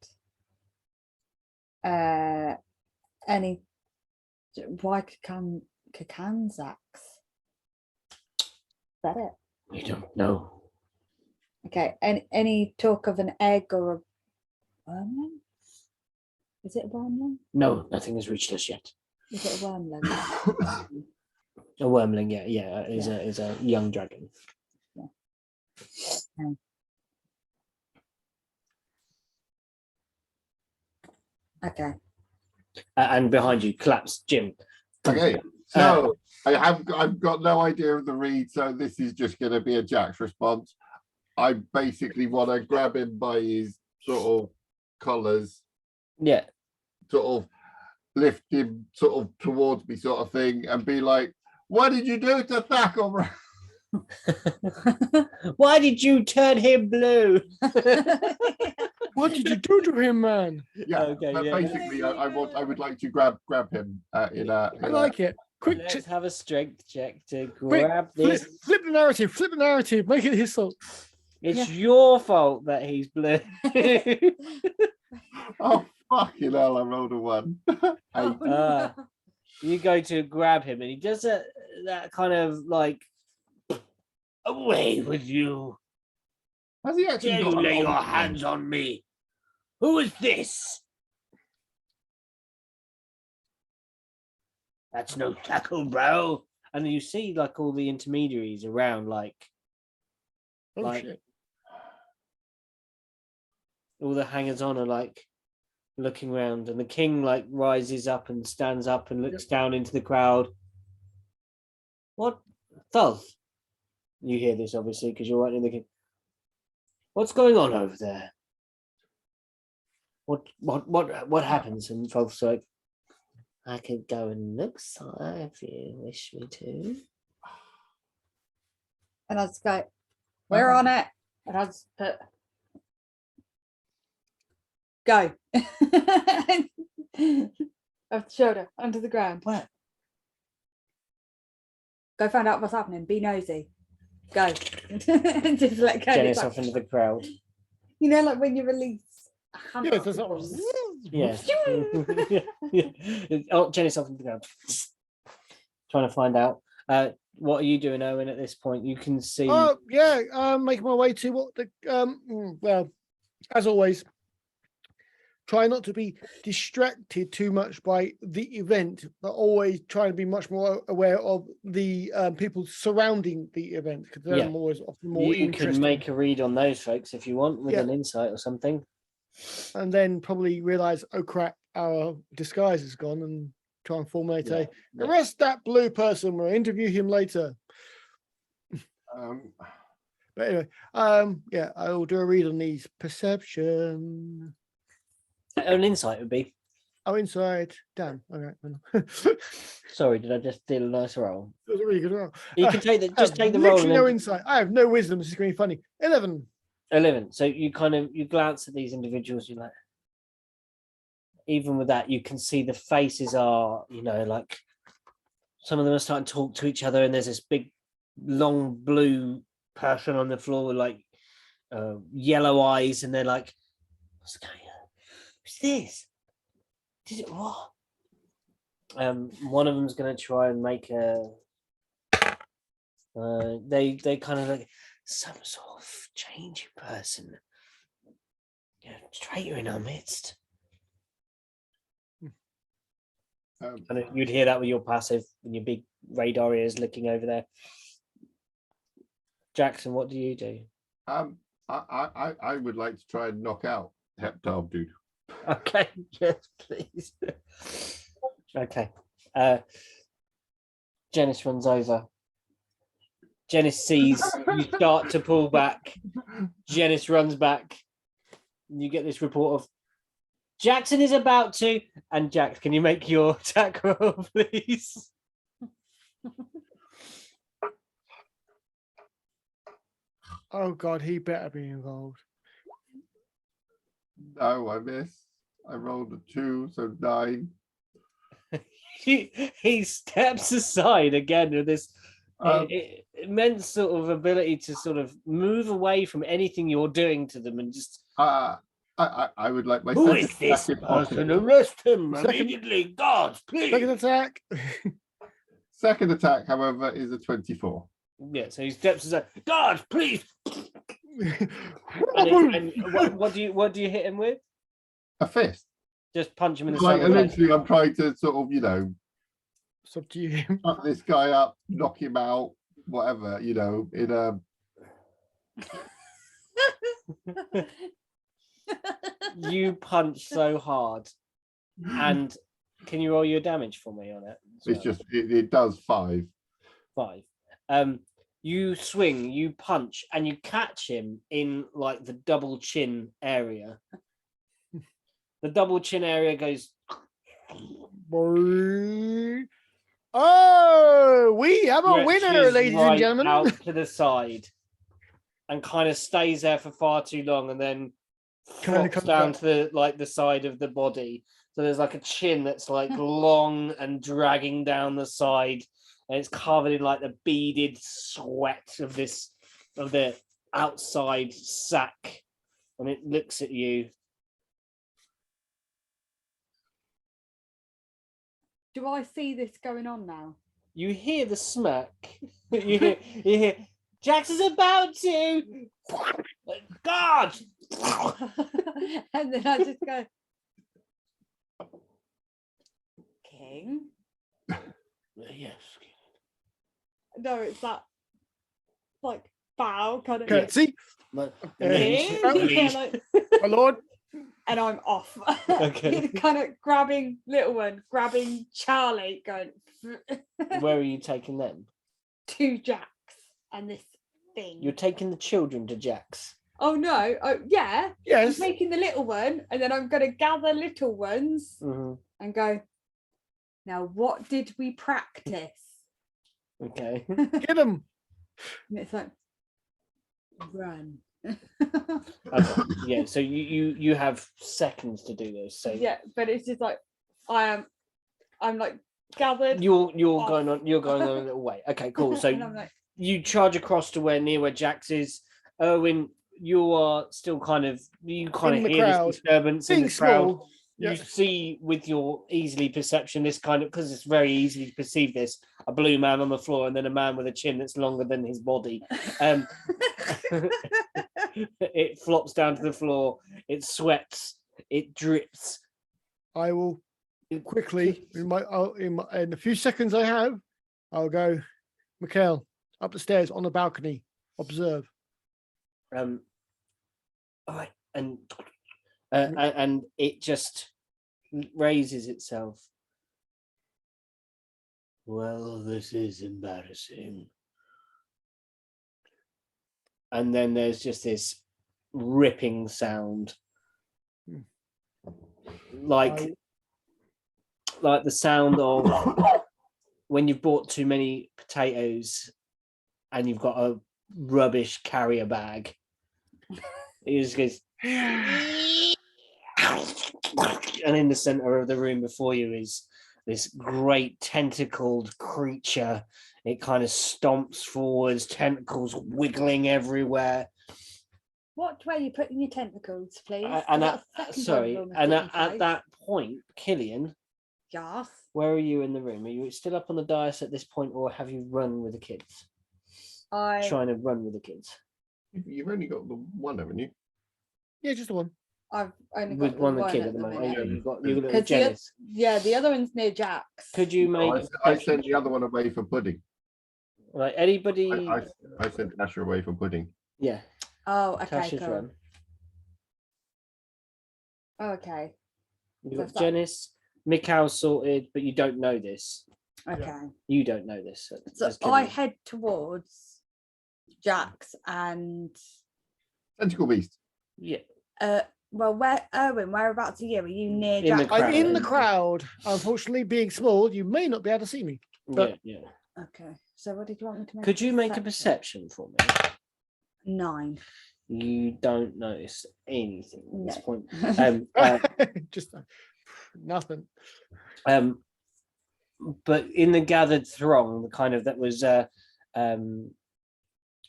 Any? Why Kakanzax? Is that it? We don't know. Okay. Any talk of an egg or a wormling? Is it a wormling? No, nothing has reached us yet. Is it a wormling? A wormling, yeah, is a young dragon. Okay. And behind you, collapse, Jim. Okay, so I've got no idea of the read, so this is just going to be a Jack's response. I basically want to grab him by his sort of collars, Yeah. sort of lift him sort of towards me, sort of thing, and be like, "What did you do to Thacker?" Why did you turn him blue? What did you do to him, man? Yeah, Okay, but yeah. basically, I would like to grab him in a. I like it. Quick, Let's have a strength check to quick grab flip, this. flip the narrative. Flip the narrative. Make it his fault. It's your fault that he's blue. Oh fucking hell! I rolled a 1. 8. You go to grab him, and he does that kind of like, Away with you. Has he actually Dare got you a lay long your tongue? hands on me? Who is this? That's no tackle, bro. and you see like all the intermediaries around, like Oh Like- shit! all the hangers on are like looking around, and the king like rises up and stands up and looks down into the crowd. What, Thulth? You hear this obviously because you're right in the king. What's going on over there? What happens? And Thulth's like, I could go and look, sire, if you wish me to. And I just go, we're on it. And I just put, go. Off the shoulder, under the ground. What? Go find out what's happening. Be nosy. Go. Just let go. Janice It's off like, into the crowd. you know, like when you release a hand Yeah, off there's the that wall. one. Yeah. Oh, Janice off into the ground. Trying to find out. What are you doing, Owen, at this point? You can see. Oh yeah, making my way to what the well, as always, try not to be distracted too much by the event, but always try to be much more aware of the people surrounding the event, because they're Yeah. always often more You interesting. can make a read on those folks if you want with Yeah. an insight or something. And then probably realize, oh crap, our disguise is gone, and try and formulate Yeah. arrest that blue person. We'll interview him later. But anyway, yeah, I will do a read on these. Perception. An insight would be. Oh, inside. Damn. Okay. Sorry, did I just deal a nice roll? It was a really good roll. You can take the I just have take the roll. literally And no then, insight. I have no wisdom. This is going to be funny. 11. 11. So you glance at these individuals. You're like, even with that, you can see the faces are, like some of them are starting to talk to each other, and there's this big, long blue person on the floor with like yellow eyes, and they're like, "What's going on? Who's this? Did it what?" One of them's going to try and make a. They kind of like some sort of changing person. Traitor in our midst. And you'd hear that with your passive and your big radar ears looking over there. Jackson, what do you do? I would like to try and knock out Heptarb dude. Okay, yes, please. Okay. Janice runs over. Janice sees you start to pull back. Janice runs back. You get this report of Jackson is about to. And Jax, can you make your attack roll, please? Oh God, he better be involved. No, I missed. I rolled a 2, so 9. He steps aside again with this Um, immense sort of ability to sort of move away from anything you're doing to them and just. I would like my Who second is this attack if possible. person? Arrest him Second- immediately, God, please. Second attack. Second attack, however, is a 24. Yeah, so he steps aside. God, please. And what do you hit him with? A fist. Just punch him in the Like, side of the head. eventually, I'm trying to sort of, Subdue him. fuck this guy up, knock him out, whatever, in a. You punch so hard. And can you roll your damage for me on it? It's just it does 5. 5. You swing, you punch, and you catch him in like the double chin area. The double chin area goes. Oh, we have a winner, stretches ladies right and gentlemen. out to the side, and kind of stays there for far too long, and then Kinda flops comes down back. to the side of the body. So there's like a chin that's like long and dragging down the side, and it's covered in like the beaded sweat of the outside sack, and it looks at you. Do I see this going on now? You hear the smirk. you hear Jax is about to. God. And then I just go, King. Yes. No, it's that like bow kind of. Curtsy, But, King? Yeah, like, my lord. and I'm off. Okay. Kind of grabbing little one, grabbing Charlie, going where are you taking them? to Jax and this thing. You're taking the children to Jax. Oh no! Oh yeah. I'm Yes. taking the little one, and then I'm going to gather little ones and go. Now, what did we practice? Okay. Get him. And it's like run. Okay. Yeah. So you have seconds to do this. So Yeah, but it's just like I'm like gathered. you're off. going on a little way. Okay. Cool. So And I'm like, you charge across to near where Jax is. Erwin, you are still kind of In the hear crowd. this disturbance in Being the crowd. small. Yeah. You see with your easily perception this kind of, because it's very easy to perceive this, a blue man on the floor and then a man with a chin that's longer than his body. It flops down to the floor, it sweats, it drips. I will quickly in the few seconds I have, I'll go, Mikhail, up the stairs on the balcony. Observe. All right, and it just raises itself. Well, this is embarrassing. And then there's just this ripping sound, like the sound of when you've bought too many potatoes and you've got a rubbish carrier bag. It just goes, and in the center of the room before you is this great tentacled creature. It kind of stomps forwards, tentacles wiggling everywhere. what way are you putting your tentacles, please? And I've got a second one on my sticky at face. that point, Killian, Yes. where are you in the room? Are you still up on the dais at this point, or have you run with the kids? Trying to run with the kids. You've only got the one, haven't you? Yeah, just the one. I've only With got one the of the kid one at the moment. minute. Okay, you've got little 'Cause Janice. the other one's near Jax. Could you No, make I sent the other one away for pudding. like anybody? I sent Asher away for pudding. Yeah. Oh, okay, Tasha's cool. run. Oh, okay, You've So got it's that- Janice, Mikhail sorted, but you don't know this. okay. You don't know this. So as I Killian. head towards Jax and Tentacle beast. Yeah. well, whereabouts are you? Are you near In the Jax? crowd. I'm in the crowd. Unfortunately, being small, you may not be able to see me. But- Yeah. Okay. So what did you want me to make? Could you make a perception for me? 9. You don't notice anything at this No. point. Just nothing. But in the gathered throng, the kind of that was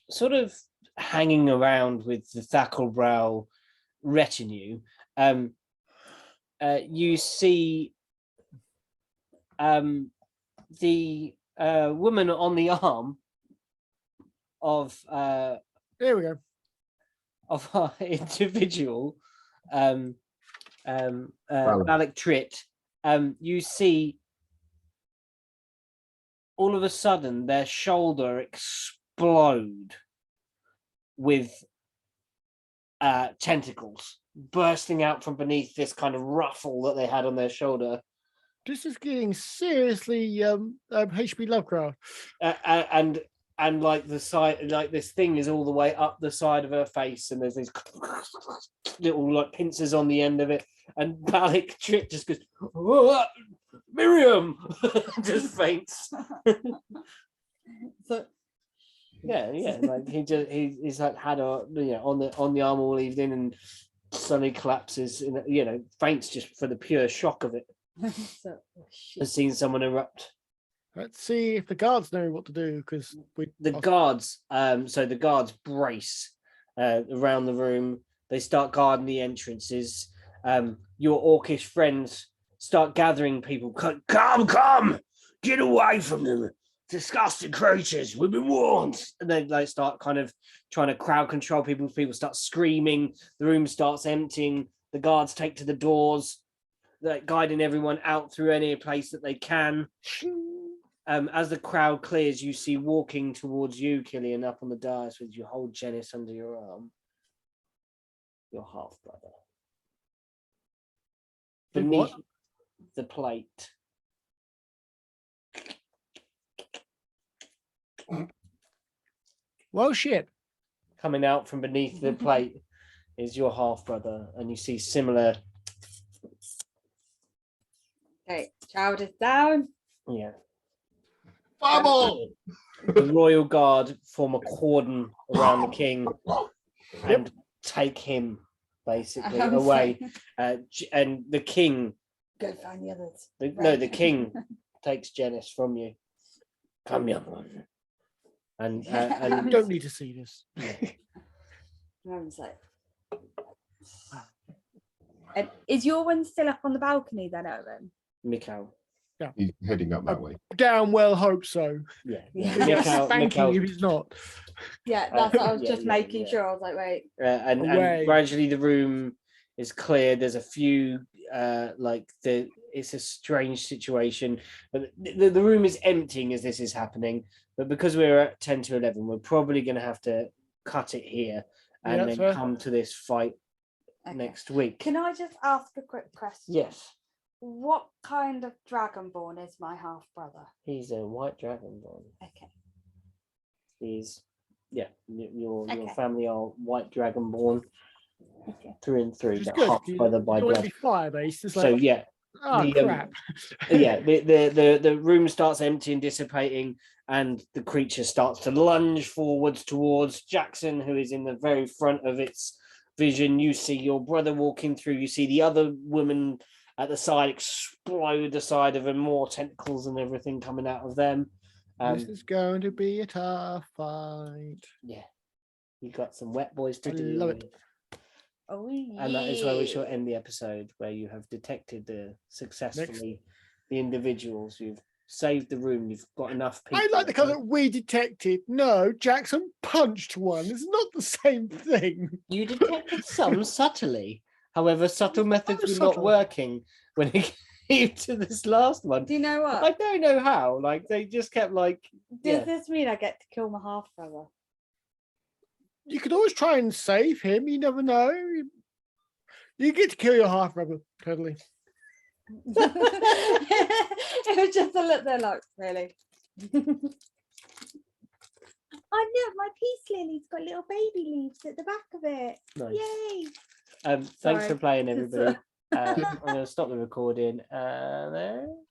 sort of hanging around with the Thackelbrow retinue, you see the woman on the arm of There we go. our individual, Alec Tritt. You see all of a sudden their shoulder explode with tentacles bursting out from beneath this kind of ruffle that they had on their shoulder. This is getting seriously H.P. Lovecraft. And like the side, like this thing is all the way up the side of her face, and there's these little like pincers on the end of it, and Alec Tritt just goes, "Whoa, Miriam!" just faints. So Yeah, like he's like had a on the arm all evening, and suddenly collapses and faints just for the pure shock of it. so, oh, shit. Has seen someone erupt. Let's see if the guards know what to do, because The guards, so the guards brace around the room. They start guarding the entrances. Your orcish friends start gathering people. Come, get away from them. Disgusting creatures, we've been warned. And then they start kind of trying to crowd control people. People start screaming. The room starts emptying. The guards take to the doors, like guiding everyone out through any place that they can. As the crowd clears, you see walking towards you, Killian, up on the dais with your whole Janice under your arm. Your half brother. Beneath the plate. Well, shit. Coming out from beneath the plate is your half brother, and you see similar. Okay, child is down. Yeah. Bubble! The royal guard form a cordon around the king and take him basically away. And the king. Go find the others. The king takes Janice from you. Come, young one. And You don't need to see this. And is your one still up on the balcony then, Owen? Mikhail. He's heading up that way. Damn well hope so. Yeah. Spanking if he's not. Yeah, that's what I was Yeah, just yeah, making yeah. sure. I was like, wait. And Away. gradually the room is cleared. There's a few it's a strange situation, but the room is emptying as this is happening. But because we're at 10 to 11, we're probably going to have to cut it here and then fair. come to this fight Okay. next week. Can I just ask a quick question? Yes, What kind of dragonborn is my half brother? he's a white dragonborn. Okay. He's your Okay. family are white dragonborn Okay. through and through, Which is but good. half You brother by don't want to be blood. fire-based. It's like, So yeah, oh, the, crap. the room starts emptying, dissipating, and the creature starts to lunge forwards towards Jackson, who is in the very front of its vision. You see your brother walking through. You see the other woman at the side explode the side of her, more tentacles and everything coming out of them. This is going to be a tough fight. Yeah, you got some wet boys to I do. love it. Oh, yeah. And that is where we shall end the episode, where you have detected successfully the individuals. You've saved the room. You've got enough people. I like the colour we detected. No, Jackson punched one. It's not the same thing. You detected some subtly. However, subtle methods were not subtle. working when it came to this last one. Do you know what? I don't know how. Like they just kept like. Does this mean I get to kill my half brother? You could always try and save him. You never know. You get to kill your half brother, totally. It was just a look there, like, really. Oh no, my peace lily's got little baby leaves at the back of it. Nice. Yay! Thanks for Sorry. playing, Just, everybody. I'm going to stop the recording there.